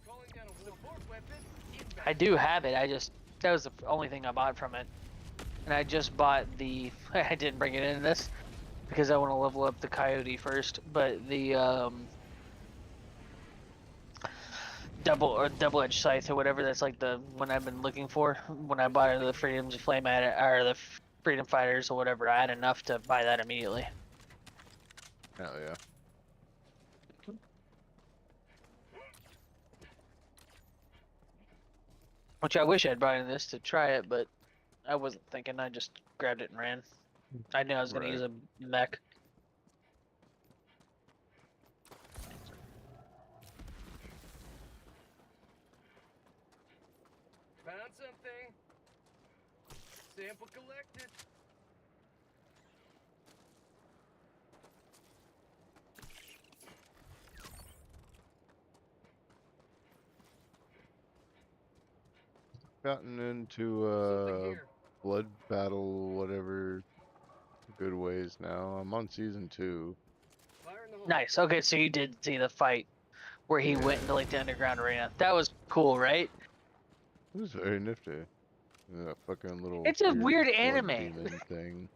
[SPEAKER 8] Calling down a support weapon. Inbound.
[SPEAKER 9] I do have it. That was the only thing I bought from it. And I just bought the, I didn't bring it in this, because I want to level up the coyote first. But the double-edged scythe or whatever, that's like the one I've been looking for. When I bought the Freedom's Flame or the Freedom Fighters or whatever, I had enough to buy that immediately.
[SPEAKER 1] Hell yeah.
[SPEAKER 9] Which I wish I'd bought this to try it, but I wasn't thinking. I just grabbed it and ran. I knew I was going to use a mech.
[SPEAKER 8] Found something. Sample collected.
[SPEAKER 1] Gotten into
[SPEAKER 8] Something here.
[SPEAKER 1] blood battle, whatever, good ways now. I'm on season 2.
[SPEAKER 8] Fire in the hole.
[SPEAKER 9] Nice. Okay, so you did see the fight where he went into like the underground arena. That was cool, right?
[SPEAKER 1] It was very nifty. That fucking little.
[SPEAKER 9] It's a weird
[SPEAKER 1] blood
[SPEAKER 9] anime.
[SPEAKER 1] demon thing.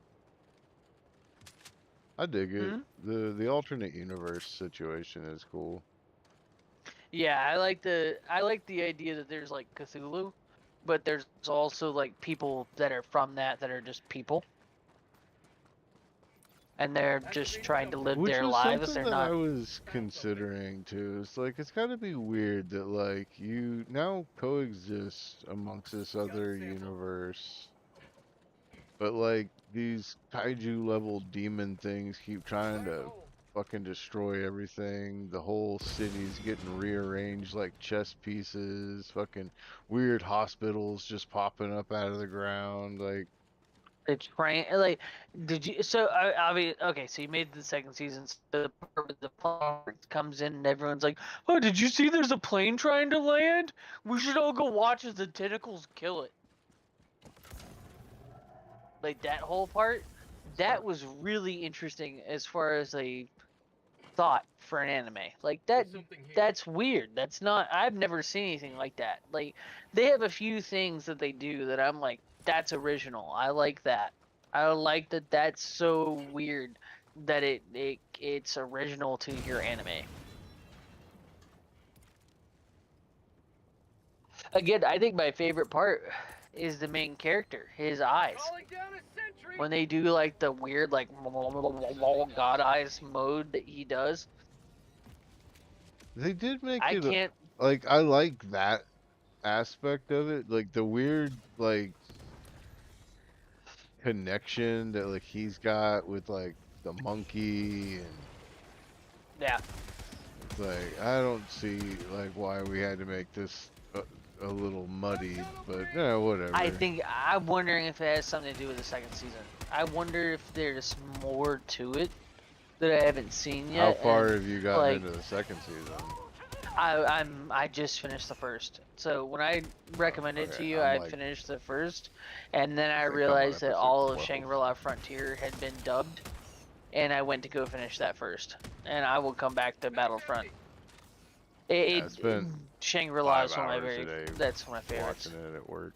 [SPEAKER 1] I dig it. The alternate universe situation is cool.
[SPEAKER 9] Yeah, I like the idea that there's like Cthulhu, but there's also like people that are from that are just people. And they're just trying to live
[SPEAKER 1] Which
[SPEAKER 9] their
[SPEAKER 1] was
[SPEAKER 9] lives.
[SPEAKER 1] something
[SPEAKER 9] They're
[SPEAKER 1] that I
[SPEAKER 9] not.
[SPEAKER 1] was considering too. It's like it's got to be weird that like you now coexist amongst this other universe, but like these kaiju level demon things keep trying to fucking destroy everything. The whole city's getting rearranged like chess pieces. Fucking weird hospitals just popping up out of the ground. Like
[SPEAKER 9] They train like. Did you? So I mean, okay. So you made the second season. So the plane comes in and everyone's like, "Oh, did you see? There's a plane trying to land. We should all go watch as the tentacles kill it." Like that whole part, that was really interesting as far as a thought for an anime. Like that's weird. That's not. I've never seen anything like that. Like they have a few things that they do that I'm like, that's original. I like that. I like that. That's so weird that it's original to your anime. Again, I think my favorite part is the main character, his eyes.
[SPEAKER 8] Calling down a sentry.
[SPEAKER 9] When they do like the weird like god eyes mode that he does.
[SPEAKER 1] they did make
[SPEAKER 9] I
[SPEAKER 1] it
[SPEAKER 9] can't.
[SPEAKER 1] like I like that aspect of it, like the weird like connection that like he's got with like the monkey and
[SPEAKER 9] Yeah.
[SPEAKER 1] like I don't see like why we had to make this a little muddy, but yeah, whatever.
[SPEAKER 9] I'm wondering if it has something to do with the second season. I wonder if there's more to it that I haven't seen yet.
[SPEAKER 1] How far have you gotten
[SPEAKER 9] like,
[SPEAKER 1] into the second season?
[SPEAKER 9] I just finished the first. So when I recommended to you, I finished the first, and then I realized that all of Shangri-La Frontier had been dubbed, and I went to go finish that first. And I will come back to Battlefront. Shangri-La is one of my that's one of my favorites.
[SPEAKER 1] Watching it at work.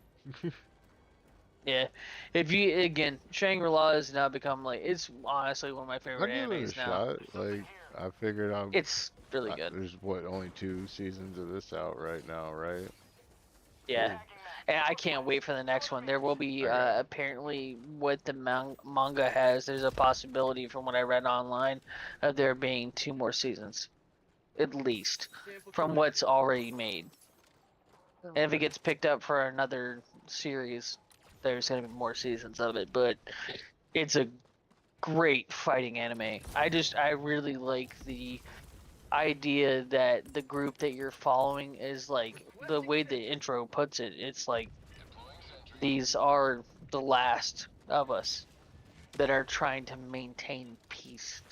[SPEAKER 9] Yeah, if you again, Shangri-La has now become like it's honestly one of my favorite
[SPEAKER 1] I'll give it
[SPEAKER 9] animes
[SPEAKER 1] a
[SPEAKER 9] now.
[SPEAKER 1] shot. Like I figured out.
[SPEAKER 9] It's really good.
[SPEAKER 1] There's what only 2 seasons of this out right now, right?
[SPEAKER 9] Yeah, and I can't wait for the next one. There will be apparently what the manga has. There's a possibility from what I read online of there being 2 more seasons, at least, from what's already made. And if it gets picked up for another series, there's gonna be more seasons of it. But it's a great fighting anime. I really like the idea that the group that you're following is like the way the intro puts it. It's like these are the last of us that are trying to maintain peace.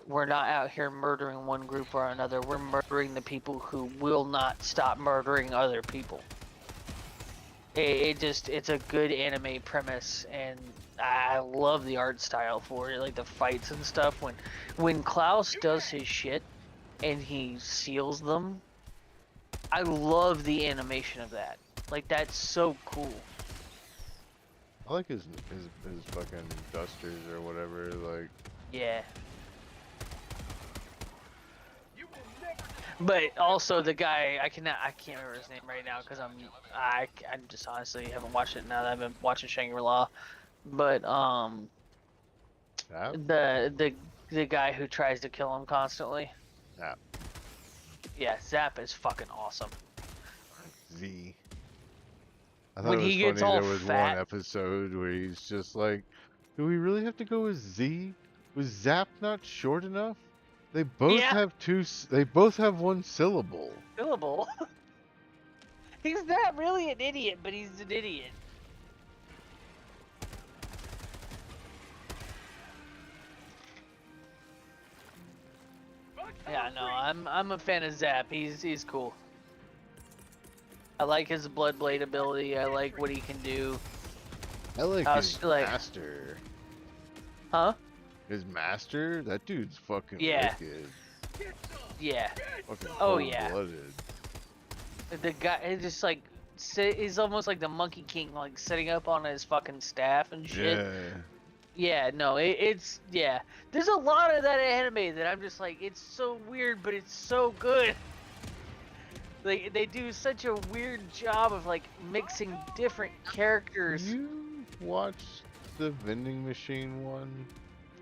[SPEAKER 9] We're not out here murdering one group or another. We're murdering the people who will not stop murdering other people. It's a good anime premise, and I love the art style for it, like the fights and stuff. When Klaus does his shit and he seals them, I love the animation of that. Like that's so cool.
[SPEAKER 1] I like his fucking dusters or whatever. Like,
[SPEAKER 9] Yeah.
[SPEAKER 8] You will never
[SPEAKER 9] But also the guy I can't remember his name right now because I just honestly haven't watched it now that I've been watching Shangri-La. But
[SPEAKER 1] Zap,
[SPEAKER 9] the guy who tries to kill him constantly.
[SPEAKER 1] Zap,
[SPEAKER 9] Yeah, Zap is fucking awesome.
[SPEAKER 1] Z. I thought
[SPEAKER 9] When
[SPEAKER 1] it was
[SPEAKER 9] he gets
[SPEAKER 1] funny
[SPEAKER 9] all
[SPEAKER 1] there was
[SPEAKER 9] fat.
[SPEAKER 1] one episode where he's just like, do we really have to go with Z? Was Zap not short enough? They both
[SPEAKER 9] Yeah.
[SPEAKER 1] have they both have one syllable.
[SPEAKER 9] Syllable. He's not really an idiot, but he's an idiot. Yeah, no, I'm a fan of Zap. He's cool. I like his blood blade ability. I like what he can do.
[SPEAKER 1] I like his
[SPEAKER 9] like-
[SPEAKER 1] master.
[SPEAKER 9] Huh?
[SPEAKER 1] His master? That dude's fucking
[SPEAKER 9] Yeah.
[SPEAKER 1] wicked.
[SPEAKER 9] Yeah.
[SPEAKER 1] Fucking
[SPEAKER 9] Oh, yeah.
[SPEAKER 1] cold-blooded.
[SPEAKER 9] The guy is just like he's almost like the Monkey King, like sitting up on his fucking staff and shit.
[SPEAKER 1] Yeah.
[SPEAKER 9] Yeah, no, it's yeah. There's a lot of that anime that I'm just like, it's so weird, but it's so good. Like they do such a weird job of like mixing different characters.
[SPEAKER 1] You watched the vending machine one?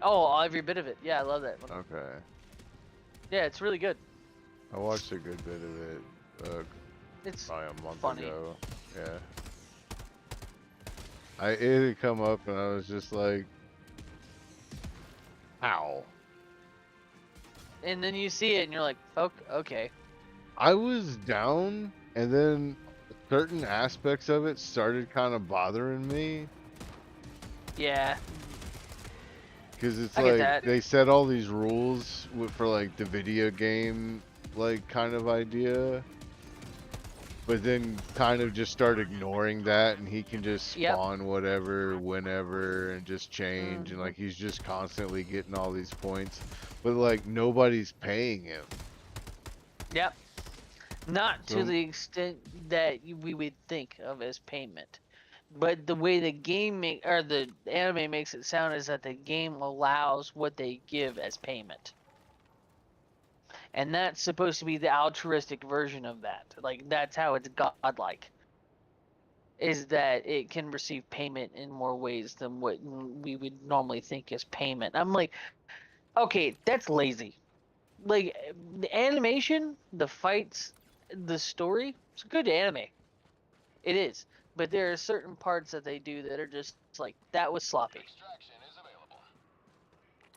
[SPEAKER 9] Oh, every bit of it. Yeah, I love that one.
[SPEAKER 1] Okay.
[SPEAKER 9] Yeah, it's really good.
[SPEAKER 1] I watched a good bit of it.
[SPEAKER 9] It's
[SPEAKER 1] Probably a month
[SPEAKER 9] funny.
[SPEAKER 1] ago. Yeah. It had come up and I was just like, ow.
[SPEAKER 9] And then you see it and you're like, okay.
[SPEAKER 1] I was down and then certain aspects of it started kind of bothering me.
[SPEAKER 9] Yeah.
[SPEAKER 1] Because it's
[SPEAKER 9] I get
[SPEAKER 1] like
[SPEAKER 9] that.
[SPEAKER 1] they set all these rules for like the video game like kind of idea. But then kind of just start ignoring that and he can just spawn whatever, whenever, and just change. And like he's just constantly getting all these points. But like nobody's paying him.
[SPEAKER 9] Yep. Not to
[SPEAKER 1] So-
[SPEAKER 9] the extent that we would think of as payment. But the way the game or the anime makes it sound is that the game allows what they give as payment. And that's supposed to be the altruistic version of that. Like, that's how it's godlike. Is that it can receive payment in more ways than what we would normally think as payment. I'm like, okay, that's lazy. Like, the animation, the fights, the story, it's a good anime. It is. But there are certain parts that they do that are just like, that was sloppy.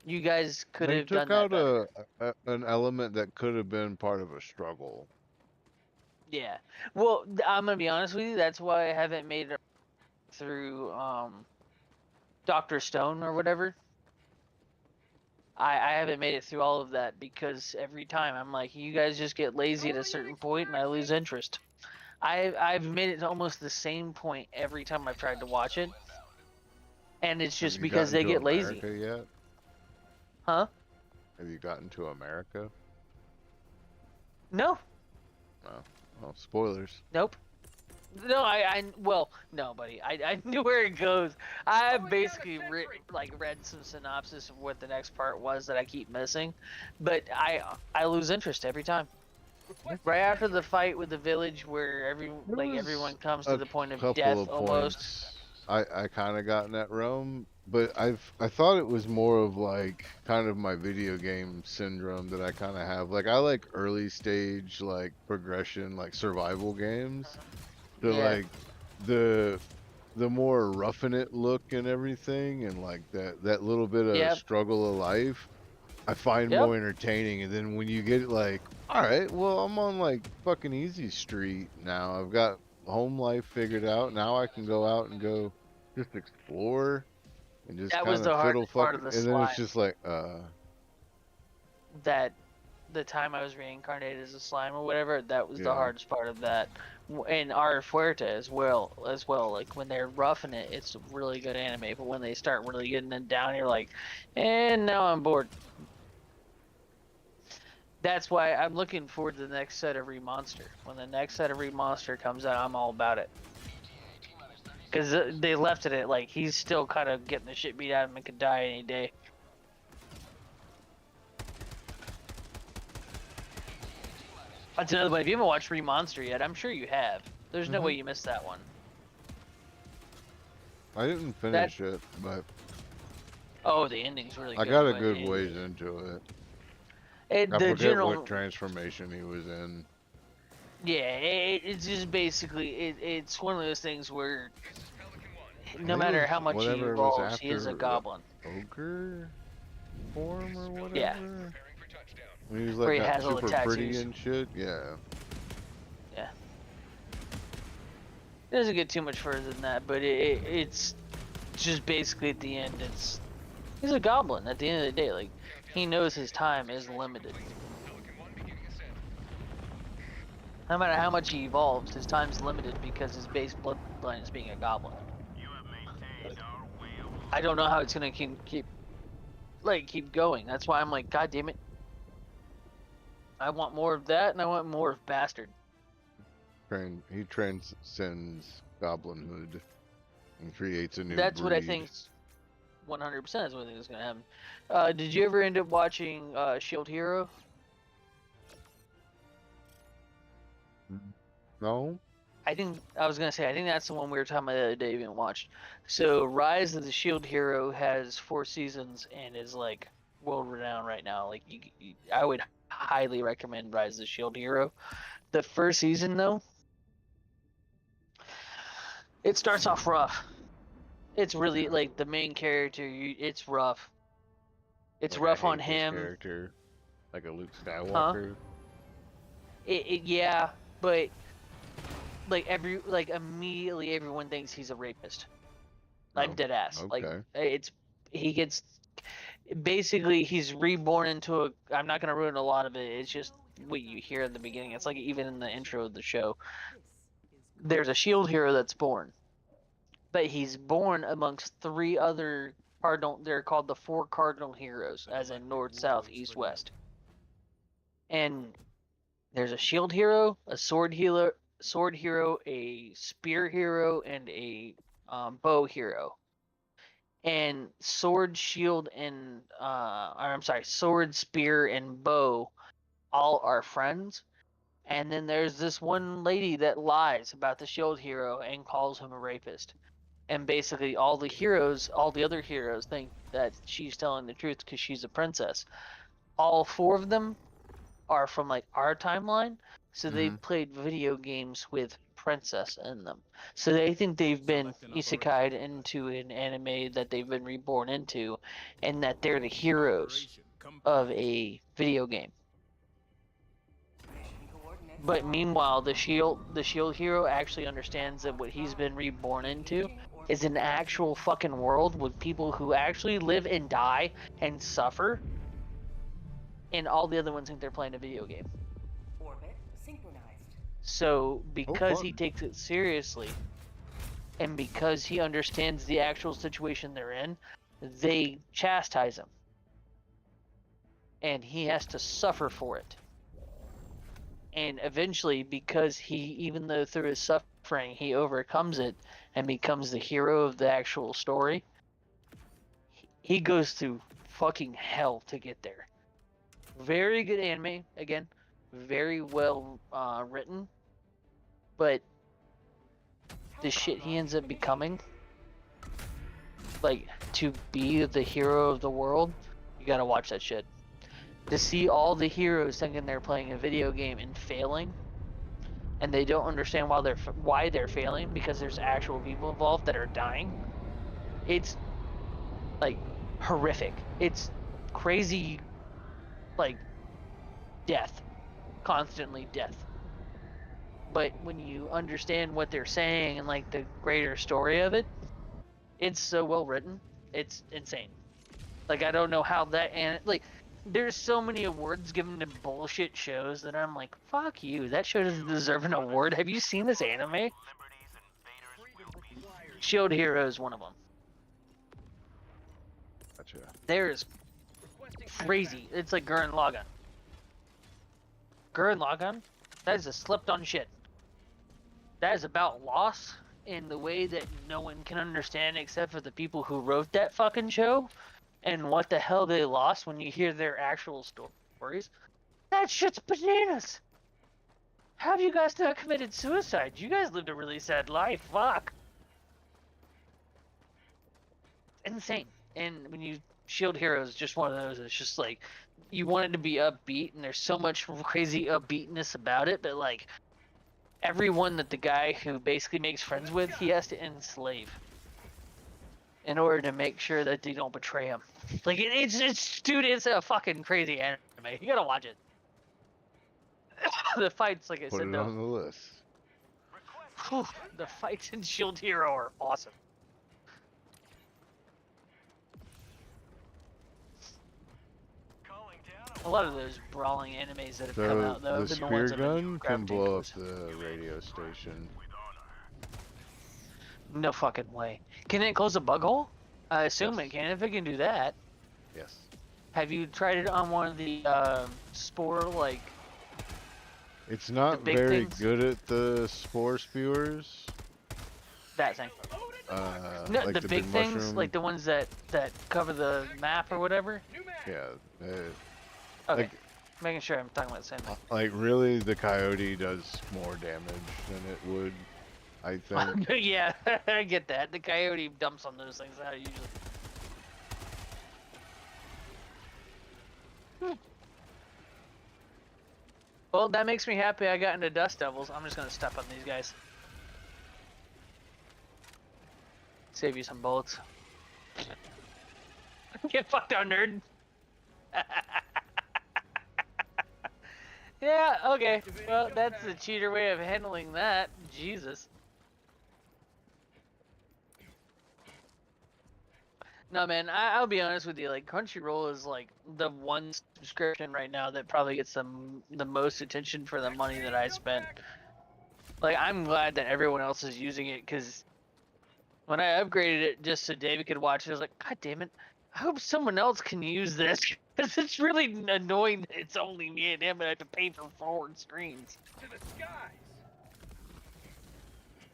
[SPEAKER 9] You guys could
[SPEAKER 1] They
[SPEAKER 9] have done
[SPEAKER 1] took
[SPEAKER 9] that
[SPEAKER 1] out
[SPEAKER 9] better.
[SPEAKER 1] an element that could have been part of a struggle.
[SPEAKER 9] Yeah. Well, I'm gonna be honest with you. That's why I haven't made it through Dr. Stone or whatever. I haven't made it through all of that because every time I'm like, you guys just get lazy at a certain point and I lose interest. I've made it to almost the same point every time I've tried to watch it, and it's just
[SPEAKER 1] Have you
[SPEAKER 9] because they
[SPEAKER 1] gotten to
[SPEAKER 9] get lazy.
[SPEAKER 1] America yet?
[SPEAKER 9] Huh?
[SPEAKER 1] Have you gotten to America?
[SPEAKER 9] No.
[SPEAKER 1] Oh, spoilers.
[SPEAKER 9] Nope. No, well, no, buddy. I knew where it goes. I basically read some synopsis of what the next part was that I keep missing, but I lose interest every time. Right after the fight with the village, where everyone comes to the point of death almost.
[SPEAKER 1] I kind of got in that realm, but I thought it was more of like kind of my video game syndrome that I kind of have. Like I like early stage like progression like survival games. So like the more roughing it look and everything, and like that little bit of struggle of life, I find more entertaining. And then when you get like, all right, well I'm on like fucking easy street now. I've got home life figured out. Now I can go out and go just explore and just
[SPEAKER 9] That
[SPEAKER 1] kind
[SPEAKER 9] was the
[SPEAKER 1] of fiddle
[SPEAKER 9] hardest part
[SPEAKER 1] fuck.
[SPEAKER 9] of the
[SPEAKER 1] And then it's
[SPEAKER 9] slime.
[SPEAKER 1] just like
[SPEAKER 9] That the time I was reincarnated as a slime or whatever, that was the
[SPEAKER 1] Yeah.
[SPEAKER 9] hardest part of that. And Ar Fuerte as well. Like when they're roughing it, it's a really good anime. But when they start really getting it down, you're like, and now I'm bored. That's why I'm looking forward to the next set of Remonster. When the next set of Remonster comes out, I'm all about it. Because they left it at like he's still kind of getting the shit beat out of him and could die any day. That's another one. If you haven't watched Remonster yet, I'm sure you have. There's no way you missed that one.
[SPEAKER 1] I didn't finish it, but
[SPEAKER 9] Oh, the ending's really good.
[SPEAKER 1] I got a
[SPEAKER 9] but
[SPEAKER 1] good ways into it. I
[SPEAKER 9] the
[SPEAKER 1] forget
[SPEAKER 9] general,
[SPEAKER 1] what transformation he was in.
[SPEAKER 9] yeah, it's just basically it's one of those things where no
[SPEAKER 1] think it
[SPEAKER 9] matter
[SPEAKER 1] was
[SPEAKER 9] how much he
[SPEAKER 1] whatever it was
[SPEAKER 9] evolves, he is a
[SPEAKER 1] after
[SPEAKER 9] goblin.
[SPEAKER 1] Ogre form or whatever.
[SPEAKER 9] Yeah.
[SPEAKER 1] When he was
[SPEAKER 9] Where
[SPEAKER 1] like
[SPEAKER 9] he
[SPEAKER 1] got
[SPEAKER 9] has all the
[SPEAKER 1] super pretty
[SPEAKER 9] tattoos.
[SPEAKER 1] and shit. Yeah.
[SPEAKER 9] Yeah. It doesn't get too much further than that, but it's just basically at the end, he's a goblin at the end of the day. Like, he knows his time is limited. No matter how much he evolves, his time's limited because his base bloodline is being a goblin. I don't know how it's gonna keep going. That's why I'm like, God damn it. I want more of that, and I want more of Bastard.
[SPEAKER 1] He transcends goblinhood and creates a new
[SPEAKER 9] That's what I
[SPEAKER 1] breed.
[SPEAKER 9] think 100% is what I think is going to happen. Did you ever end up watching Shield Hero?
[SPEAKER 1] No?
[SPEAKER 9] I think that's the one we were talking about the other day we haven't watched. So Rise of the Shield Hero has 4 seasons and is like world renowned right now. Like I would highly recommend Rise of the Shield Hero. The first season though, it starts off rough. It's really like the main character. It's rough. It's
[SPEAKER 1] Like,
[SPEAKER 9] rough
[SPEAKER 1] I
[SPEAKER 9] on
[SPEAKER 1] hate this
[SPEAKER 9] him.
[SPEAKER 1] character, like a Luke Skywalker.
[SPEAKER 9] Yeah, but like immediately everyone thinks he's a rapist. I'm dead ass.
[SPEAKER 1] Okay.
[SPEAKER 9] Like he gets basically he's reborn into a. I'm not gonna ruin a lot of it. It's just what you hear in the beginning. It's like even in the intro of the show. There's a shield hero that's born, but he's born amongst 3 other cardinal. They're called the 4 cardinal heroes, as in north, south, east, west. And there's a shield hero, a sword hero, a spear hero, and a bow hero. And sword, shield, and sword, spear, and bow all are friends. And then there's this one lady that lies about the shield hero and calls him a rapist. And basically all the other heroes think that she's telling the truth because she's a princess. All 4 of them are from like our timeline, so they've played video games with princess in them. So they think they've been isekai'd into an anime that they've been reborn into, and that they're the heroes of a video game. But meanwhile, the shield hero actually understands that what he's been reborn into is an actual fucking world with people who actually live and die and suffer, and all the other ones think they're playing a video game.
[SPEAKER 2] Orbit synchronized.
[SPEAKER 9] So because he takes it seriously, and because he understands the actual situation they're in, they chastise him, and he has to suffer for it. And eventually, because even though through his suffering, he overcomes it and becomes the hero of the actual story, he goes through fucking hell to get there. Very good anime, again, very well written, but the shit he ends up becoming, like, to be the hero of the world, you gotta watch that shit. To see all the heroes thinking they're playing a video game and failing, and they don't understand why they're failing because there's actual people involved that are dying. It's like horrific. It's crazy, like death, constantly death. But when you understand what they're saying and like the greater story of it, it's so well written. It's insane. Like I don't know how that there's so many awards given to bullshit shows that I'm like, fuck you, that show doesn't deserve an award. Have you seen this anime? Shield Hero is one of them.
[SPEAKER 1] Gotcha.
[SPEAKER 9] There's crazy. It's like Gurren Lagann. Gurren Lagann? That is a slept on shit. That is about loss in the way that no one can understand except for the people who wrote that fucking show, and what the hell they lost when you hear their actual stories. That shit's bananas. How have you guys not committed suicide? You guys lived a really sad life. Fuck. Insane. And when you Shield Hero is just one of those. It's just like you want it to be upbeat, and there's so much crazy upbeatness about it, but like everyone that the guy who basically makes friends with, he has to enslave in order to make sure that they don't betray him. Like it's dude, it's a fucking crazy anime. You gotta watch it. The fights, like I
[SPEAKER 1] Put
[SPEAKER 9] said,
[SPEAKER 1] it
[SPEAKER 9] though,
[SPEAKER 1] on the list.
[SPEAKER 9] the fights in Shield Hero are awesome. A lot of those brawling animes that have come out, though,
[SPEAKER 1] The
[SPEAKER 9] have been the
[SPEAKER 1] spear
[SPEAKER 9] ones I've been
[SPEAKER 1] gun can
[SPEAKER 9] gravitating
[SPEAKER 1] blow up
[SPEAKER 9] towards.
[SPEAKER 1] the radio station.
[SPEAKER 9] No fucking way. Can it close a bug hole? I assume
[SPEAKER 1] Yes.
[SPEAKER 9] it can. If it can do that,
[SPEAKER 1] Yes.
[SPEAKER 9] have you tried it on one of the spore, like?
[SPEAKER 1] It's not
[SPEAKER 9] big
[SPEAKER 1] very
[SPEAKER 9] things?
[SPEAKER 1] good at the spore spewers.
[SPEAKER 9] That thing. No,
[SPEAKER 1] Like
[SPEAKER 9] the big things,
[SPEAKER 1] mushroom.
[SPEAKER 9] like the ones that cover the map or whatever.
[SPEAKER 1] Yeah.
[SPEAKER 9] Okay,
[SPEAKER 1] Like,
[SPEAKER 9] making sure I'm talking about the same thing.
[SPEAKER 1] like really, the coyote does more damage than it would, I think.
[SPEAKER 9] Yeah, I get that. The coyote dumps on those things out usually. Well, that makes me happy I got into Dust Devils. I'm just gonna step on these guys. Save you some bullets. Get fucked out, nerd. Yeah, okay. Well, that's the cheater way of handling that. Jesus. No, man, I'll be honest with you. Like, Crunchyroll is like the one subscription right now that probably gets the most attention for the money that I spent. Like, I'm glad that everyone else is using it, because when I upgraded it just so David could watch it, I was like, God damn it, I hope someone else can use this, because it's really annoying that it's only me and him and I have to pay for forward screens.
[SPEAKER 8] To the skies.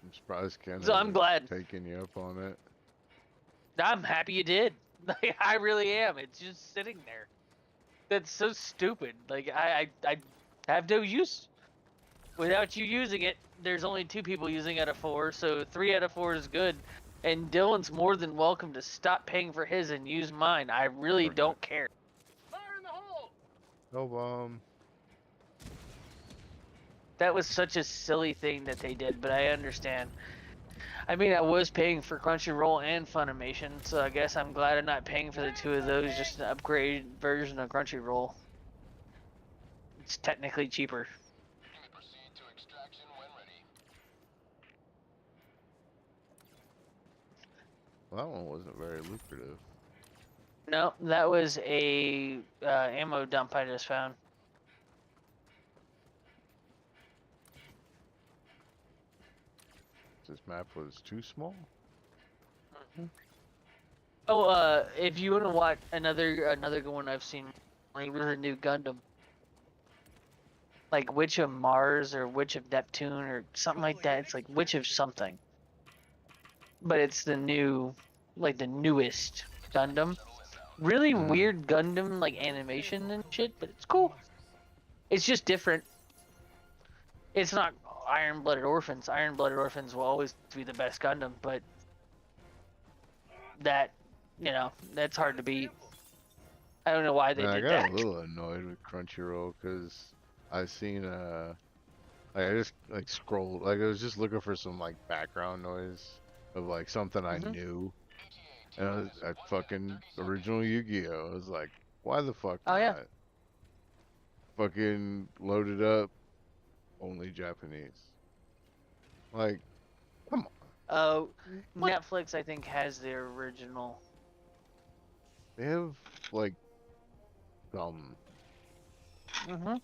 [SPEAKER 1] I'm surprised Ken
[SPEAKER 9] So I'm
[SPEAKER 1] hasn't
[SPEAKER 9] glad.
[SPEAKER 1] taken you up on it.
[SPEAKER 9] I'm happy you did. Like, I really am. It's just sitting there. That's so stupid. Like, I have no use. Without you using it, there's only 2 people using out of 4, so 3 out of 4 is good. And Dylan's more than welcome to stop paying for his and use mine. I really don't care.
[SPEAKER 8] Fire in the hole.
[SPEAKER 1] No bomb.
[SPEAKER 9] That was such a silly thing that they did, but I understand. I mean, I was paying for Crunchyroll and Funimation, so I guess I'm glad I'm not paying for the 2 of those, just an upgraded version of Crunchyroll. It's technically cheaper.
[SPEAKER 3] Proceed to extraction when ready.
[SPEAKER 1] Well, that one wasn't very lucrative.
[SPEAKER 9] No, that was a ammo dump I just found.
[SPEAKER 1] This map was too small.
[SPEAKER 9] Oh, if you want to watch another good one I've seen, like with a new Gundam, like Witch of Mars or Witch of Neptune or something like that. It's like Witch of something, but it's the new, like the newest Gundam. Really weird Gundam like animation and shit, but it's cool. It's just different. It's not Iron-Blooded Orphans. Iron-Blooded Orphans will always be the best Gundam, but that, you know, that's hard to beat. I don't know why they
[SPEAKER 1] Man, I
[SPEAKER 9] did
[SPEAKER 1] got
[SPEAKER 9] that.
[SPEAKER 1] a little annoyed with Crunchyroll because I seen like I just like scrolled, like I was just looking for some like background noise of like something I knew, and I fucking original Yu-Gi-Oh. I was like, why the fuck
[SPEAKER 9] Oh,
[SPEAKER 1] not?
[SPEAKER 9] yeah.
[SPEAKER 1] Fucking loaded up, only Japanese. Like, come on.
[SPEAKER 9] Netflix, I think, has the original.
[SPEAKER 1] They have like some,
[SPEAKER 9] Mhm.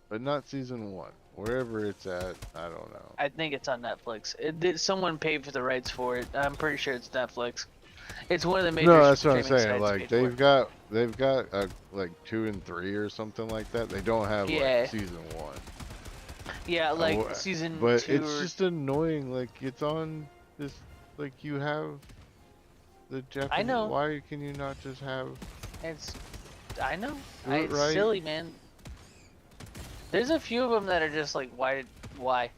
[SPEAKER 1] but not season 1. Wherever it's at, I don't know.
[SPEAKER 9] I think it's on Netflix. Someone paid for the rights for it. I'm pretty sure it's Netflix. It's one of the major.
[SPEAKER 1] No, that's what I'm
[SPEAKER 9] streaming
[SPEAKER 1] saying.
[SPEAKER 9] sites
[SPEAKER 1] Like
[SPEAKER 9] paid for
[SPEAKER 1] they've got like 2 and 3 or something like that. They don't have
[SPEAKER 9] Yeah.
[SPEAKER 1] like season 1.
[SPEAKER 9] Yeah, like
[SPEAKER 1] Oh,
[SPEAKER 9] season
[SPEAKER 1] But
[SPEAKER 9] 2
[SPEAKER 1] it's
[SPEAKER 9] or
[SPEAKER 1] just annoying. Like it's on Just like you have the Japanese.
[SPEAKER 9] I know.
[SPEAKER 1] Why can you not just have
[SPEAKER 9] It's, I know.
[SPEAKER 1] Do it
[SPEAKER 9] It's
[SPEAKER 1] right.
[SPEAKER 9] silly, man. There's a few of them that are just like, why?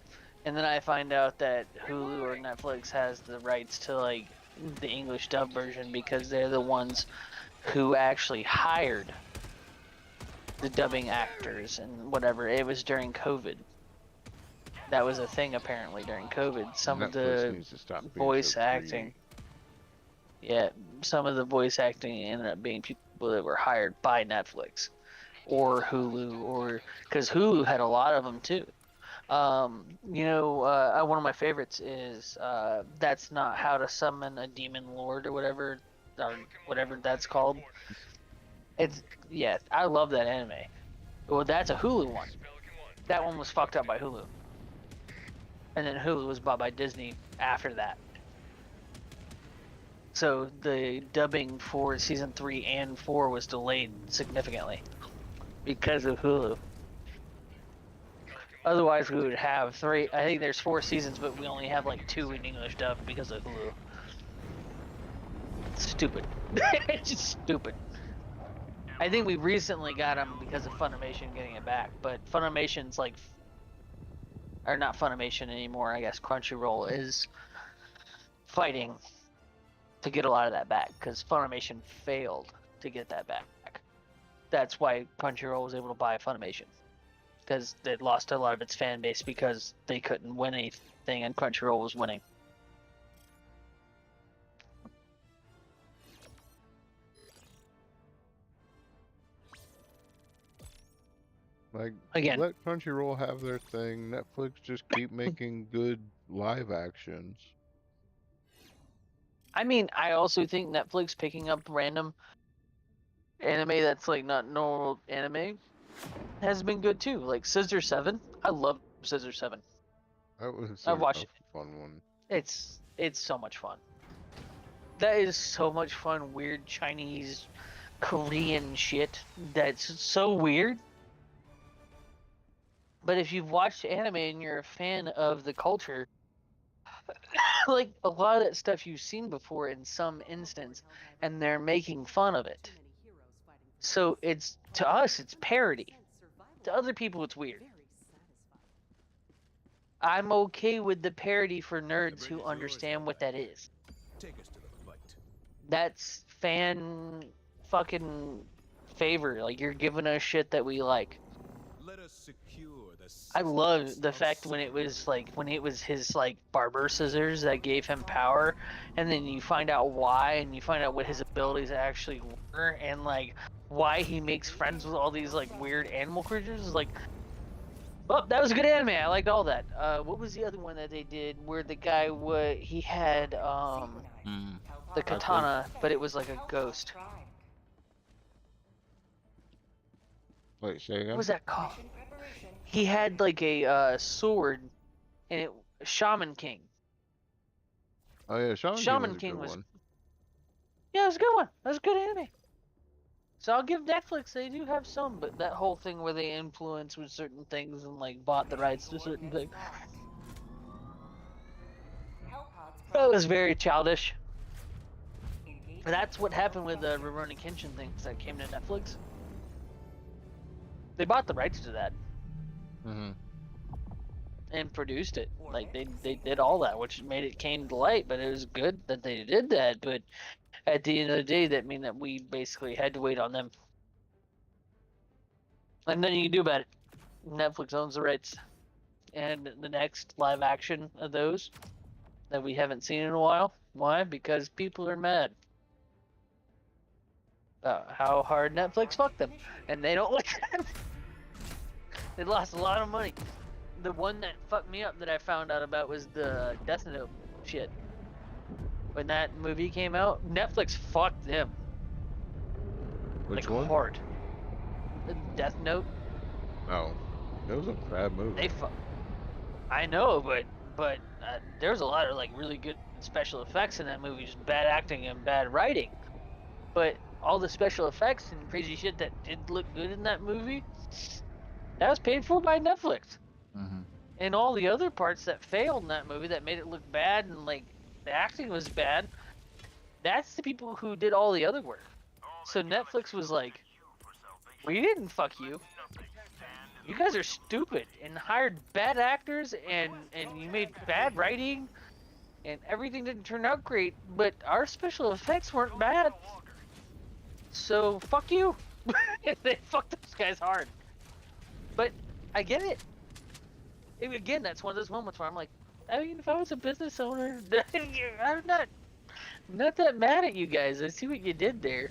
[SPEAKER 9] And then I find out that Hulu or Netflix has the rights to like the English dub version because they're the ones who actually hired the dubbing actors and whatever. It was during COVID. That was a thing apparently during COVID. Some of
[SPEAKER 1] Netflix
[SPEAKER 9] the
[SPEAKER 1] needs to stop being
[SPEAKER 9] voice
[SPEAKER 1] so
[SPEAKER 9] acting.
[SPEAKER 1] greedy.
[SPEAKER 9] Yeah, some of the voice acting ended up being people that were hired by Netflix or Hulu, or because Hulu had a lot of them too. One of my favorites is That's Not How to Summon a Demon Lord or whatever that's called. I love that anime. Well, that's a Hulu one. That one was fucked up by Hulu. And then Hulu was bought by Disney after that. So the dubbing for season 3 and 4 was delayed significantly because of Hulu. Otherwise, we would have 3. I think there's 4 seasons, but we only have like 2 in English dub because of Hulu. It's stupid. It's just stupid. I think we recently got them because of Funimation getting it back, but Funimation's like, or not Funimation anymore. I guess Crunchyroll is fighting to get a lot of that back because Funimation failed to get that back. That's why Crunchyroll was able to buy Funimation, because they lost a lot of its fan base because they couldn't win anything and Crunchyroll was winning.
[SPEAKER 1] Like,
[SPEAKER 9] Again.
[SPEAKER 1] let Crunchyroll have their thing. Netflix just keep making good live actions.
[SPEAKER 9] I mean, I also think Netflix picking up random anime that's like not normal anime has been good too. Like Scissor 7. I love Scissor 7.
[SPEAKER 1] That was
[SPEAKER 9] I've watched it.
[SPEAKER 1] a fun one.
[SPEAKER 9] It's so much fun. That is so much fun. Weird Chinese, Korean shit. That's so weird. But if you've watched anime and you're a fan of the culture, like a lot of that stuff you've seen before in some instance, and they're making fun of it. So it's, to us, it's parody. To other people, it's weird. I'm okay with the parody for nerds who understand what that is.
[SPEAKER 7] Take us to the fight.
[SPEAKER 9] That's fan fucking favor. Like, you're giving us shit that we like.
[SPEAKER 7] Let us secure the
[SPEAKER 9] I love the fact when it was his like barber scissors that gave him power, and then you find out why, and you find out what his abilities actually were, and like why he makes friends with all these like weird animal creatures. Like, well, that was a good anime. I liked all that. What was the other one that they did where the guy he had the katana, but it was like a ghost?
[SPEAKER 1] Wait, say again?
[SPEAKER 9] What was that called? He had like a sword, and it Shaman King.
[SPEAKER 1] Oh yeah,
[SPEAKER 9] Shaman
[SPEAKER 1] King
[SPEAKER 9] King
[SPEAKER 1] was a
[SPEAKER 9] was.
[SPEAKER 1] good one.
[SPEAKER 9] Yeah, it was a good one. That was a good anime. So I'll give Netflix, they do have some, but that whole thing where they influence with certain things and like bought the rights to certain things, that was very childish. That's what happened with the Rurouni Kenshin things that came to Netflix. They bought the rights to that. And produced it. Like they did all that, which made it came to light, but it was good that they did that. But at the end of the day, that mean that we basically had to wait on them. And nothing you can do about it. Netflix owns the rights. And the next live action of those that we haven't seen in a while. Why? Because people are mad about how hard Netflix fucked them. And they don't like them. They lost a lot of money. The one that fucked me up that I found out about was the Death Note shit. When that movie came out, Netflix fucked them.
[SPEAKER 1] Which
[SPEAKER 9] like
[SPEAKER 1] one?
[SPEAKER 9] Hard. The Death Note.
[SPEAKER 1] Oh, it was a bad movie.
[SPEAKER 9] I know, but there's a lot of like really good special effects in that movie, just bad acting and bad writing. But all the special effects and crazy shit that did look good in that movie, that was paid for by Netflix. And all the other parts that failed in that movie that made it look bad and like The acting was bad. That's the people who did all the other work. So Netflix was like, we didn't fuck you. You guys are stupid and hired bad actors and you made bad writing and everything didn't turn out great, but our special effects weren't bad. So fuck you. They fucked those guys hard. But I get it. Again, that's one of those moments where I'm like, I mean, if I was a business owner, I'm not that mad at you guys. I see what you did there.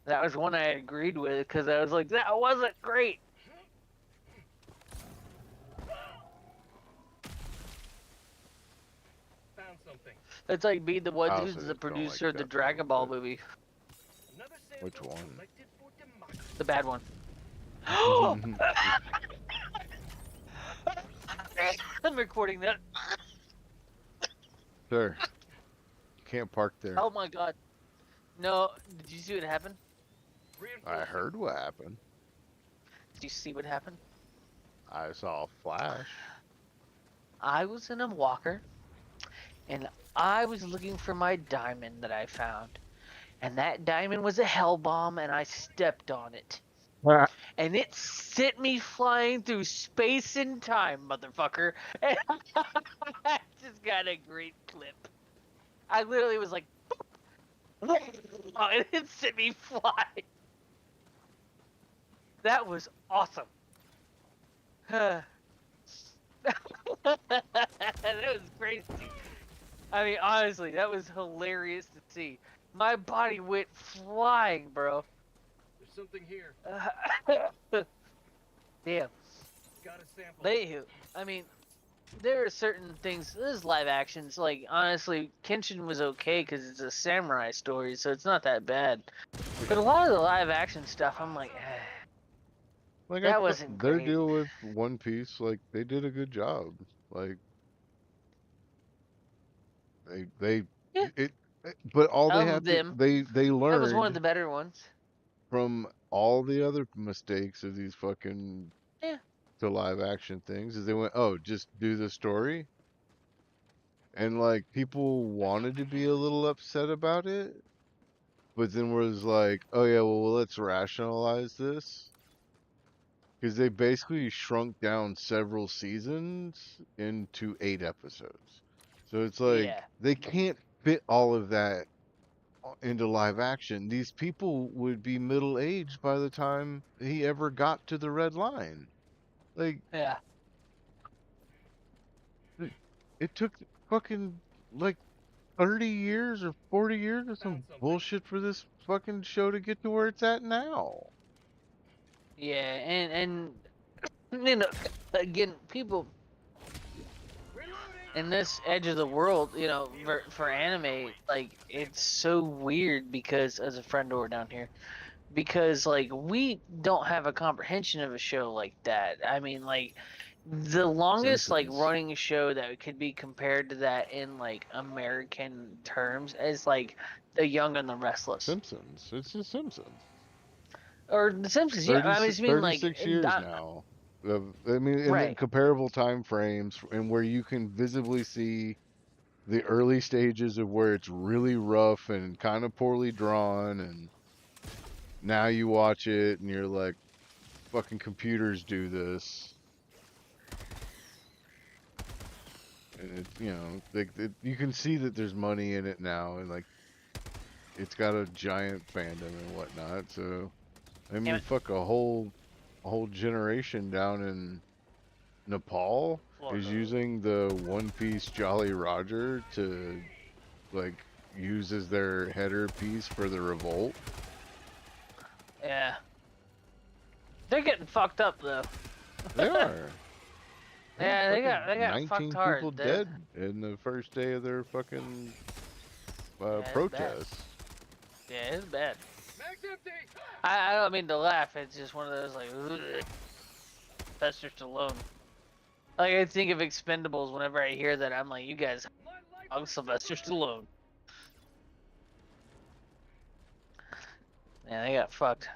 [SPEAKER 9] That was one I agreed with because I was like, that wasn't great.
[SPEAKER 8] Found something.
[SPEAKER 9] It's like being the one
[SPEAKER 1] I
[SPEAKER 9] who's
[SPEAKER 1] also
[SPEAKER 9] the
[SPEAKER 1] don't like
[SPEAKER 9] producer of the
[SPEAKER 1] that
[SPEAKER 9] Dragon
[SPEAKER 1] one,
[SPEAKER 9] Ball
[SPEAKER 1] but-
[SPEAKER 9] movie.
[SPEAKER 8] Another
[SPEAKER 1] Which
[SPEAKER 8] sample
[SPEAKER 1] one?
[SPEAKER 8] selected for democracy.
[SPEAKER 9] The bad one. I'm recording that.
[SPEAKER 1] Sure. Can't park there.
[SPEAKER 9] Oh my god. No, did you see what happened?
[SPEAKER 1] I heard what happened.
[SPEAKER 9] Did you see what happened?
[SPEAKER 1] I saw a flash.
[SPEAKER 9] I was in a walker, and I was looking for my diamond that I found. And that diamond was a hell bomb, and I stepped on it. And it sent me flying through space and time, motherfucker. And I just got a great clip. I literally was like, and it sent me flying. That was awesome. That was crazy. I mean, honestly, that was hilarious to see. My body went flying, bro.
[SPEAKER 8] There's something here.
[SPEAKER 9] Damn.
[SPEAKER 8] Got a sample.
[SPEAKER 9] I mean, there are certain things. This is live actions. Like, honestly, Kenshin was okay because it's a samurai story, so it's not that bad. But a lot of the live action stuff, I'm like,
[SPEAKER 1] Like
[SPEAKER 9] that wasn't
[SPEAKER 1] their
[SPEAKER 9] great.
[SPEAKER 1] deal with One Piece, like they did a good job. Like they
[SPEAKER 9] Yeah.
[SPEAKER 1] but all they
[SPEAKER 9] Of
[SPEAKER 1] have to
[SPEAKER 9] them.
[SPEAKER 1] they
[SPEAKER 9] That was one of
[SPEAKER 1] learned
[SPEAKER 9] the better ones.
[SPEAKER 1] from all the other mistakes of these fucking
[SPEAKER 9] Yeah.
[SPEAKER 1] to live action things is they went, oh, just do the story. And like people wanted to be a little upset about it, but then was like, oh yeah, well let's rationalize this. Because they basically shrunk down several seasons into 8 episodes. So it's like
[SPEAKER 9] Yeah.
[SPEAKER 1] they can't fit all of that into live action. These people would be middle aged by the time he ever got to the red line. Like
[SPEAKER 9] Yeah.
[SPEAKER 1] it took fucking like 30 years or 40 years or some bullshit for this fucking show to get to where it's at now.
[SPEAKER 9] Yeah, and you know, again, people in this edge of the world, you know, for anime, like it's so weird because as a friend over down here, because like we don't have a comprehension of a show like that. I mean, like the longest like
[SPEAKER 1] Simpsons.
[SPEAKER 9] running show that could be compared to that in like American terms is like The Young and the Restless.
[SPEAKER 1] Simpsons. It's the Simpsons.
[SPEAKER 9] Or The Simpsons, yeah. I just mean like
[SPEAKER 1] 36 years now. I mean, in the
[SPEAKER 9] Right.
[SPEAKER 1] comparable time frames, and where you can visibly see the early stages of where it's really rough and kind of poorly drawn, and now you watch it and you're like, fucking computers do this. And it's, you know, you can see that there's money in it now, and like, it's got a giant fandom and whatnot, so, I mean, fuck, a whole generation down in Nepal is using the One Piece Jolly Roger to, like, use as their header piece for the revolt.
[SPEAKER 9] Yeah. They're getting fucked up though.
[SPEAKER 1] They are.
[SPEAKER 9] Yeah, they
[SPEAKER 1] Fucking
[SPEAKER 9] got
[SPEAKER 1] 19
[SPEAKER 9] fucked hard.
[SPEAKER 1] people
[SPEAKER 9] They-
[SPEAKER 1] dead in the first day of their fucking
[SPEAKER 9] it's
[SPEAKER 1] protest.
[SPEAKER 9] Yeah, it's bad.
[SPEAKER 8] Mag's empty.
[SPEAKER 9] I don't mean to laugh. It's just one of those like Sylvester Stallone. Like I think of Expendables whenever I hear that. I'm like, you guys, I'm Sylvester Stallone. Yeah, they got fucked.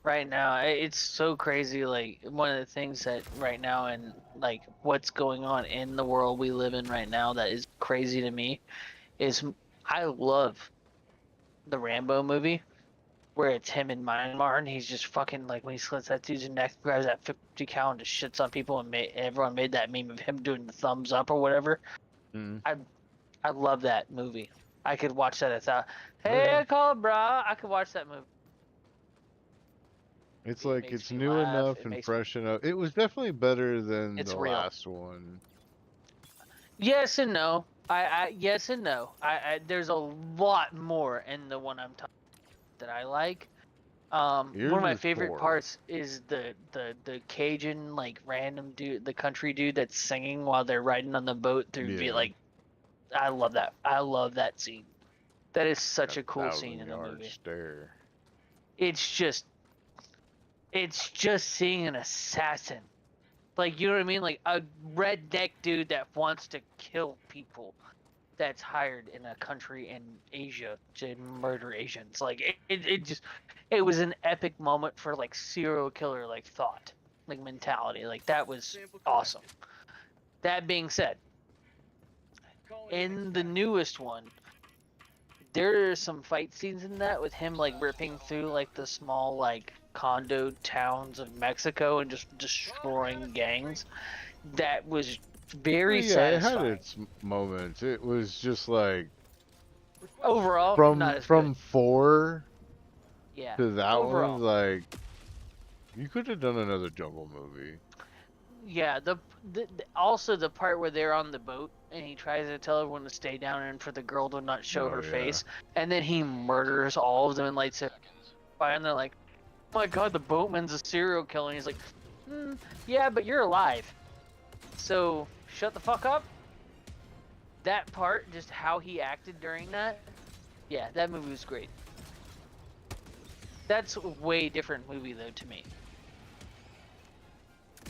[SPEAKER 9] right now. It's so crazy. Like one of the things that right now and like what's going on in the world we live in right now that is crazy to me is I love the Rambo movie where it's him in Myanmar and he's just fucking like when he slits that dude's neck, grabs that 50 cal and just shits on people and everyone made that meme of him doing the thumbs up or whatever.
[SPEAKER 1] Mm.
[SPEAKER 9] I love that movie. I could watch that at
[SPEAKER 1] Oh,
[SPEAKER 9] hey,
[SPEAKER 1] yeah.
[SPEAKER 9] Cobra. I could watch that movie.
[SPEAKER 1] It's
[SPEAKER 9] It
[SPEAKER 1] like
[SPEAKER 9] makes
[SPEAKER 1] it's
[SPEAKER 9] me
[SPEAKER 1] new
[SPEAKER 9] laugh.
[SPEAKER 1] enough
[SPEAKER 9] It
[SPEAKER 1] and
[SPEAKER 9] makes me.
[SPEAKER 1] fresh enough. It was definitely better than
[SPEAKER 9] It's
[SPEAKER 1] the
[SPEAKER 9] real.
[SPEAKER 1] last one.
[SPEAKER 9] Yes and no. I yes and no. There's a lot more in the one I'm talking that I like. One
[SPEAKER 1] Yours
[SPEAKER 9] of my
[SPEAKER 1] is
[SPEAKER 9] favorite
[SPEAKER 1] poor.
[SPEAKER 9] parts is the Cajun like random dude, the country dude that's singing while they're riding on the boat through. Be
[SPEAKER 1] Yeah,
[SPEAKER 9] like, I love that. I love that scene. That is
[SPEAKER 1] a
[SPEAKER 9] such a cool scene
[SPEAKER 1] thousand
[SPEAKER 9] in the
[SPEAKER 1] yard
[SPEAKER 9] movie.
[SPEAKER 1] stare.
[SPEAKER 9] It's just seeing an assassin. Like, you know what I mean? Like a redneck dude that wants to kill people that's hired in a country in Asia to murder Asians. Like it just it was an epic moment for like serial killer like thought, like mentality. Like that was awesome. That being said, in the newest one, there are some fight scenes in that with him like ripping through like the small like condo towns of Mexico and just destroying gangs. That was
[SPEAKER 1] Well,
[SPEAKER 9] very
[SPEAKER 1] yeah, it had
[SPEAKER 9] satisfying.
[SPEAKER 1] its moments. It was just like
[SPEAKER 9] Overall, not
[SPEAKER 1] from
[SPEAKER 9] as good.
[SPEAKER 1] from 4
[SPEAKER 9] Yeah.
[SPEAKER 1] to that one,
[SPEAKER 9] Overall.
[SPEAKER 1] like you could have done another jungle movie.
[SPEAKER 9] Yeah, also the part where they're on the boat and he tries to tell everyone to stay down and for the girl to not show
[SPEAKER 1] Oh
[SPEAKER 9] her
[SPEAKER 1] yeah.
[SPEAKER 9] face, and then he murders all of them and lights it fire, and they're like, "Oh my god, the boatman's a serial killer." And he's like, "Yeah, but you're alive, so shut the fuck up." That part, just how he acted during that, yeah, that movie was great. That's a way different movie though to me.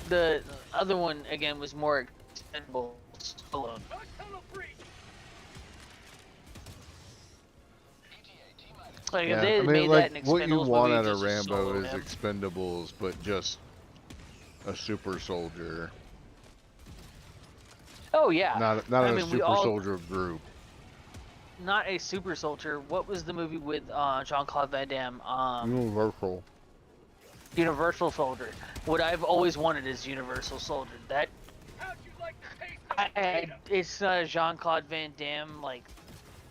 [SPEAKER 9] The other one again was more extendable alone. Like if
[SPEAKER 1] Yeah,
[SPEAKER 9] they
[SPEAKER 1] I
[SPEAKER 9] had
[SPEAKER 1] mean,
[SPEAKER 9] made
[SPEAKER 1] like
[SPEAKER 9] that an
[SPEAKER 1] what you
[SPEAKER 9] Expendables
[SPEAKER 1] want
[SPEAKER 9] movie
[SPEAKER 1] out of
[SPEAKER 9] just to
[SPEAKER 1] Rambo
[SPEAKER 9] solo
[SPEAKER 1] is
[SPEAKER 9] him.
[SPEAKER 1] Expendables, but just a super soldier,
[SPEAKER 9] Oh yeah,
[SPEAKER 1] not
[SPEAKER 9] I
[SPEAKER 1] a
[SPEAKER 9] mean we
[SPEAKER 1] super
[SPEAKER 9] all
[SPEAKER 1] soldier group.
[SPEAKER 9] not a super soldier. What was the movie with Jean-Claude Van Damme?
[SPEAKER 1] Universal.
[SPEAKER 9] Universal Soldier. What I've always wanted is Universal Soldier. That it's not a Jean-Claude Van Damme like.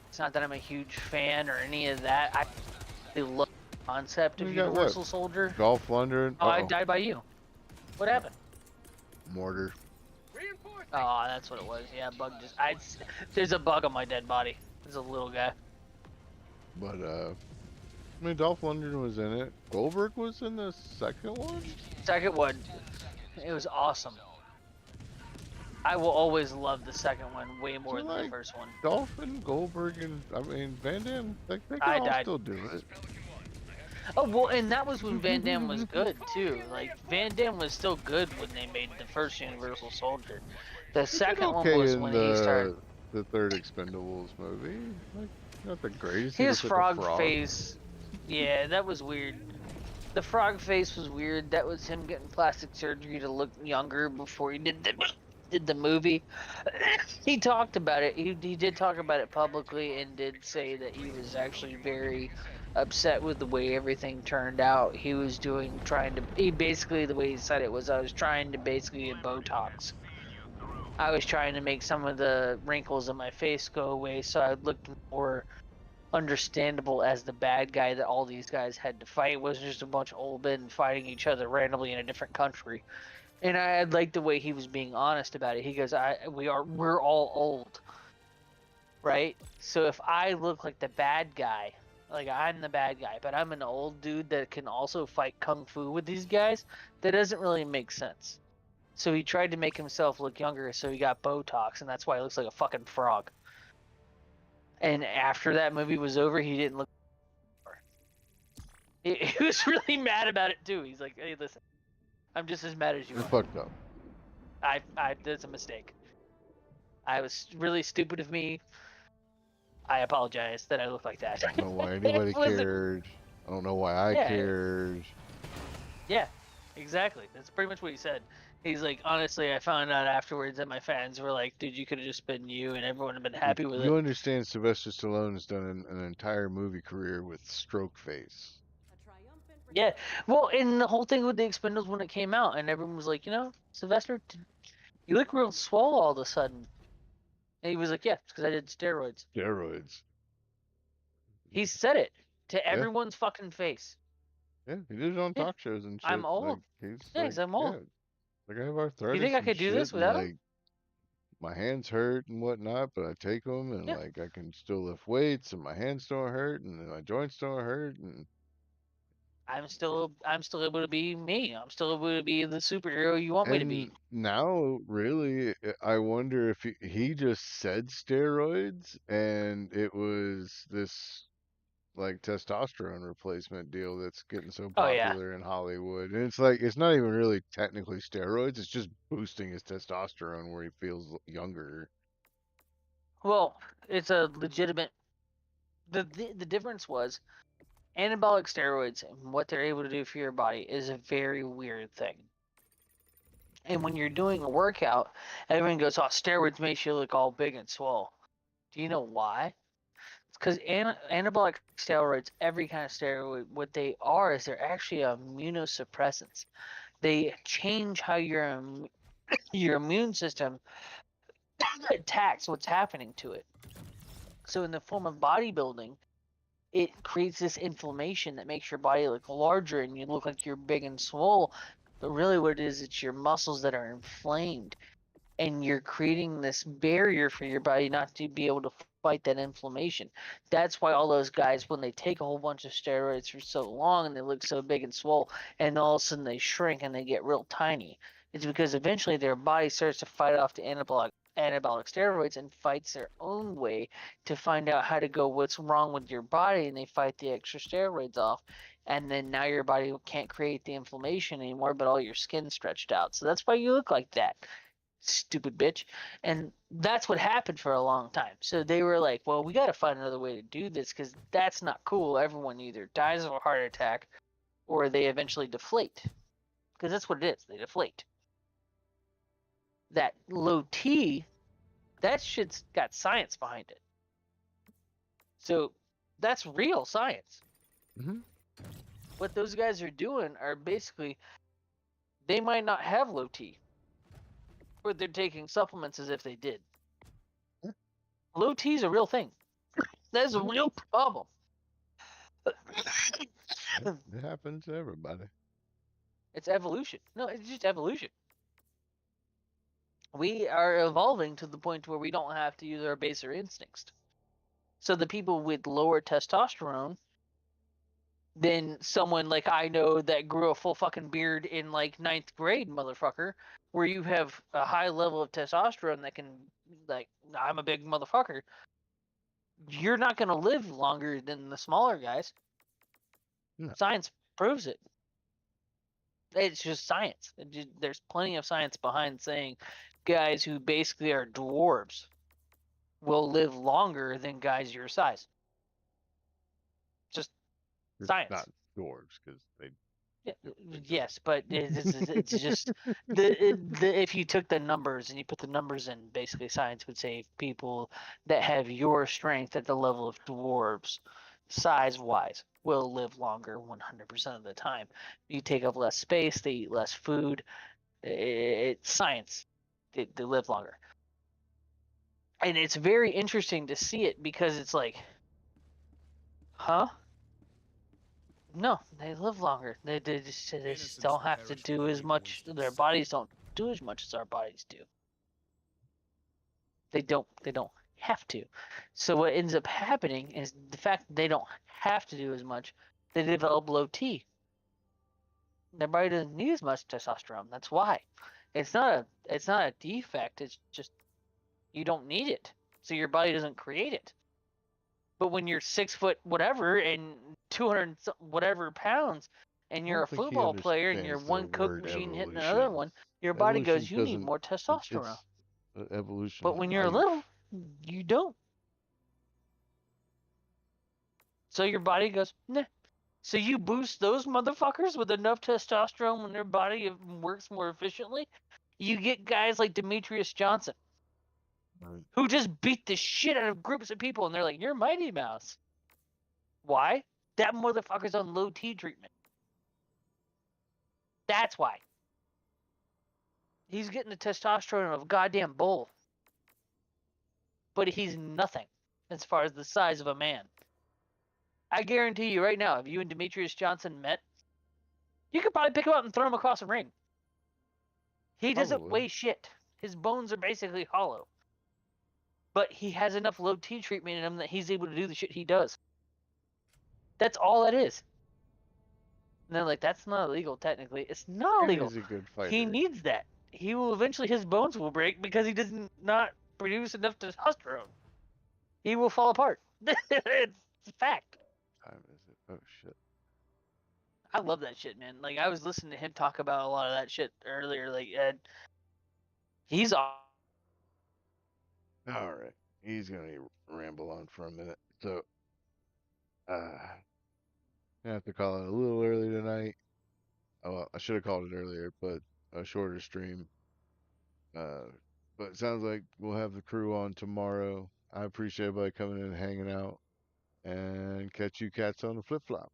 [SPEAKER 9] It's not that I'm a huge fan or any of that. I love the concept of
[SPEAKER 1] You got what?
[SPEAKER 9] Universal Soldier.
[SPEAKER 1] Dolph Lundgren.
[SPEAKER 9] Oh, I died by you. What happened?
[SPEAKER 1] Mortar.
[SPEAKER 9] Oh, that's what it was. Yeah, bug just. There's a bug on my dead body. There's a little guy.
[SPEAKER 1] But I mean, Dolph Lundgren was in it. Goldberg was in the second one.
[SPEAKER 9] Second one, it was awesome. I will always love the second one way more than the first one.
[SPEAKER 1] Dolph and Goldberg and I mean Van Damme, they can
[SPEAKER 9] I
[SPEAKER 1] all
[SPEAKER 9] died.
[SPEAKER 1] still do it.
[SPEAKER 9] Oh well, and that was when Van Damme was good too. Like Van Damme was still good when they made the first Universal Soldier. The second one
[SPEAKER 1] Okay,
[SPEAKER 9] was
[SPEAKER 1] in
[SPEAKER 9] when he started.
[SPEAKER 1] the third Expendables movie, like not the greatest.
[SPEAKER 9] His
[SPEAKER 1] He looks like a
[SPEAKER 9] frog face, yeah, that was weird. The frog face was weird. That was him getting plastic surgery to look younger before he did the movie. He talked about it. He did talk about it publicly and did say that he was actually very upset with the way everything turned out. He was he basically the way he said it was I was trying to basically get Botox. I was trying to make some of the wrinkles on my face go away so I looked more understandable as the bad guy that all these guys had to fight. It wasn't just a bunch of old men fighting each other randomly in a different country. And I liked the way he was being honest about it. He goes, we're all old, right? So if I look like the bad guy, like I'm the bad guy, but I'm an old dude that can also fight kung fu with these guys, that doesn't really make sense. So he tried to make himself look younger, so he got Botox, and that's why he looks like a fucking frog. And after that movie was over, he didn't look. He was really mad about it too. He's like, "Hey, listen, I'm just as mad as you
[SPEAKER 1] You're
[SPEAKER 9] are.
[SPEAKER 1] fucked up.
[SPEAKER 9] That's a mistake. I was really stupid of me. I apologize that I look like that."
[SPEAKER 1] I don't know why anybody cared. I don't know why I cared.
[SPEAKER 9] Yeah, exactly. That's pretty much what he said. He's like, honestly, I found out afterwards that my fans were like, dude, you could have just been you and everyone would have been happy with it.
[SPEAKER 1] You understand Sylvester Stallone has done an entire movie career with stroke face.
[SPEAKER 6] A triumphant
[SPEAKER 9] Yeah,
[SPEAKER 6] return.
[SPEAKER 9] well, and the whole thing with the Expendables when it came out, and everyone was like, Sylvester, you look real swole all of a sudden. And he was like, yeah, it's because I did steroids.
[SPEAKER 1] Steroids.
[SPEAKER 9] He said it to
[SPEAKER 1] Yeah,
[SPEAKER 9] everyone's fucking face.
[SPEAKER 1] yeah. He did it on
[SPEAKER 9] Yeah,
[SPEAKER 1] talk shows and
[SPEAKER 9] I'm
[SPEAKER 1] shit. Like
[SPEAKER 9] old.
[SPEAKER 1] he's
[SPEAKER 9] Yeah,
[SPEAKER 1] like,
[SPEAKER 9] because I'm
[SPEAKER 1] yeah,
[SPEAKER 9] old.
[SPEAKER 1] like I have
[SPEAKER 9] You think
[SPEAKER 1] arthritis
[SPEAKER 9] I
[SPEAKER 1] and
[SPEAKER 9] could do
[SPEAKER 1] shit,
[SPEAKER 9] this
[SPEAKER 1] and
[SPEAKER 9] without him?
[SPEAKER 1] like my hands hurt and whatnot, but I take them and
[SPEAKER 9] Yeah,
[SPEAKER 1] like I can still lift weights and my hands don't hurt and my joints don't hurt and
[SPEAKER 9] I'm still able to be me. I'm still able to be the superhero you want me to be.
[SPEAKER 1] now really I wonder if he just said steroids and it was this like testosterone replacement deal that's getting so
[SPEAKER 9] Oh yeah.
[SPEAKER 1] popular in Hollywood. And it's like it's not even really technically steroids, it's just boosting his testosterone where he feels younger.
[SPEAKER 9] Well, it's a legitimate. The difference was anabolic steroids and what they're able to do for your body is a very weird thing. And when you're doing a workout, everyone goes, "Oh, steroids makes you look all big and swole." Do you know why? It's because anabolic steroids, every kind of steroid, what they are is they're actually immunosuppressants. They change how your immune system attacks what's happening to it. So in the form of bodybuilding, it creates this inflammation that makes your body look larger and you look like you're big and swole. But really, what it is, it's your muscles that are inflamed, and you're creating this barrier for your body not to be able to fight that inflammation. That's why all those guys, when they take a whole bunch of steroids for so long and they look so big and swole, and all of a sudden they shrink and they get real tiny, it's because eventually their body starts to fight off the anabolic steroids and fights their own way to find out how to go what's wrong with your body, and they fight the extra steroids off, and then now your body can't create the inflammation anymore, but all your skin stretched out. So that's why you look like that, stupid bitch. And that's what happened for a long time. So they were like, well, we got to find another way to do this because that's not cool. Everyone either dies of a heart attack or they eventually deflate, because that's what it is. They deflate. That low T, that shit's got science behind it. So that's real science.
[SPEAKER 1] Mm-hmm.
[SPEAKER 9] What those guys are doing are basically, they might not have low T, but they're taking supplements as if they did. Low T is a real thing. That is a real problem.
[SPEAKER 1] It happens to everybody.
[SPEAKER 9] It's evolution. No, it's just evolution. We are evolving to the point where we don't have to use our baser instincts. So the people with lower testosterone than someone like I know that grew a full fucking beard in like 9th grade, motherfucker, where you have a high level of testosterone that can, like, I'm a big motherfucker. You're not going to live longer than the smaller guys.
[SPEAKER 1] No.
[SPEAKER 9] Science proves it. It's just science. There's plenty of science behind saying guys who basically are dwarves will live longer than guys your size. Just science.
[SPEAKER 1] Not dwarves because they.
[SPEAKER 9] Yes, but it's just if you took the numbers and you put the numbers in, basically science would say people that have your strength at the level of dwarves, size-wise, will live longer 100% of the time. You take up less space, they eat less food. It's science. They live longer. And it's very interesting to see it because it's like, huh? No, they live longer. They just don't have to do as much. Their bodies don't do as much as our bodies do. They don't have to. So what ends up happening is the fact that they don't have to do as much, they develop low T. Their body doesn't need as much testosterone. That's why. It's not a defect. It's just you don't need it. So your body doesn't create it. But when you're 6 foot whatever and 200 whatever pounds, and you're a football player and you're one Coke machine hitting another one, your body goes, you need more testosterone.
[SPEAKER 1] Evolution.
[SPEAKER 9] But when you're little, you don't. So your body goes, nah. So you boost those motherfuckers with enough testosterone when their body works more efficiently, you get guys like Demetrius Johnson,
[SPEAKER 1] Right.
[SPEAKER 9] who just beat the shit out of groups of people, and they're like, "You're Mighty Mouse." Why? That motherfucker's on low T treatment. That's why. He's getting the testosterone of a goddamn bull. But he's nothing as far as the size of a man. I guarantee you right now, if you and Demetrius Johnson met, you could probably pick him up and throw him across a ring. He doesn't
[SPEAKER 1] Probably.
[SPEAKER 9] weigh shit. His bones are basically hollow. But he has enough low T treatment in him that he's able to do the shit he does. That's all that is. And they're like, that's not illegal technically. It's not
[SPEAKER 1] And
[SPEAKER 9] illegal.
[SPEAKER 1] he's a good
[SPEAKER 9] He
[SPEAKER 1] fighter.
[SPEAKER 9] needs that. He will eventually, his bones will break because he does not produce enough testosterone. He will fall apart. It's a fact.
[SPEAKER 1] Time is it? Oh shit.
[SPEAKER 9] I love that shit, man. Like, I was listening to him talk about a lot of that shit earlier. Like, he's
[SPEAKER 1] All right. He's gonna ramble on for a minute. So, I have to call it a little early tonight. Oh, well, I should have called it earlier, but a shorter stream. Uh, but it sounds like we'll have the crew on tomorrow. I appreciate everybody coming in and hanging out, and catch you cats on the flip flop.